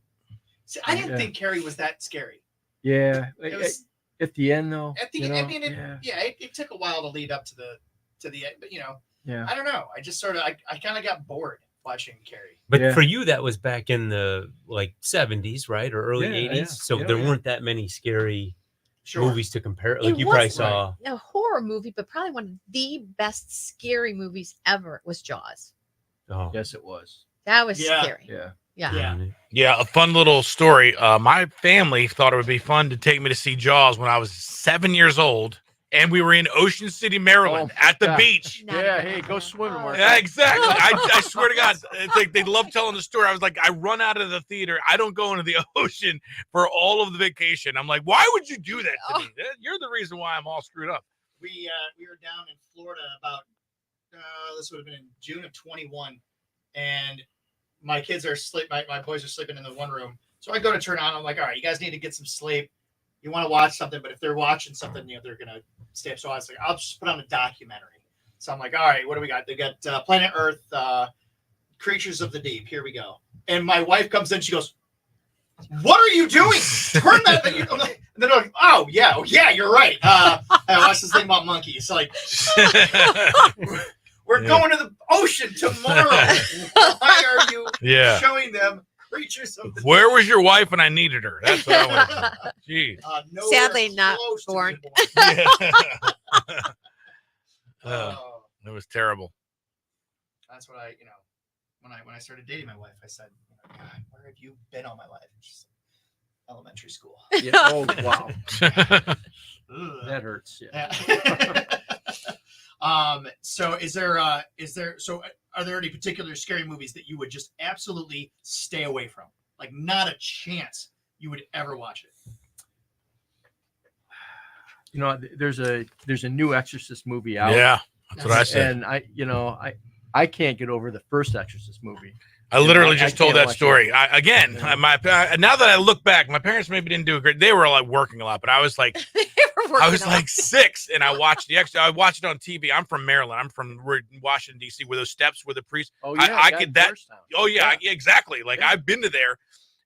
See, I didn't think Carrie was that scary. Yeah. It was At the end, though. at the. you know, I mean, yeah. it took a while to lead up to the end, but Yeah. I don't know. I just sort of I kind of got bored watching Carrie. But for you, that was back in the like 70s, right, or early Yeah, 80s. yeah. So Yeah, there yeah. weren't that many scary movies to compare. It Like you probably was saw. a horror movie, but probably one of the best scary movies ever was Jaws. Oh, yes, it was. That was Yeah. scary. Yeah. Yeah. Yeah, a fun little story. My family thought it would be fun to take me to see Jaws when I was 7 years old, and we were in Ocean City, Maryland, at the yeah. beach. Yeah, hey, go swimming, Mark. Yeah, exactly. I swear to God, it's like they love telling the story. I was like, I run out of the theater. I don't go into the ocean for all of the vacation. I'm like, why would you do that to me? You're the reason why I'm all screwed up. We were down in Florida about this would have been in June of 21, and my kids are sleep. My boys are sleeping in the one room. So I go to turn on. I'm like, all right, you guys need to get some sleep. You want to watch something, but if they're watching something, they're gonna stay up. So I was like, I'll just put on a documentary. So I'm like, all right, what do we got? They got Planet Earth, Creatures of the Deep. Here we go. And my wife comes in. She goes, "What are you doing? Turn that." And then I'm like, oh yeah, you're right. I watched this thing about monkeys. Like, we're going to the ocean tomorrow. Why are you showing them Creatures of the Deep? Where was your wife when I needed her? That's what I want. Jeez. Sadly, not born. It was terrible. That's what when I started dating my wife, I said, God, where have you been all my life? And she's like, elementary school. Yeah. Oh wow. That hurts. Yeah. So are there any particular scary movies that you would just absolutely stay away from? Like, not a chance you would ever watch it. You know, there's a new Exorcist movie out. Yeah, that's what I said. And I can't get over the first Exorcist movie. I literally just told can't that watch story. it. Now that I look back, my parents maybe didn't do a great. They were like working a lot, but I was like, I was like 6, and I watched I watched it on TV. I'm from Maryland. I'm from Washington D.C., where those steps where the priest. Oh yeah, I get that. Oh yeah, exactly. Like I've been to there,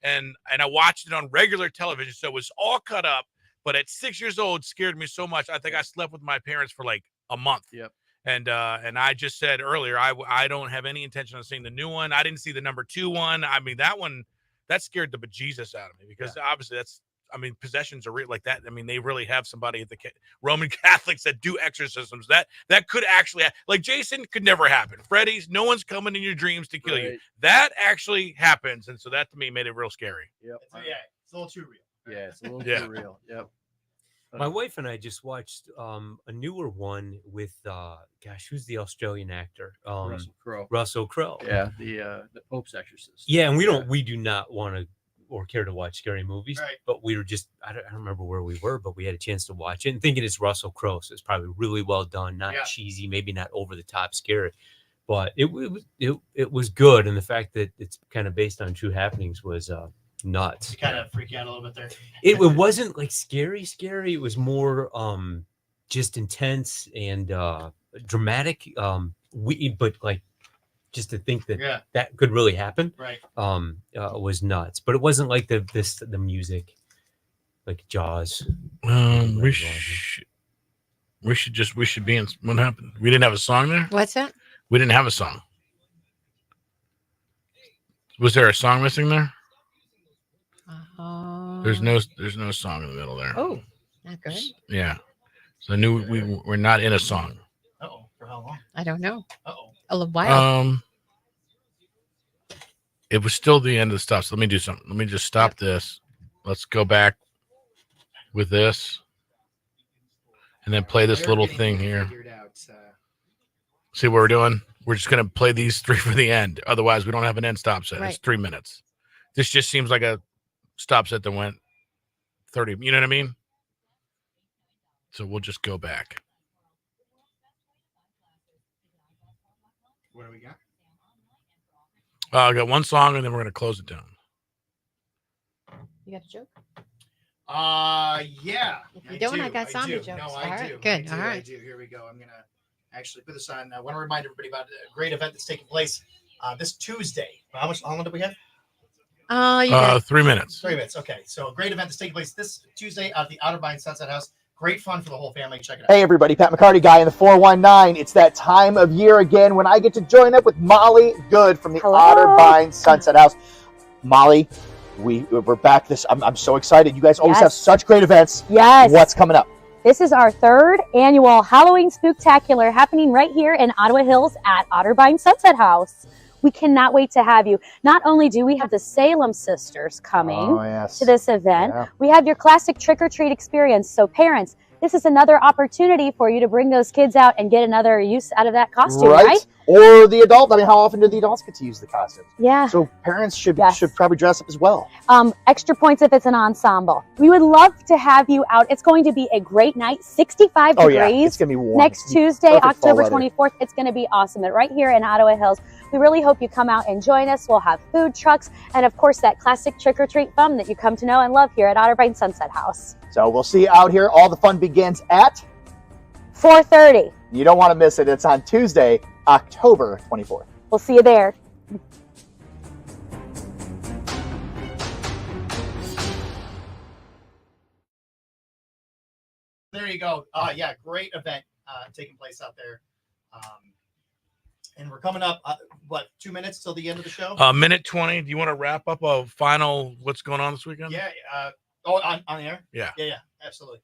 and I watched it on regular television, so it was all cut up. But at 6 years old, scared me so much. I think I slept with my parents for like a month. Yep. And I just said earlier, I don't have any intention of seeing the new one. I didn't see the number 2 one. I mean, that scared the bejesus out of me, because obviously possessions are real like that. I mean, they really have somebody at the Roman Catholics that do exorcisms. That could actually, like Jason, could never happen. Freddy's, no one's coming in your dreams to kill you. That actually happens. And so that to me made it real scary. Yep. It's a little too real. Yeah, it's a little too real. Yep. My wife and I just watched a newer one with who's the Australian actor? Russell Crowe. Russell Crowe. Yeah, the Pope's Exorcist. Yeah, and we do not want to or care to watch scary movies, but we were just I don't remember where we were, but we had a chance to watch it and thinking it's Russell Crowe, so it's probably really well done, not cheesy, maybe not over the top scary, but it was good, and the fact that it's kind of based on true happenings was nuts. You kind of freak out a little bit there. It wasn't like scary. It was more just intense and dramatic. But like just to think that that could really happen, was nuts. But it wasn't like the music, like Jaws. We should be in. What happened? We didn't have a song there. What's that? We didn't have a song. Was there a song missing there? There's no song in the middle there. Oh, not good. Yeah. So I knew we're not in a song. For how long? I don't know. A little while. It was still the end of the stuff. So let me do something. Let me just stop this. Let's go back with this, and then play this little thing here. See what we're doing? We're just gonna play these 3 for the end. Otherwise, we don't have an end stop set. It's 3 minutes. This just seems like a stop set that went 30. You know what I mean? So we'll just go back. What do we got? I got one song, and then we're going to close it down. You got a joke? Yeah. If you don't, I got zombie do. jokes. No, All I right, do. good. I do, All I right. do. Here we go. I'm gonna actually put this on. I want to remind everybody about a great event that's taking place this Tuesday. How long do we have? You got 3 minutes. 3 minutes. Okay. So a great event that's taking place this Tuesday at the Outer Banks Sunset House. Great fun for the whole family. Check it out. Hey everybody, Pat McCarty guy in the 419. It's that time of year again when I get to join up with Molly Good from the Otterbein Sunset House. Molly, we're back. I'm so excited. You guys always have such great events. Yes. What's coming up? This is our 3rd annual Halloween Spooktacular happening right here in Ottawa Hills at Otterbein Sunset House. We cannot wait to have you. Not only do we have the Salem sisters coming to this event, we have your classic trick-or-treat experience. So parents, this is another opportunity for you to bring those kids out and get another use out of that costume, right? Or the adult. I mean, how often do the adults get to use the costumes? Yeah. So parents should probably dress up as well. Extra points if it's an ensemble. We would love to have you out. It's going to be a great night, 65 degrees. Yeah, it's going to be warm. Next Tuesday, Perfect fall October weather. 24th. It's going to be awesome. And right here in Ottawa Hills, we really hope you come out and join us. We'll have food trucks and, of course, that classic trick-or-treat fun that you come to know and love here at Otterbein Sunset House. So we'll see you out here. All the fun begins at 4:30. You don't want to miss it. It's on Tuesday, October 24th. We'll see you there. There you go. Yeah, great event taking place out there. And we're coming up, 2 minutes till the end of the show? Minute 20. Do you want to wrap up a final what's going on this weekend? Yeah. On the air? Yeah. Yeah, absolutely.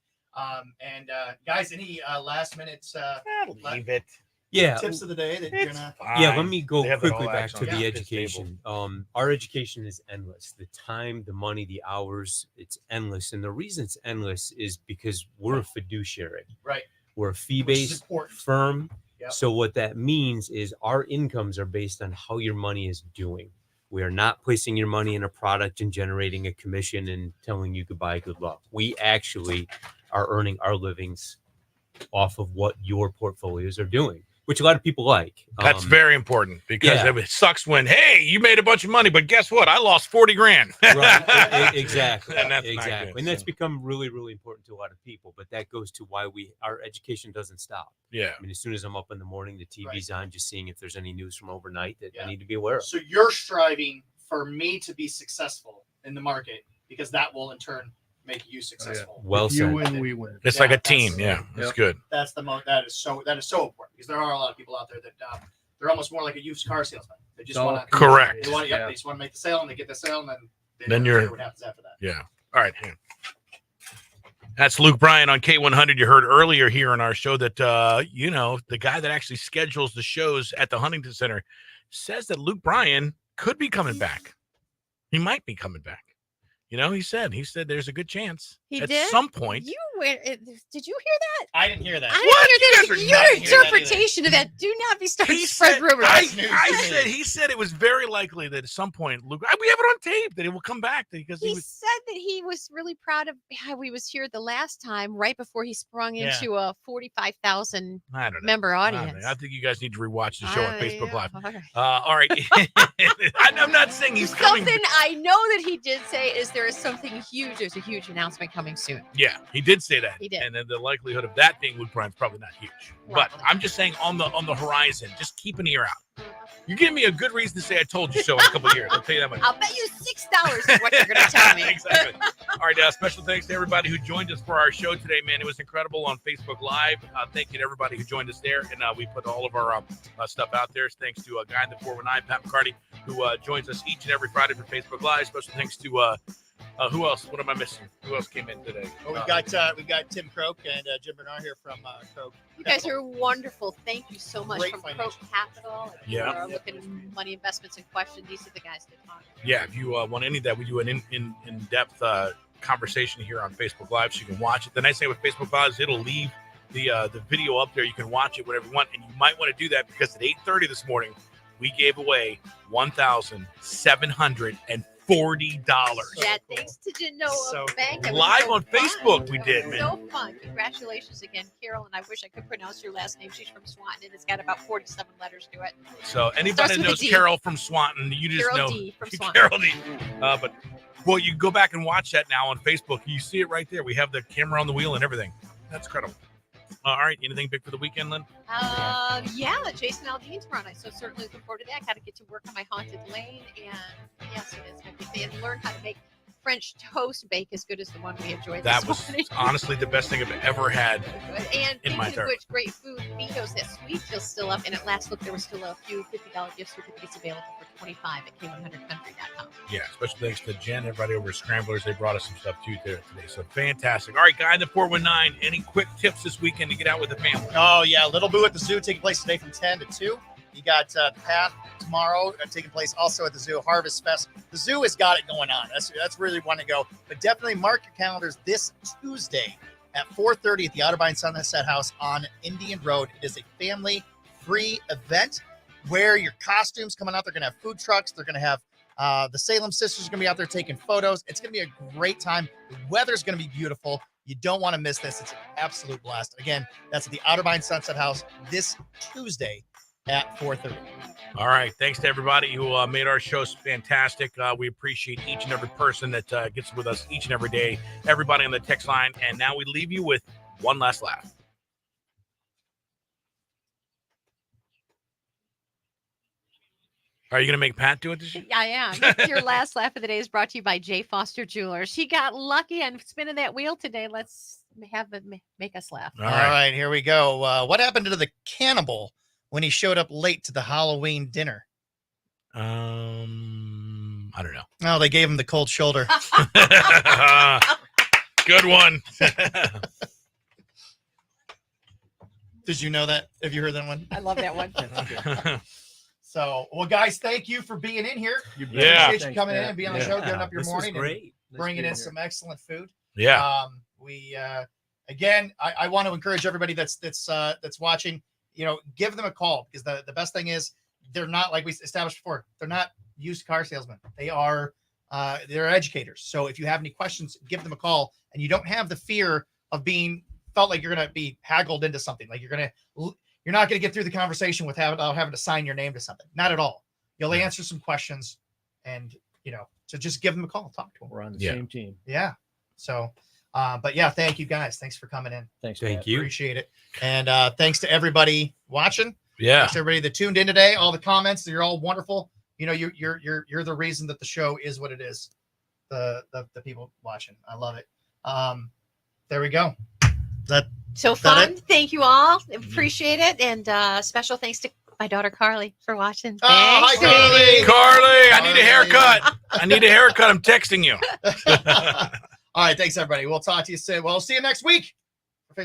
And guys, any last minute leave it. Yeah. tips of the day that you're gonna Yeah, let me go They have that quickly whole back action to on the the education. Our education is endless. The time, the money, the hours, it's endless. And the reason it's endless is because we're a fiduciary. Right. We're a Which is fee-based important. firm. Yep. So what that means is our incomes are based on how your money is doing. We are not placing your money in a product and generating a commission and telling you goodbye, good luck. We actually are earning our livings off of what your portfolios are doing, which a lot of people like. That's very important because yeah. it sucks when, hey, you made a bunch of money, but guess what? I lost 40 grand. Right. Exactly. And that's not exactly. good, And that's so. become really, really important to a lot of people. But that goes to why our education doesn't stop. Yeah. I mean, as soon as I'm up in the morning, the TV's on, just seeing if there's any news from overnight that I need to be aware of. So you're striving for me to be successful in the market because that will in turn make you successful. Well said. You win, we win. It's like a team. Yeah, that's good. That's that is so important because there are a lot of people out there that they're almost more like a used car salesman. They just want to Correct. They want, they just want to make the sale and they get the sale and then they Then don't you're care what happens after that. Yeah. All right. Hang on. That's Luke Bryan on K100. You heard earlier here on our show that, the guy that actually schedules the shows at the Huntington Center says that Luke Bryan could be coming back. He might be coming back. He said there's a good chance He at did? some point. Did you hear that? I didn't hear that. I didn't hear that. You guys are Your not hearing that interpretation of that. Do not be starting to He spread said, rumors. he said it was very likely that at some point, Luke, we have it on tape that he will come back because He said that he was really proud of how he was here the last time, right before he sprung Yeah. into a 45,000 I don't know. member I don't audience. know. I think you guys need to rewatch the show on Facebook Live. All right. All right. I'm not saying he's coming. Something I know that he did say is there is something huge. There's a huge announcement coming soon. Yeah, he did say that. He did. And then the likelihood of that being Luke Bryan's probably not huge. But I'm just saying on the horizon, just keep an ear out. You give me a good reason to say I told you so in a couple of years. I'll tell you that much. I'll bet you $6 is what you're going to tell me. Exactly. All right, special thanks to everybody who joined us for our show today, man. It was incredible on Facebook Live. Thank you to everybody who joined us there. And we put all of our stuff out there. Thanks to a guy in the 419, Pat McCarty, who joins us each and every Friday for Facebook Live. Special thanks to who else? What am I missing? Who else came in today? Well, we've got Tim Croak and Jim Brunor here from Croak. You guys are wonderful. Thank you so much. Great From financial. Croak Capital. If Yeah. you are looking at money investments and questions, these are the guys to talk to. Yeah, if you want any of that, we do an in-depth conversation here on Facebook Live, so you can watch it. The nice thing with Facebook Live is it'll leave the video up there. You can watch it whenever you want, and you might want to do that because at 8:30 this morning, we gave away $1,740. Yeah, thanks to Genoa Bank. That was Live so on fun. Facebook, we did, man. So fun. Congratulations again, Carol. And I wish I could pronounce your last name. She's from Swanton, and it's got about 47 letters to it. So anybody Starts that with a knows D. Carol from Swanton, you just Carol know D from Swanton. Carol D. But Well, you go back and watch that now on Facebook. You see it right there. We have the camera on the wheel and everything. That's incredible. All right. Anything big for the weekend, Lynn? Yeah, Jason Aldean tomorrow night. So certainly looking forward to that. Got to get to work on my haunted lane, and yes, it is going to be. And learn how to make French toast bake as good as the one we enjoyed. That this was morning. honestly the best thing I've ever had. And in my speaking of entire. which, great food. Vito's that sweet deal's still up, and at last look, there were still a few $50 gift certificates available for $25 at K100country.com. Yeah, special thanks to Jen, everybody over at Scramblers. They brought us some stuff too there today. So fantastic. All right, guy in the 419. Any quick tips this weekend to get out with the family? Oh, yeah. Little Boo at the Zoo taking place today from 10 to 2. You got the Path tomorrow taking place also at the Zoo. Harvest Fest. The Zoo has got it going on. That's really want to go. But definitely mark your calendars this Tuesday at 4:30 at the Otterbein Sunset House on Indian Road. It is a family-free event where your costumes coming out. They're going to have food trucks. They're going to have the Salem Sisters are going to be out there taking photos. It's going to be a great time. The weather's going to be beautiful. You don't want to miss this. It's an absolute blast. Again, that's at the Otterbein Sunset House this Tuesday at 4:30. All right. Thanks to everybody who made our shows fantastic. We appreciate each and every person that gets with us each and every day. Everybody on the text line. And now we leave you with one last laugh. Are you going to make Pat do it this year? I am. Your last laugh of the day is brought to you by J. Foster Jewelers. She got lucky on spinning that wheel today. Let's have it make us laugh. All right, here we go. What happened to the cannibal when he showed up late to the Halloween dinner? I don't know. Oh, they gave him the cold shoulder. Good one. Did you know that? Have you heard that one? I love that one. So, well, guys, thank you for being in here. Yeah. Appreciate you Thanks, coming in Pat. and being on the show, getting up your This was morning, and great. bringing in some excellent food. Yeah. We again, I want to encourage everybody that's watching. Give them a call, because the best thing is they're not, like we established before, they're not used car salesmen. They are they're educators. So if you have any questions, give them a call, and you don't have the fear of being felt like you're going to be haggled into something. Like you're not going to get through the conversation without having to sign your name to something. Not at all. You'll answer some questions, and so just give them a call, talk to them. We're on the same team. Yeah. So, but yeah, thank you guys. Thanks for coming in. Thanks. Thank Pat. you. Appreciate it. And thanks to everybody watching. Yeah. Thanks to everybody that tuned in today. All the comments, you're all wonderful. You're the reason that the show is what it is. The people watching. I love it. There we go. So fun. Thank you all. Appreciate it. And special thanks to my daughter Carly for watching. Hi, Thanks, Carly. sweetie. Carly, I need a haircut. I need a haircut. I'm texting you. All right. Thanks, everybody. We'll talk to you soon. Well, see you next week.